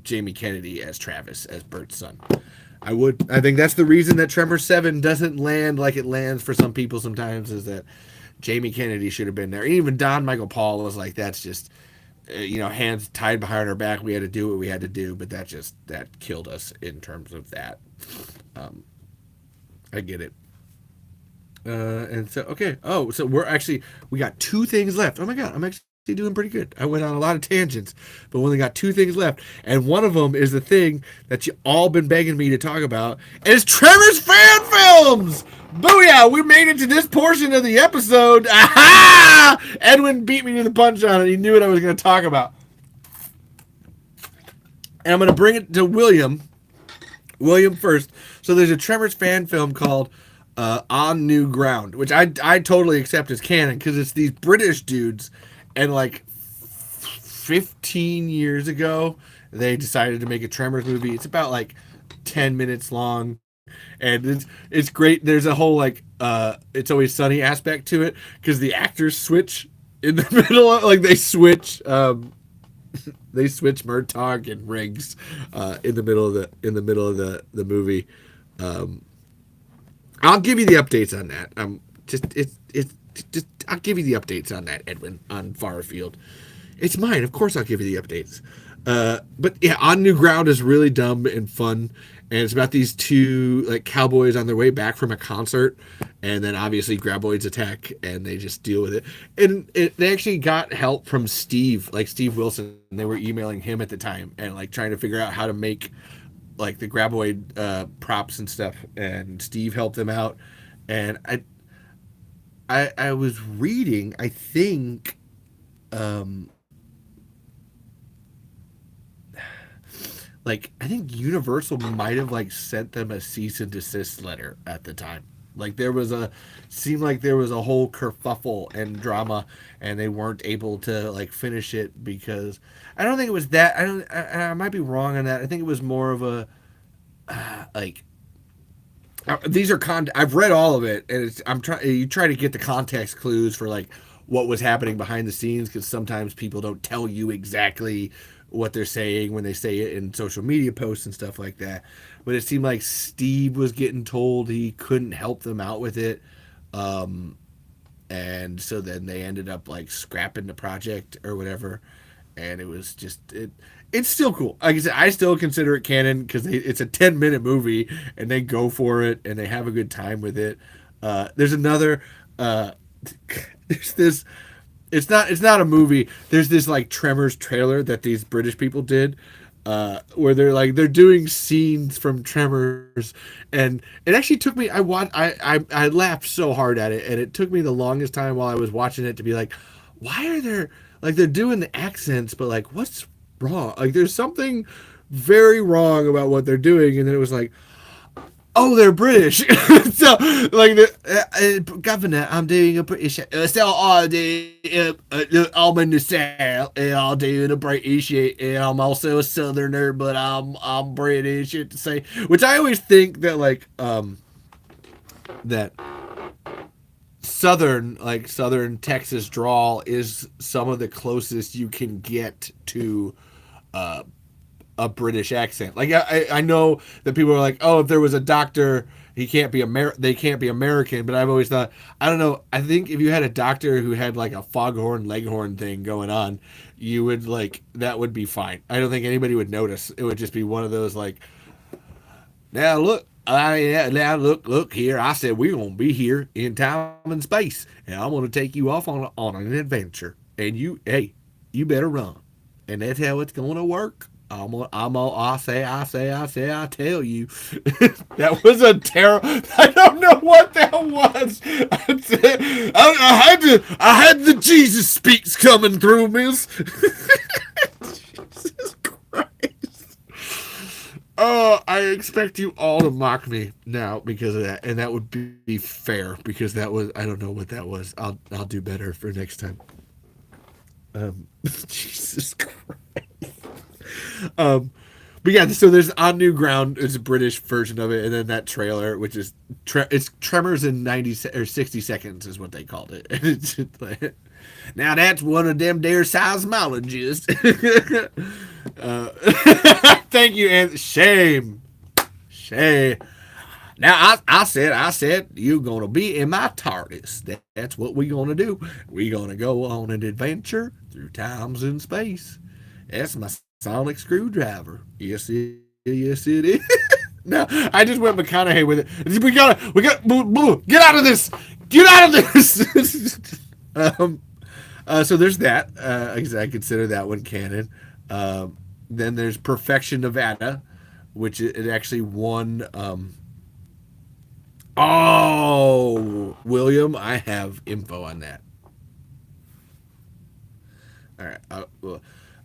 Jamie Kennedy as Travis, as Bert's son. I think that's the reason that Tremors 7 doesn't land like it lands for some people sometimes, is that Jamie Kennedy should have been there. Even Don Michael Paul was like, that's just, hands tied behind our back. We had to do what we had to do, but that killed us in terms of that. I get it. And so, okay. Oh, so we got 2 things left. Oh my God, I'm actually doing pretty good. I went on a lot of tangents, but we only got 2 things left. And one of them is the thing that you all been begging me to talk about, is Tremors fan films! Booyah! We made it to this portion of the episode. Aha! Edwin beat me to the punch on it. He knew what I was going to talk about. And I'm going to bring it to William. William first. So there's a Tremors fan film called On New Ground, which I totally accept as canon, because it's these British dudes, and like 15 years ago they decided to make a Tremors movie. It's about like 10 minutes long, and it's great. There's a whole like it's always sunny aspect to it because the actors switch in the middle of, like they switch Murtaugh and Riggs in the middle of the movie. I'll give you the updates on that. Just I'll give you the updates on that, Edwin, on Farfield. It's mine, of course. I'll give you the updates. But yeah, On New Ground is really dumb and fun, and it's about these two like cowboys on their way back from a concert, and then obviously Graboids attack, and they just deal with it. And they actually got help from Steve Wilson. They were emailing him at the time and like trying to figure out how to make like the Graboid props and stuff, and Steve helped them out. And I was reading, I think. Like I think Universal might have like sent them a cease and desist letter at the time. Like seemed like there was a whole kerfuffle and drama, and they weren't able to like finish it because I don't think it was that. I might be wrong on that. I think it was more of a like these are I've read all of it, and you try to get the context clues for like what was happening behind the scenes because sometimes people don't tell you exactly what they're saying when they say it in social media posts and stuff like that. But it seemed like Steve was getting told he couldn't help them out with it. And so then they ended up like scrapping the project or whatever. And it was just, it's still cool. Like I said, I still consider it canon because it's a 10-minute movie and they go for it and they have a good time with it. There's another, there's this, it's not a movie. There's this like Tremors trailer that these British people did, where they're doing scenes from Tremors, and it actually took me. I laughed so hard at it, and it took me the longest time while I was watching it to be like, why are there like they're doing the accents, but like what's wrong? Like there's something very wrong about what they're doing, and then it was like, oh, they're British. So, like, Governor, I'm doing a British. So, I'm in the South, and I'm doing a British, and I'm also a Southerner, but I'm British to say. Which I always think that, like, that Southern Texas drawl is some of the closest you can get to, a British accent. Like I know that people are like, oh, if there was a doctor, they can't be American. But I've always thought, I don't know. I think if you had a doctor who had like a foghorn leghorn thing going on, you would like that would be fine. I don't think anybody would notice. It would just be one of those like, now look. Now look here. I said we're gonna be here in time and space, and I'm gonna take you off on an adventure. And you better run. And that's how it's gonna work. I tell you. That was a terrible. I don't know what that was. I had the Jesus speaks coming through, miss. Jesus Christ. Oh, I expect you all to mock me now because of that, and that would be fair because that was, I don't know what that was. I'll do better for next time. Jesus Christ. But yeah, so there's On New Ground is a British version of it, and then that trailer, which is it's Tremors in 90 or 60 seconds is what they called it. And it's just like, now that's one of them dare seismologists. Thank you, and shame. Now I said you're gonna be in my TARDIS. That's what we're gonna do. We're gonna go on an adventure through times and space. That's my sonic screwdriver. Yes, it is. No, I just went McConaughey with it. We got get out of this. Get out of this. So there's that. I consider that one canon. Then there's Perfection Nevada, which it actually won. William, I have info on that. All right.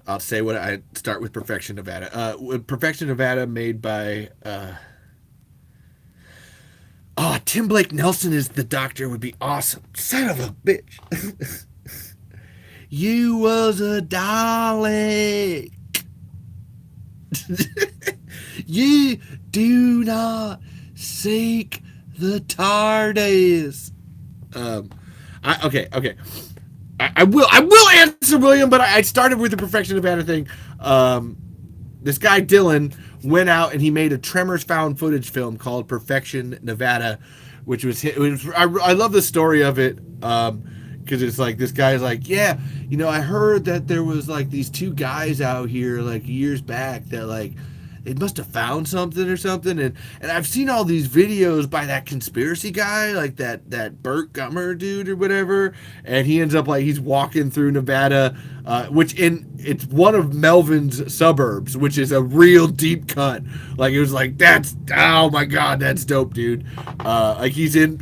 I'll say what I start with Perfection Nevada. Perfection Nevada made by Tim Blake Nelson is the doctor would be awesome. Son of a bitch. You was a Dalek. You do not Seek the TARDIS. Um, okay. I will answer William, but I started with the Perfection Nevada thing. This guy Dylan went out and he made a Tremors found footage film called Perfection Nevada, which was I love the story of it. Because it's like this guy's like, yeah, I heard that there was like these two guys out here like years back that like they must have found something or something, and I've seen all these videos by that conspiracy guy, like that Burt Gummer dude or whatever, and he ends up like he's walking through Nevada, it's one of Melvin's suburbs, which is a real deep cut. Like it was like that's oh my god, that's dope, dude. Like he's in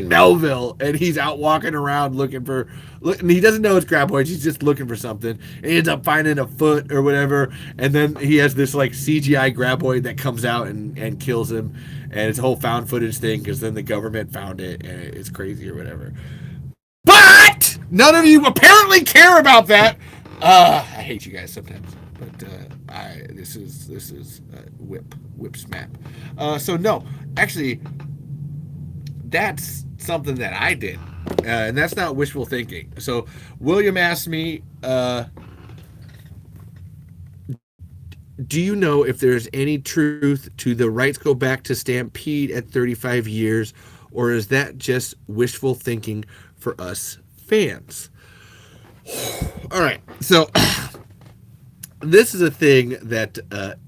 Melville and he's out walking around looking for. And he doesn't know it's Graboid. He's just looking for something. And he ends up finding a foot or whatever. And then he has this like CGI Graboid that comes out and kills him. And it's a whole found footage thing because then the government found it and it's crazy or whatever. But none of you apparently care about that. I hate you guys sometimes. But this is whip smap. So no, actually, that's something that I did. And that's not wishful thinking. So William asked me, do you know if there's any truth to the rights go back to Stampede at 35 years, or is that just wishful thinking for us fans? All right. So this is a thing that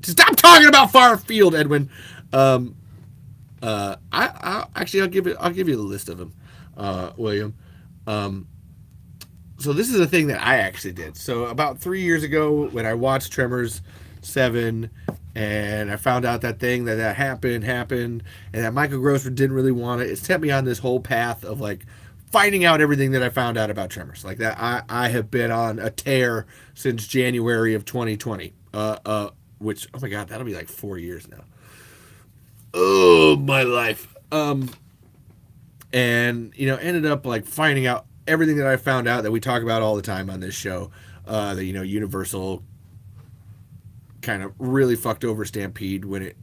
stop talking about far field, Edwin. I'll give you the list of them. William. So this is a thing that I actually did. So about 3 years ago when I watched Tremors 7 and I found out that thing that happened and that Michael Grossman didn't really want it, it set me on this whole path of like finding out everything that I found out about Tremors. Like that I have been on a tear since January of 2020. Which, oh my god, that'll be like 4 years now. Oh, my life. And ended up like finding out everything that I found out that we talk about all the time on this show. That Universal kind of really fucked over Stampede when it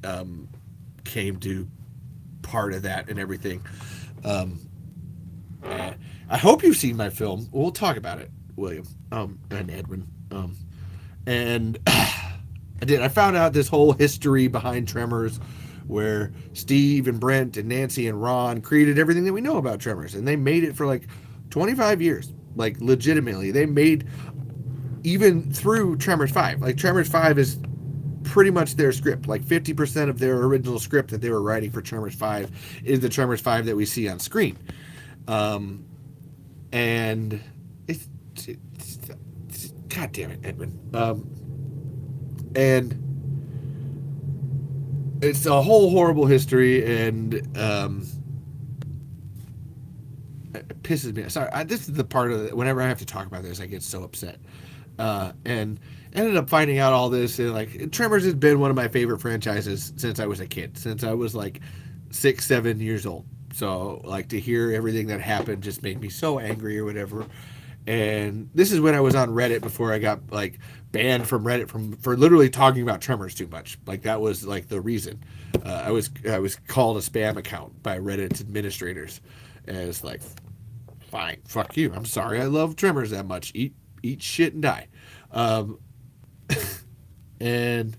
came to part of that and everything. I hope you've seen my film. We'll talk about it, William, and Edwin. And I did. I found out this whole history behind Tremors, where Steve and Brent and Nancy and Ron created everything that we know about Tremors, and they made it for like 25 years, like legitimately. They made even through Tremors 5. Like Tremors 5 is pretty much their script. Like 50% of their original script that they were writing for Tremors 5 is the Tremors 5 that we see on screen. And it's God damn it, Edwin. And it's a whole horrible history, and it pisses me off. Sorry, this is the part of it. Whenever I have to talk about this, I get so upset. And ended up finding out all this, and like Tremors has been one of my favorite franchises since I was a kid, since I was like 6, 7 years old. So like to hear everything that happened just made me so angry or whatever. And this is when I was on Reddit before I got like banned from Reddit for literally talking about Tremors too much. Like that was like the reason. I was called a spam account by Reddit's administrators, and it's like, fine, fuck you. I'm sorry, I love Tremors that much. Eat shit and die. And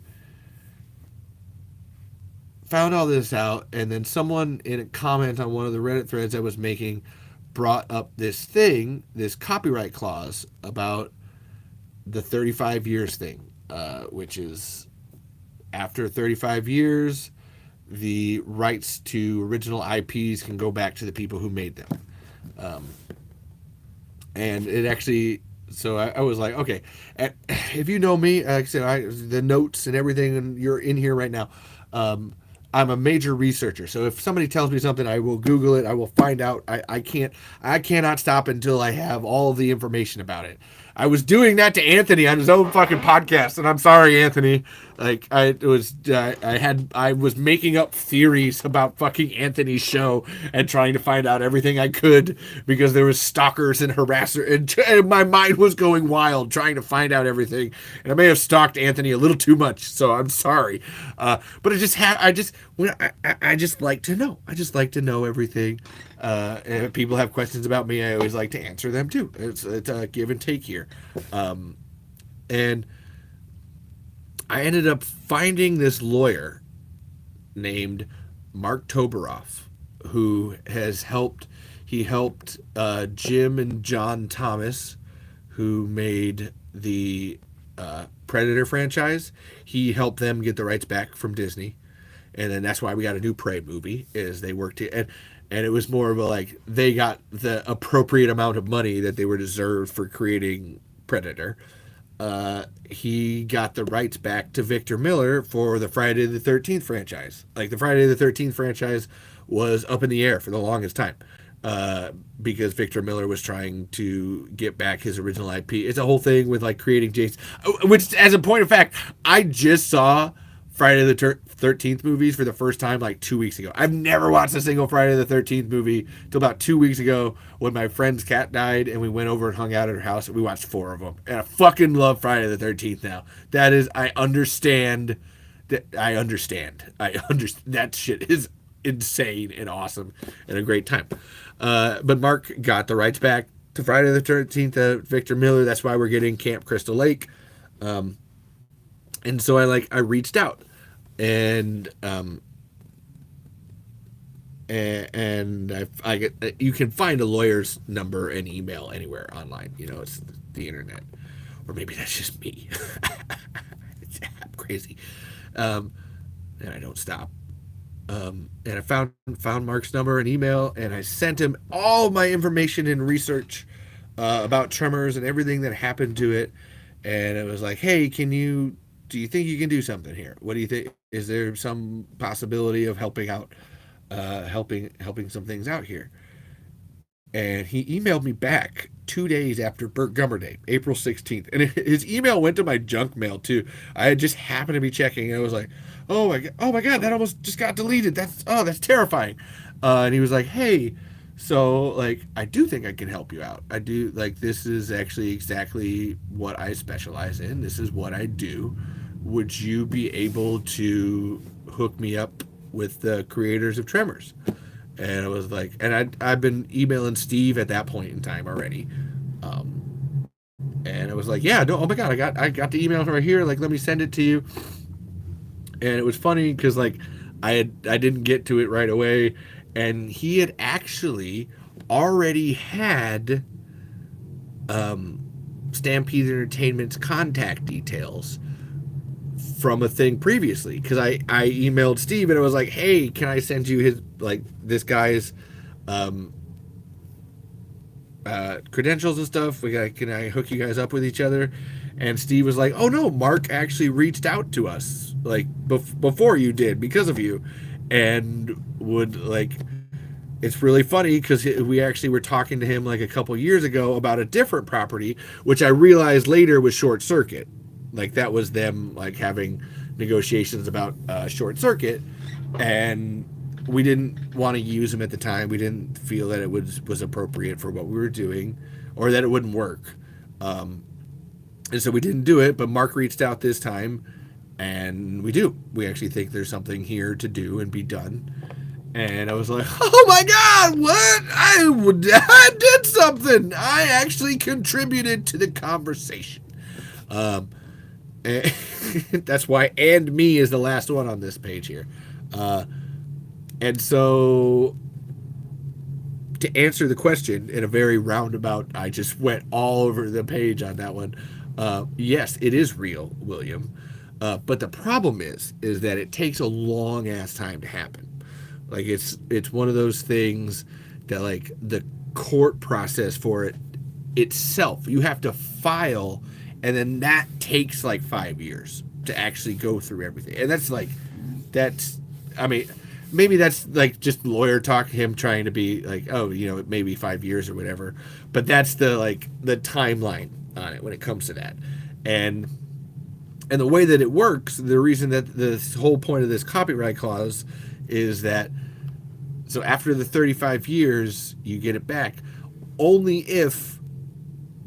found all this out, and then someone in a comment on one of the Reddit threads I was making brought up this copyright clause about the 35 years thing, which is after 35 years, the rights to original IPs can go back to the people who made them. And it actually, so I was like, okay, and if you know me, like I said, the notes and everything, and you're in here right now, I'm a major researcher. So if somebody tells me something, I will Google it. I will find out. I cannot stop until I have all of the information about it. I was doing that to Anthony on his own fucking podcast, and I'm sorry, Anthony. Like I was making up theories about fucking Anthony's show and trying to find out everything I could because there was stalkers and harassers, and my mind was going wild trying to find out everything. And I may have stalked Anthony a little too much, so I'm sorry. But I just like to know. I just like to know everything. And if people have questions about me, I always like to answer them too. It's a give and take here. And I ended up finding this lawyer named Mark Toberoff, who has helped. He helped Jim and John Thomas, who made the Predator franchise. He helped them get the rights back from Disney, and then that's why we got a new Prey movie. Is they worked and it was more of a like they got the appropriate amount of money that they were deserved for creating Predator. He got the rights back to Victor Miller for the Friday the 13th franchise. Like the Friday the 13th franchise was up in the air for the longest time. Because Victor Miller was trying to get back his original IP. It's a whole thing with like creating Jason, which as a point of fact, I just saw Friday the 13th movies for the first time like 2 weeks ago. I've never watched a single Friday the 13th movie till about 2 weeks ago when my friend's cat died and we went over and hung out at her house and we watched 4 of them. And I fucking love Friday the 13th now. That is, I understand. That shit is insane and awesome and a great time. But Mark got the rights back to Friday the 13th, Victor Miller. That's why we're getting Camp Crystal Lake. And so I reached out and I get, you can find a lawyer's number and email anywhere online. You know, it's the internet, or maybe that's just me. I'm crazy. And I don't stop. And I found Mark's number and email, and I sent him all my information and research about Tremors and everything that happened to it. And it was like, hey, do you think you can do something here? What do you think? Is there some possibility of helping out, helping some things out here? And he emailed me back 2 days after Burt Gummer Day, April 16th. And his email went to my junk mail too. I had just happened to be checking, and I was like, oh my god, that almost just got deleted. That's terrifying. And he was like, hey, so like I do think I can help you out. I do, like, this is actually exactly what I specialize in. This is what I do. Would you be able to hook me up with the creators of Tremors? And I was like, and I've been emailing Steve at that point in time already. And I was like, yeah, no, oh my god, I got the email right here. Like, let me send it to you. And it was funny because like I didn't get to it right away, and he had actually already had Stampede Entertainment's contact details from a thing previously, because I emailed Steve and I was like, hey, can I send you his, like, this guy's credentials and stuff? Can I hook you guys up with each other? And Steve was like, oh no, Mark actually reached out to us like before you did, because of you. And would, like, it's really funny because we actually were talking to him like a couple years ago about a different property, which I realized later was Short Circuit. Like, that was them like having negotiations about Short Circuit, and we didn't want to use him at the time. We didn't feel that it was appropriate for what we were doing, or that it wouldn't work. And so we didn't do it, but Mark reached out this time, and we do. We actually think there's something here to do and be done. And I was like, oh my god, what? I did something. I actually contributed to the conversation. And that's why "and me" is the last one on this page here. And so, to answer the question in a very roundabout, I just went all over the page on that one. Yes, it is real, William. But the problem is that it takes a long ass time to happen. Like, it's one of those things that, like, the court process for it itself, you have to file, and then that takes like 5 years to actually go through everything. And I mean, maybe that's like just lawyer talk, him trying to be like, oh, you know, maybe 5 years or whatever. But that's the timeline on it when it comes to that. And and the way that it works, the reason that the whole point of this copyright clause is that so after the 35 years, you get it back only if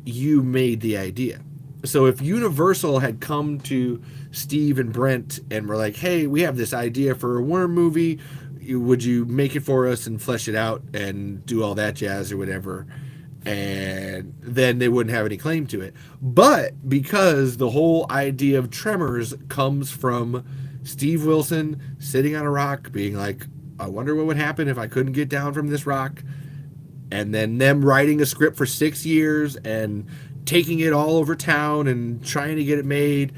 you made the idea. So if Universal had come to Steve and Brent and were like, "Hey, we have this idea for a worm movie. Would you make it for us and flesh it out and do all that jazz or whatever?" And then they wouldn't have any claim to it. But because the whole idea of Tremors comes from Steve Wilson sitting on a rock being like, "I wonder what would happen if I couldn't get down from this rock," and then them writing a script for 6 years and taking it all over town and trying to get it made,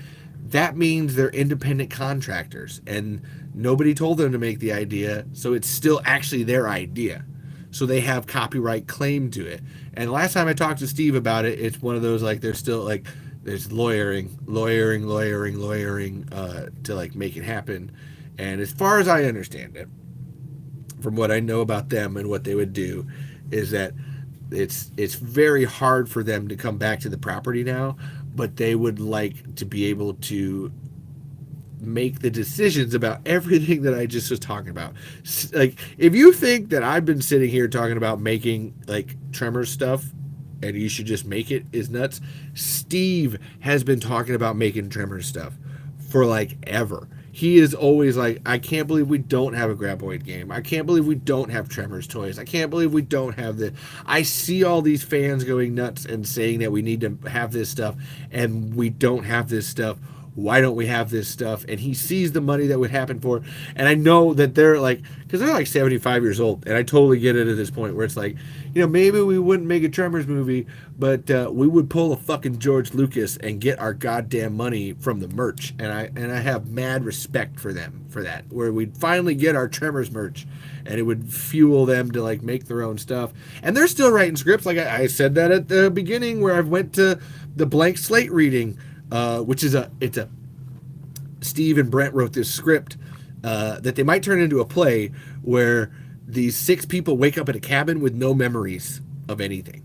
that means they're independent contractors and nobody told them to make the idea, so it's still actually their idea. So they have copyright claim to it. And last time I talked to Steve about it, it's one of those like there's still like there's lawyering to like make it happen. And as far as I understand it, from what I know about them and what they would do, is that it's very hard for them to come back to the property now, but they would like to be able to make the decisions about everything that I just was talking about. Like, if you think that I've been sitting here talking about making like Tremors stuff and you should just make it is nuts, Steve has been talking about making Tremors stuff for like ever. He is always like, I can't believe we don't have a Graboid game. I can't believe we don't have Tremors toys. I can't believe we don't have this. I see all these fans going nuts and saying that we need to have this stuff, and we don't have this stuff. Why don't we have this stuff? And he sees the money that would happen for it. And I know that they're like, because they're like 75 years old, and I totally get it at this point where it's like, you know, maybe we wouldn't make a Tremors movie, but we would pull a fucking George Lucas and get our goddamn money from the merch. And I have mad respect for them for that, where we'd finally get our Tremors merch and it would fuel them to like make their own stuff. And they're still writing scripts. Like I said that at the beginning where I went to the blank slate reading, which is it's a Steve and Brent wrote this script that they might turn into a play where these 6 people wake up in a cabin with no memories of anything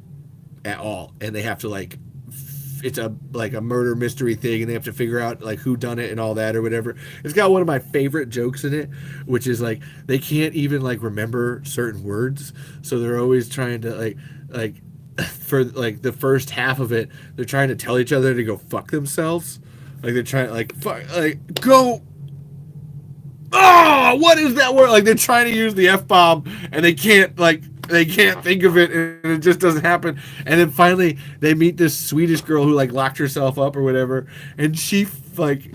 at all, and they have to like it's a like a murder mystery thing, and they have to figure out like who done it and all that or whatever. It's got one of my favorite jokes in it, which is like they can't even like remember certain words, so they're always trying to like for like the first half of it, they're trying to tell each other to go fuck themselves. Like they're trying like fuck like go. Oh, what is that word? Like they're trying to use the F-bomb and they can't think of it, and it just doesn't happen. And then finally they meet this Swedish girl who like locked herself up or whatever, and she like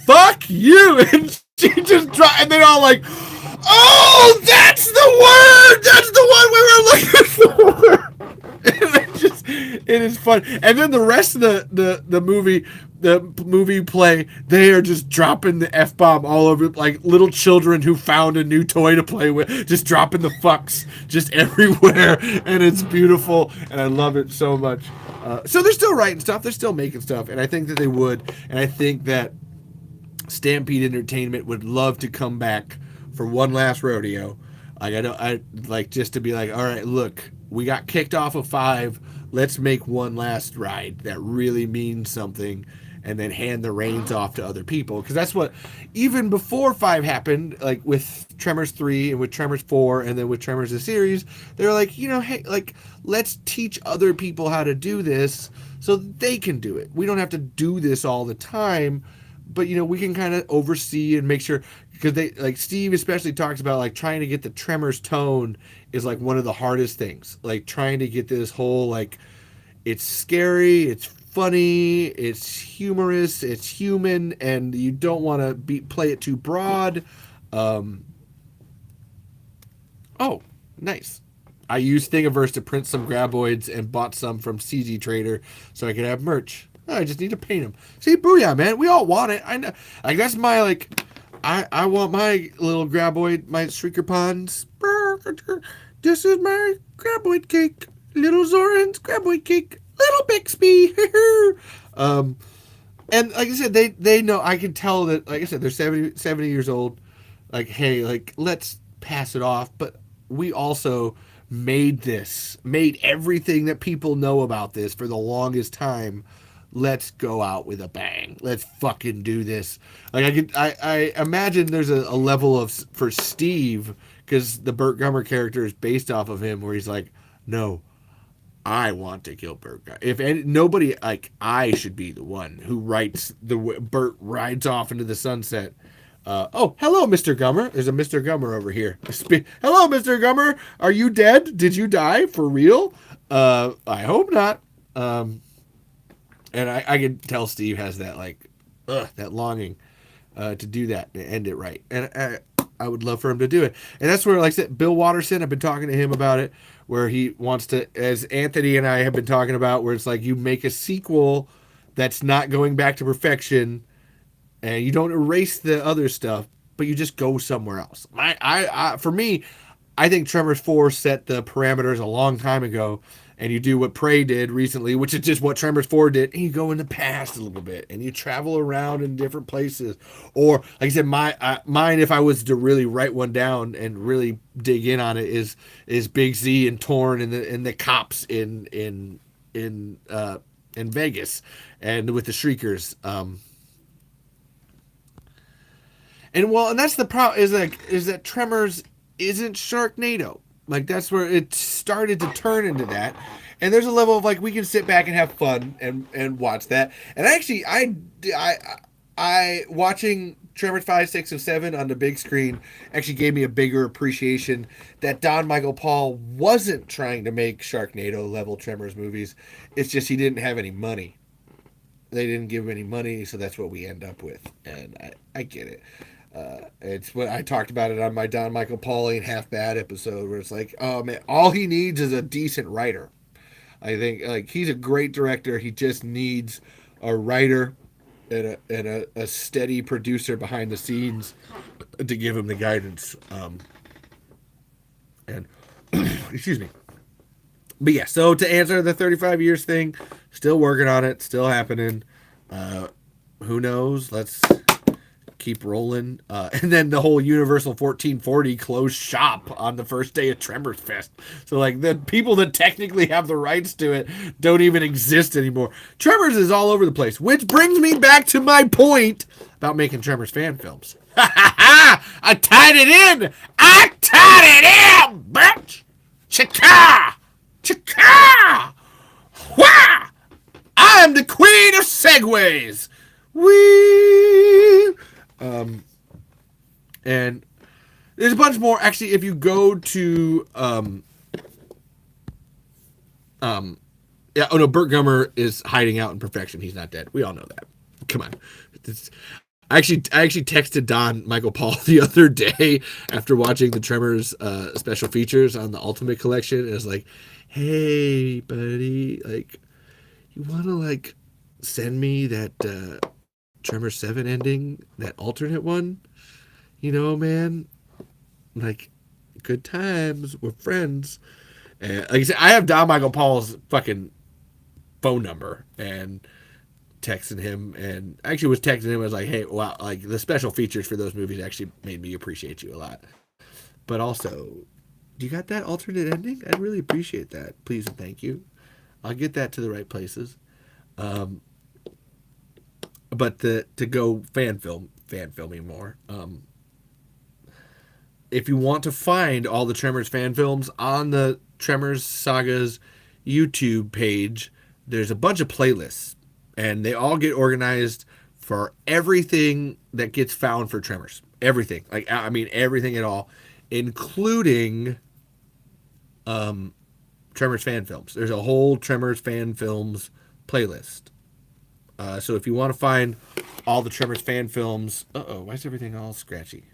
fuck you, and she just and they're all like, oh, that's the word, that's the one we were looking for. It is fun. And then the rest of the movie play, they are just dropping the F-bomb all over, like little children who found a new toy to play with, just dropping the fucks just everywhere, and it's beautiful, and I love it so much. So they're still writing stuff, they're still making stuff, and I think that they would, and I think that Stampede Entertainment would love to come back for one last rodeo. Like I like just to be like, all right, look, we got kicked off of 5. Let's make one last ride that really means something, and then hand the reins off to other people. Because that's what, even before 5 happened, like with Tremors 3 and with Tremors 4 and then with Tremors the series, they're like, you know, hey, like, let's teach other people how to do this so they can do it. We don't have to do this all the time, but, you know, we can kind of oversee and make sure, because they, like, Steve especially talks about, like, trying to get the Tremors tone is, like, one of the hardest things. Like, trying to get this whole, like, it's scary, it's funny, it's humorous, it's human, and you don't want to play it too broad. Oh, nice. I used Thingiverse to print some Graboids and bought some from CG Trader so I could have merch. I just need to paint them. See, booyah, man. We all want it. I know. Like, that's my, like, I want my little Graboid, my Shrieker Ponds. This is my Graboid cake. Little Zoran's Graboid cake. Little Bixby. And like I said, they know, I can tell that, like I said, they're 70 years old. Like, hey, like, let's pass it off. But we also made everything that people know about this for the longest time. Let's go out with a bang. Let's fucking do this. Like I imagine there's a level of for Steve, because the Burt Gummer character is based off of him, where he's like, no, I want to kill Burt. If nobody, like, I should be the one who writes Burt rides off into the sunset. Oh, hello, Mr. Gummer. There's a Mr. Gummer over here. Hello, Mr. Gummer. Are you dead? Did you die for real? I hope not. And I can tell Steve has that, like, that longing to do that and end it right. And I would love for him to do it. And that's where, like I said, Bill Watterson, I've been talking to him about it, where he wants to, as Anthony and I have been talking about, where it's like you make a sequel that's not going back to perfection, and you don't erase the other stuff, but you just go somewhere else. For me, I think Tremors 4 set the parameters a long time ago, and you do what Prey did recently, which is just what Tremors 4 did, and you go in the past a little bit, and you travel around in different places. Or, like I said, mine, if I was to really write one down and really dig in on it, is Big Z and Torn and the cops in Vegas, and with the Shriekers. And that's the problem, is that Tremors isn't Sharknado. Like, that's where it started to turn into that. And there's a level of, like, we can sit back and have fun and watch that. And actually, I watching Tremors 5, 6, and 7 on the big screen actually gave me a bigger appreciation that Don Michael Paul wasn't trying to make Sharknado level Tremors movies. It's just he didn't have any money. They didn't give him any money, so that's what we end up with. And I get it. It's what I talked about it on my Don Michael Paul Ain't Half Bad episode, where it's like, oh man, all he needs is a decent writer. I think, like, he's a great director. He just needs a writer and a steady producer behind the scenes to give him the guidance. And excuse me. But yeah, so to answer the 35 years thing, still working on it, still happening. Who knows? Let's keep rolling. And then the whole Universal 1440 closed shop on the first day of Tremors Fest. So, like, the people that technically have the rights to it don't even exist anymore. Tremors is all over the place, which brings me back to my point about making Tremors fan films. I tied it in! I tied it in, bitch! Chaka! Chaka! Wah! I am the queen of segways! Wee! And there's a bunch more. Actually, if you go to Burt Gummer is hiding out in perfection. He's not dead. We all know that. Come on. I actually texted Don Michael Paul the other day after watching the Tremors special features on the Ultimate Collection. And it's like, hey, buddy, like, you want to, like, send me that Tremors 7 ending, that alternate one? You know, man, like, good times, we're friends. And like I said, I have Don Michael Paul's fucking phone number, and texting him, and I actually was texting him. I was like, hey, wow, like, the special features for those movies actually made me appreciate you a lot. But also, do you got that alternate ending? I'd really appreciate that. Please and thank you. I'll get that to the right places. But to go fan filming more. If you want to find all the Tremors fan films on the Tremors Saga's YouTube page, there's a bunch of playlists, and they all get organized for everything that gets found for Tremors. Everything. Like, I mean, everything at all, including Tremors fan films. There's a whole Tremors fan films playlist. So if you want to find all the Tremors fan films... why is everything all scratchy?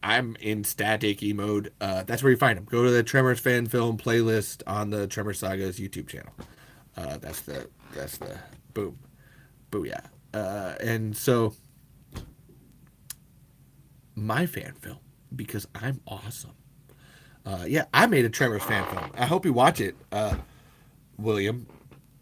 I'm in staticky mode. That's where you find them. Go to the Tremors fan film playlist on the Tremors Saga's YouTube channel. That's the boom. Booyah. And so, my fan film, because I'm awesome. I made a Tremors fan film. I hope you watch it, William.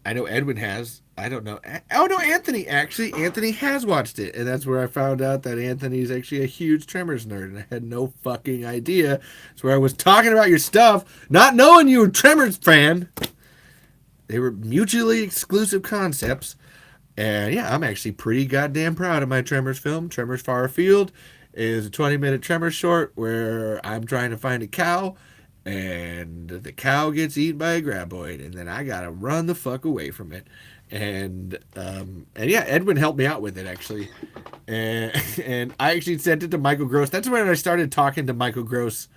I know Edwin has. I don't know. Oh no, Anthony actually. Anthony has watched it, and that's where I found out that Anthony's actually a huge Tremors nerd, and I had no fucking idea. It's where I was talking about your stuff, not knowing you were a Tremors fan. They were mutually exclusive concepts, and yeah, I'm actually pretty goddamn proud of my Tremors film. Tremors Far Afield is a 20-minute Tremors short where I'm trying to find a cow, and the cow gets eaten by a Graboid, and then I gotta run the fuck away from it. And yeah, Edwin helped me out with it actually, and and I actually sent it to Michael Gross. That's when I started talking to Michael Gross.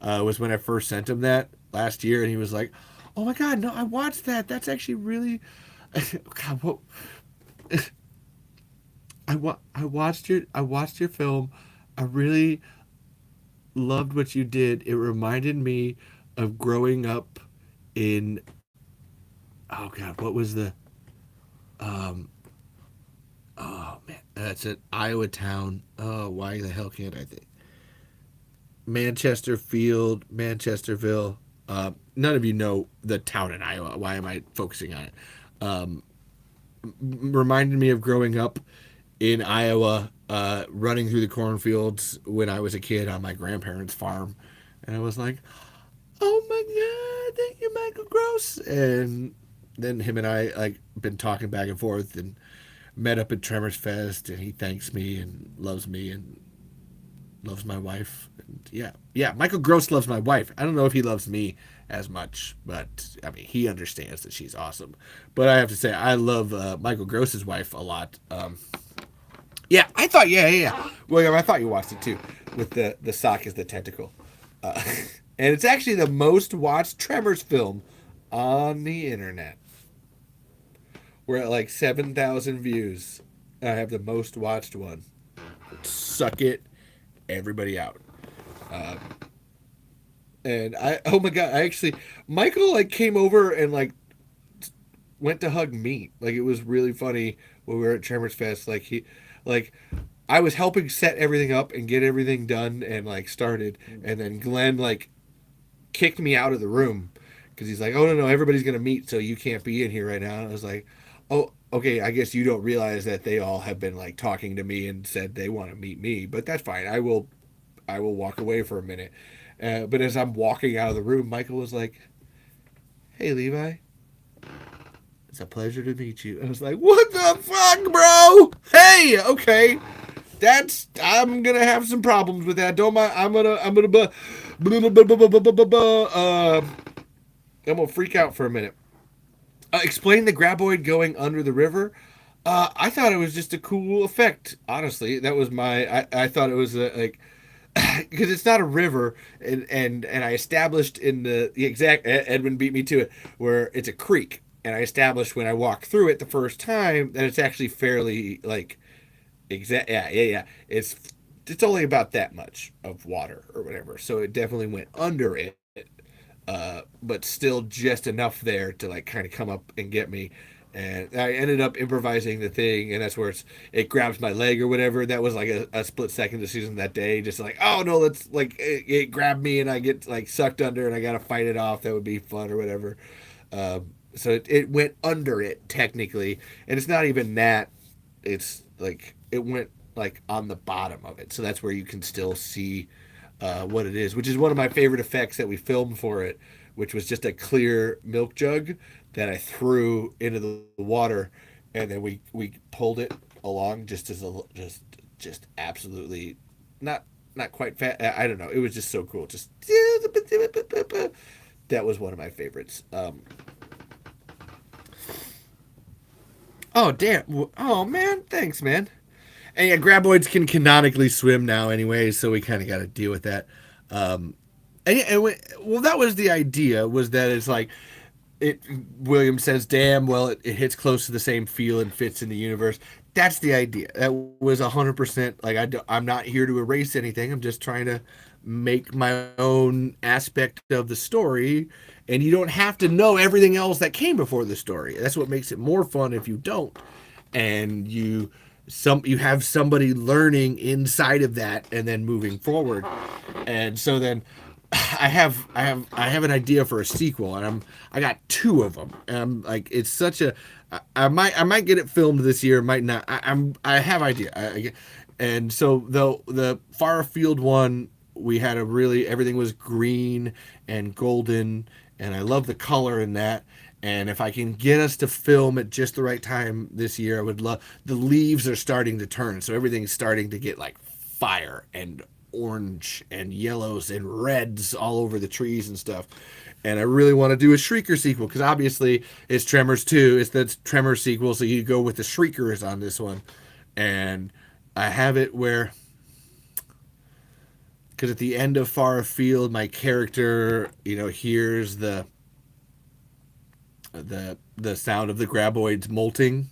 Was when I first sent him that last year, and he was like, "Oh my god, no, I watched that. That's actually really, God, what." I watched your film. I really loved what you did. It reminded me of growing up in, oh god, what was the, um oh man, that's an Iowa town. Oh, why the hell can't I think? Manchester Field, Manchesterville. None of you know the town in Iowa. Why am I focusing on it? Um, Reminded me of growing up in Iowa, running through the cornfields when I was a kid on my grandparents' farm, and I was like, "Oh my god, thank you, Michael Gross!" And then him and I like been talking back and forth, and met up at Tremors Fest, and he thanks me and loves my wife. And yeah, yeah, Michael Gross loves my wife. I don't know if he loves me as much, but I mean, he understands that she's awesome. But I have to say, I love Michael Gross's wife a lot. Yeah, I thought, yeah. William, I thought you watched it too, with the sock as the tentacle. Uh, and it's actually the most watched Tremors film on the internet. We're at like 7,000 views. I have the most watched one. Suck it, everybody out. Um, and I, oh my god, I actually, Michael like came over and like went to hug me. Like it was really funny when we were at Tremors Fest. Like I was helping set everything up and get everything done and like started, and then Glenn like kicked me out of the room because he's like, "Oh no, everybody's gonna meet, so you can't be in here right now." And I was like, "Oh, okay. I guess you don't realize that they all have been like talking to me and said they want to meet me, but that's fine. I will walk away for a minute." But as I'm walking out of the room, Michael was like, "Hey, Levi, it's a pleasure to meet you." I was like, "What the fuck, bro? Hey, okay, that's I'm gonna have some problems with that. Don't mind. I'm gonna freak out for a minute. Explain the Graboid going under the river. I thought it was just a cool effect. Honestly, that was my. I thought it was like because it's not a river, and I established in the exact Edwin beat me to it where it's a creek, and I established when I walked through it the first time that it's actually fairly like exact. Yeah. It's only about that much of water or whatever, so it definitely went under it, but still just enough there to like kind of come up and get me. And I ended up improvising the thing, and that's where it grabs my leg or whatever. That was like a split second decision that day, just like, oh no, let's like it grabbed me and I get like sucked under and I gotta fight it off. That would be fun or whatever. So it went under it technically, and it's not even that. It's like it went like on the bottom of it, so that's where you can still see what it is, which is one of my favorite effects that we filmed for it, which was just a clear milk jug that I threw into the water, and then we pulled it along just as a just absolutely not quite fat. I don't know. It was just so cool. Just that was one of my favorites. Oh damn! Oh man, thanks, man. And yeah, Graboids can canonically swim now, anyway, so we kind of got to deal with that. Um, well, that was the idea. Was that it's like it William says, damn, well, it hits close to the same feel and fits in the universe. That's the idea. That was 100% like I'm not here to erase anything. I'm just trying to make my own aspect of the story, and you don't have to know everything else that came before the story. That's what makes it more fun if you don't, and you have somebody learning inside of that and then moving forward. And so then I have an idea for a sequel, and I got two of them, and I'm like, it's such a, I might get it filmed this year, might not. I have idea, and so the far afield one, we had a really, everything was green and golden, and I love the color in that. And if I can get us to film at just the right time this year, I would love. The leaves are starting to turn, so everything's starting to get like fire and orange and yellows and reds all over the trees and stuff. And I really want to do a Shrieker sequel because obviously it's Tremors 2. It's the Tremors sequel, so you go with the Shriekers on this one. And I have it where, because at the end of Far Afield, my character, hears the sound of the graboids molting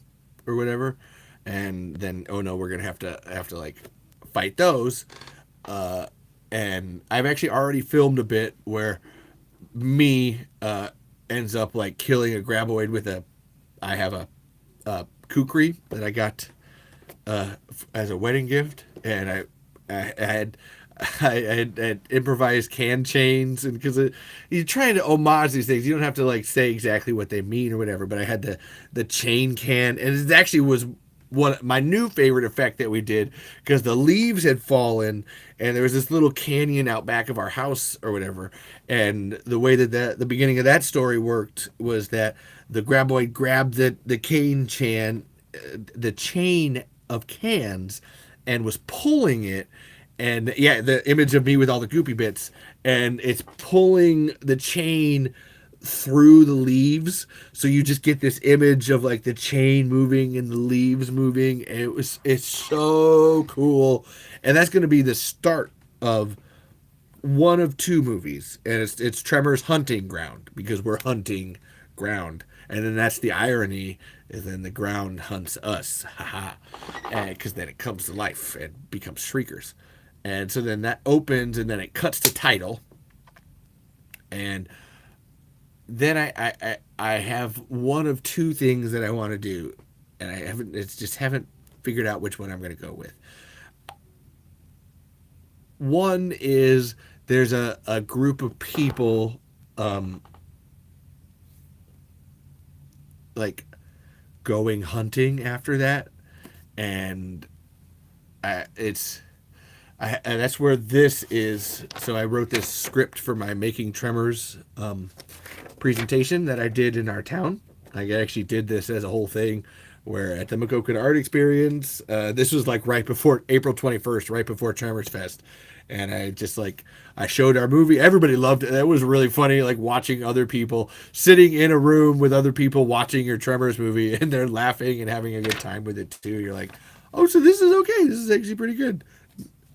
or whatever, and then, oh no, we're gonna have to like fight those. And I've actually already filmed a bit where me ends up like killing a graboid with a. I have a kukri that I got as a wedding gift, and I had improvised can chains, and because you're trying to homage these things, you don't have to like say exactly what they mean or whatever. But I had the chain can, and it actually was one my new favorite effect that we did because the leaves had fallen, and there was this little canyon out back of our house or whatever. And the way that the beginning of that story worked was that the graboid grabbed the cane chan, the chain of cans, and was pulling it. And yeah, the image of me with all the goopy bits, and it's pulling the chain through the leaves, so you just get this image of like the chain moving and the leaves moving, and it's so cool. And that's going to be the start of one of two movies, and it's Tremors Hunting Ground, because we're hunting ground. And then that's the irony, is then the ground hunts us, haha, because then it comes to life and becomes Shriekers. And so then that opens, and then it cuts to title, and then I have one of two things that I want to do, and haven't figured out which one I'm going to go with. One is there's a group of people, like going hunting after that, and and that's where this is. So I wrote this script for my Making Tremors presentation that I did in our town. I actually did this as a whole thing where at the Makokan Art Experience, this was like right before April 21st, right before Tremors Fest. And I showed our movie. Everybody loved it. That was really funny, like watching other people, sitting in a room with other people watching your Tremors movie, and they're laughing and having a good time with it too. You're like, oh, so this is okay. This is actually pretty good.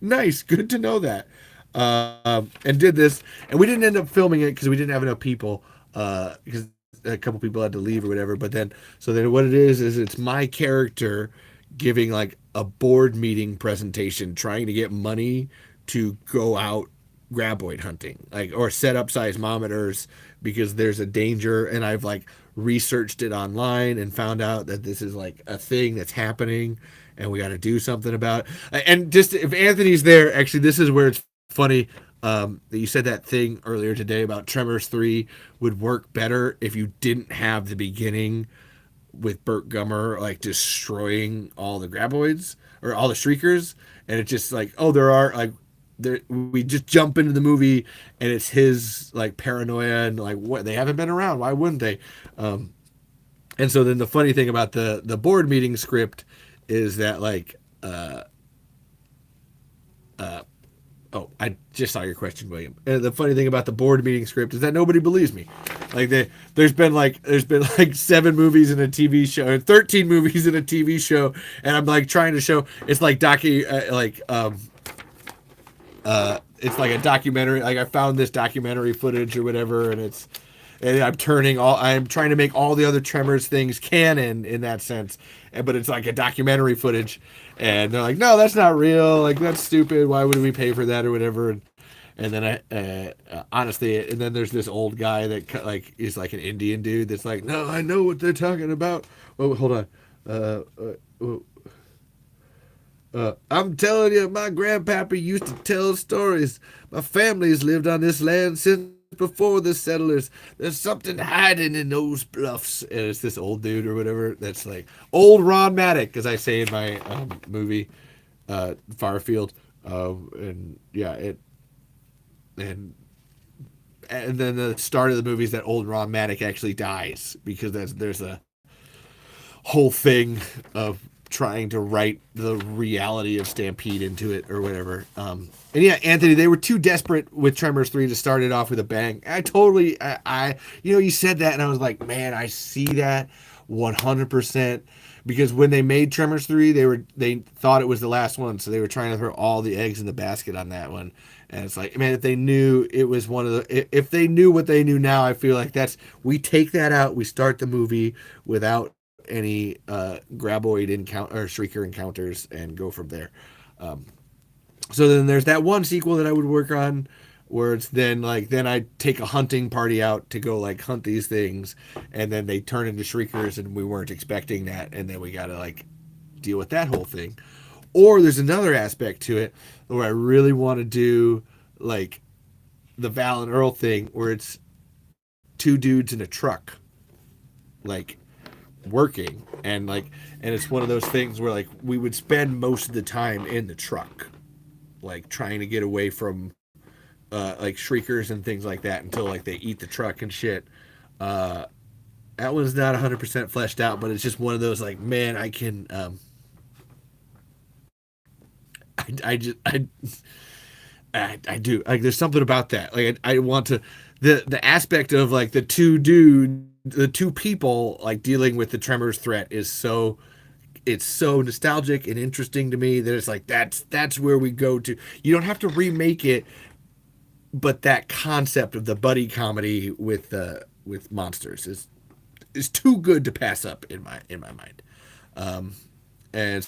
Nice, good to know that. And did this, and we didn't end up filming it because we didn't have enough people. Because a couple people had to leave or whatever. But then, so then what it is it's my character giving like a board meeting presentation, trying to get money to go out graboid hunting, like, or set up seismometers because there's a danger. And I've like researched it online and found out that this is like a thing that's happening, and we got to do something about it. And just if Anthony's there, actually, this is where it's funny. That you said that thing earlier today about Tremors 3 would work better if you didn't have the beginning with Burt Gummer like destroying all the graboids or all the shriekers, and it's just like, oh, there are like we just jump into the movie and it's his like paranoia and like, what, they haven't been around, why wouldn't they? And so then the funny thing about the board meeting script is that like oh, I just saw your question, William. The funny thing about the board meeting script is that nobody believes me. Like there's been like 7 movies in a TV show, or 13 movies in a TV show, and I'm like trying to show it's like it's like a documentary. Like I found this documentary footage or whatever, and I'm trying to make all the other Tremors things canon in that sense, but it's like a documentary footage, and they're like, no, that's not real. Like, that's stupid. Why would we pay for that or whatever? And then honestly, and then there's this old guy that like is like an Indian dude that's like, no, I know what they're talking about. Oh, hold on. I'm telling you, my grandpappy used to tell stories. My family's lived on this land since before the settlers. There's something hiding in those bluffs. And it's this old dude or whatever that's like old Ron Maddock, as I say in my movie, Firefield. And yeah, and and then the start of the movie is that old Ron Maddock actually dies because there's a whole thing of trying to write the reality of Stampede into it or whatever. And yeah, Anthony, they were too desperate with Tremors 3 to start it off with a bang. You said that and I was like, man, I see that 100%. Because when they made Tremors 3, they thought it was the last one, so they were trying to throw all the eggs in the basket on that one. And it's like, man, if they knew it was one of if they knew what they knew now, I feel like we take that out, we start the movie without any Graboid encounter or Shrieker encounters and go from there. So then there's that one sequel that I would work on where it's then I take a hunting party out to go like hunt these things and then they turn into Shriekers and we weren't expecting that and then we got to like deal with that whole thing. Or there's another aspect to it where I really want to do like the Val and Earl thing where it's two dudes in a truck like working and it's one of those things where like we would spend most of the time in the truck like trying to get away from like Shriekers and things like that until like they eat the truck and shit. That one's not 100% fleshed out, but it's just one of those like, man, I can I do like there's something about that. Like I want to the aspect of like the two people like dealing with the Tremors threat is so nostalgic and interesting to me that it's like that's where we go to. You don't have to remake it, but that concept of the buddy comedy with monsters is too good to pass up in my mind. And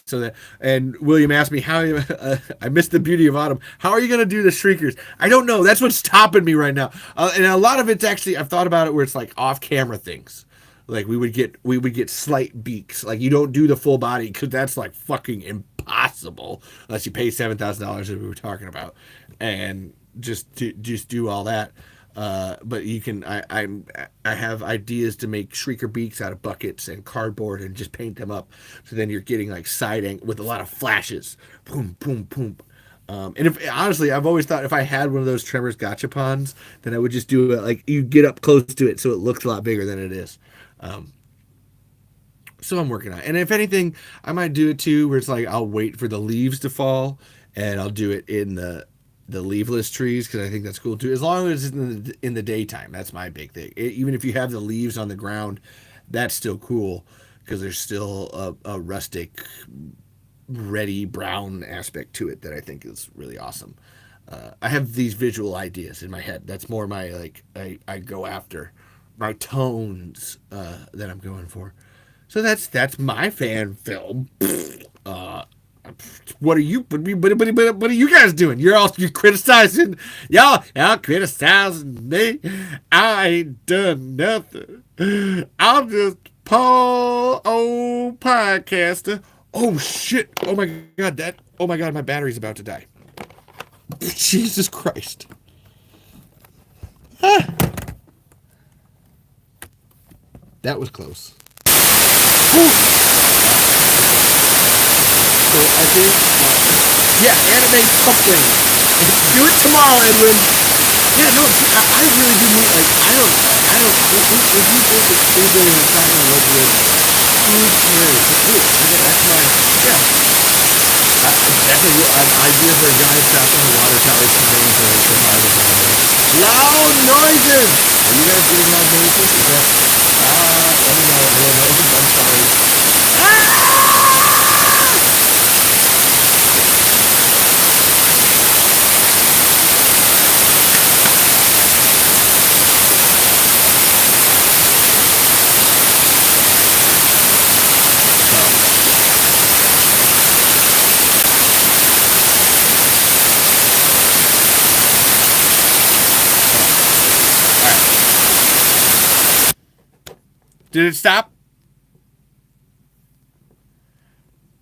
William asked me how I missed the beauty of autumn. How are you going to do the Shriekers? I don't know. That's what's stopping me right now. And a lot of it's actually I've thought about it where it's like off camera things. Like we would get slight beaks. Like you don't do the full body because that's like fucking impossible unless you pay $7,000 as we were talking about, and just do all that. But you can. I have ideas to make Shrieker beaks out of buckets and cardboard and just paint them up. So then you're getting like siding with a lot of flashes, boom, boom, boom. And if honestly, I've always thought if I had one of those Tremors gachapons, then I would just do it like you get up close to it so it looks a lot bigger than it is. So I'm working on it. And if anything, I might do it too, where it's like I'll wait for the leaves to fall and I'll do it in the leafless trees because I think that's cool too. As long as it's in the daytime, that's my big thing. Even if you have the leaves on the ground, that's still cool because there's still a rustic, reddy brown aspect to it that I think is really awesome. I have these visual ideas in my head. That's more my like I go after my tones that I'm going for. So that's my fan film. What are you guys doing? You're criticizing y'all criticizing me. I ain't done nothing. I'm just poor old podcaster. Oh shit. Oh my god, my battery's about to die. Jesus Christ. That was close. So I think, anime fucking. Do it tomorrow, Edwin. Yeah, no, I really do mean, like, I don't, if you think it's stupid and it's not going to work with, who cares? Do it. That's my, yeah. I give her a guy trapped on a water tower trying to survive with him. Loud noises! Are you guys getting loud noises? Is that, let me know, I'm sorry. Did it stop?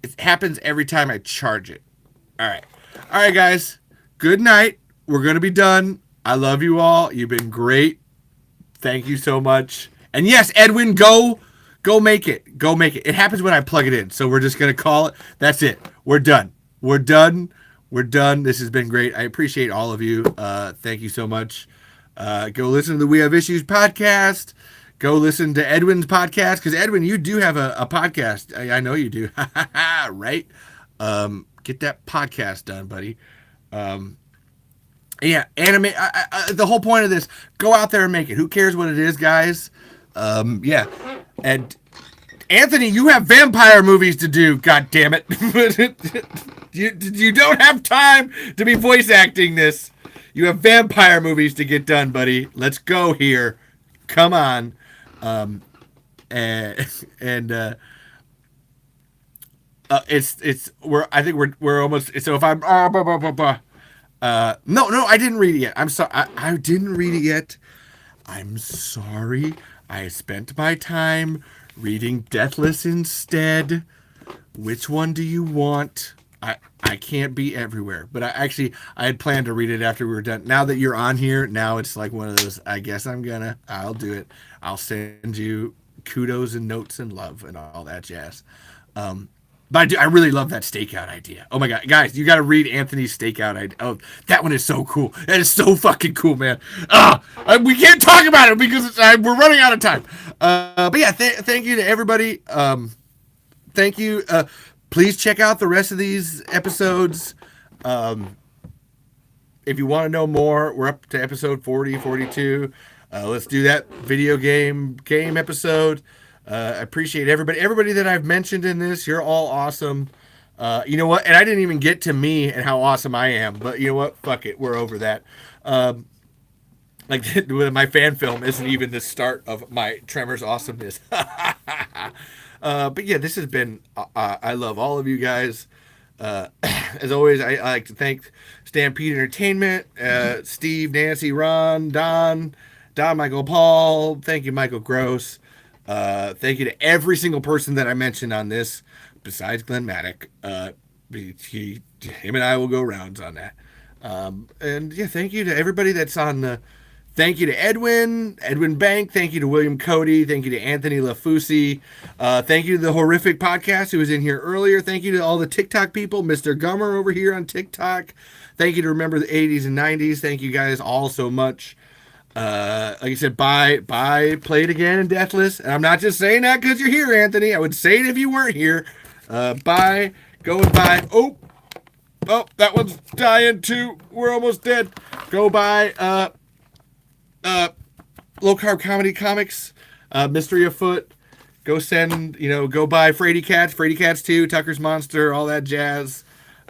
It's happens every time I charge it. All right, guys. Good night. We're gonna be done. I love you all. You've been great. Thank you so much. And yes, Edwin, go make it. Go make it. It happens when I plug it in. So we're just gonna call it. That's it. We're done. We're done. We're done. This has been great. I appreciate all of you. Thank you so much. Go listen to the We Have Issues podcast. Go listen to Edwin's podcast, because Edwin, you do have a podcast. I know you do. Right? Get that podcast done, buddy. Yeah, anime. The whole point of this, go out there and make it. Who cares what it is, guys? Yeah. And Anthony, you have vampire movies to do. God damn it. You don't have time to be voice acting this. You have vampire movies to get done, buddy. Let's go here. Come on. I think we're almost. So if I'm no, I didn't read it yet. I'm sorry. I didn't read it yet. I'm sorry. I spent my time reading Deathless instead. Which one do you want? I can't be everywhere, but I had planned to read it after we were done. Now that you're on here, now it's like one of those, I guess I'll do it. I'll send you kudos and notes and love and all that jazz. But I really love that stakeout idea. Oh my God, guys, you got to read Anthony's stakeout idea. Oh, that one is so cool. That is so fucking cool, man. We can't talk about it because we're running out of time. But yeah, thank you to everybody. Thank you. Please check out the rest of these episodes. If you want to know more, we're up to episode 40, 42. Let's do that video game episode. I appreciate everybody that I've mentioned in this. You're all awesome. You know what? And I didn't even get to me and how awesome I am. But you know what? Fuck it. We're over that. Like my fan film isn't even the start of my Tremors awesomeness. But yeah, this has been. I love all of you guys. As always, I like to thank Stampede Entertainment, Steve, Nancy, Ron, Don, Michael, Paul. Thank you, Michael Gross. Thank you to every single person that I mentioned on this, besides Glenn Maddock. Him and I will go rounds on that. And yeah, thank you to everybody that's on the. Thank you to Edwin Bank. Thank you to William Cody. Thank you to Anthony LaFusi. Thank you to the Horrific Podcast who was in here earlier. Thank you to all the TikTok people. Mr. Gummer over here on TikTok. Thank you to Remember the 80s and 90s. Thank you guys all so much. Like I said, bye, play it again in Deathless. And I'm not just saying that because you're here, Anthony. I would say it if you weren't here. Bye, go and buy. Oh, that one's dying too. We're almost dead. Go buy, Low Carb Comedy Comics, Mystery Afoot. Go go buy Frady Cats 2, Tucker's Monster, all that jazz.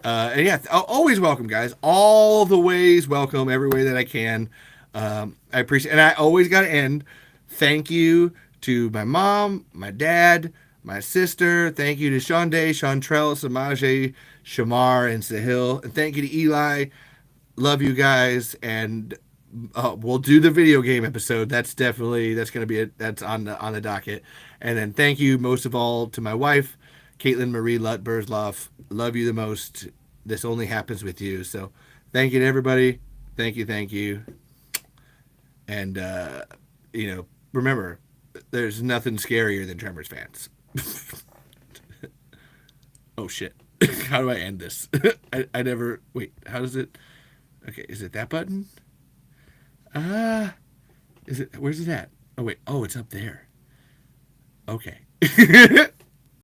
And yeah, always welcome, guys. All the ways welcome, every way that I can. I appreciate, and I always got to end. Thank you to my mom, my dad, my sister. Thank you to Sean Day, Sean Trell, Samaje, Shamar, and Sahil. And thank you to Eli. Love you guys. And we'll do the video game episode. That's going to be that's on the docket. And then thank you most of all to my wife, Caitlin Marie Lutt-Burzloff. Love you the most. This only happens with you. So thank you to everybody. Thank you. And, remember, there's nothing scarier than Tremors fans. Oh, shit. How do I end this? I never... Wait, how does it... Okay, is it that button? Is it... Where's it at? Oh, wait. Oh, it's up there. Okay.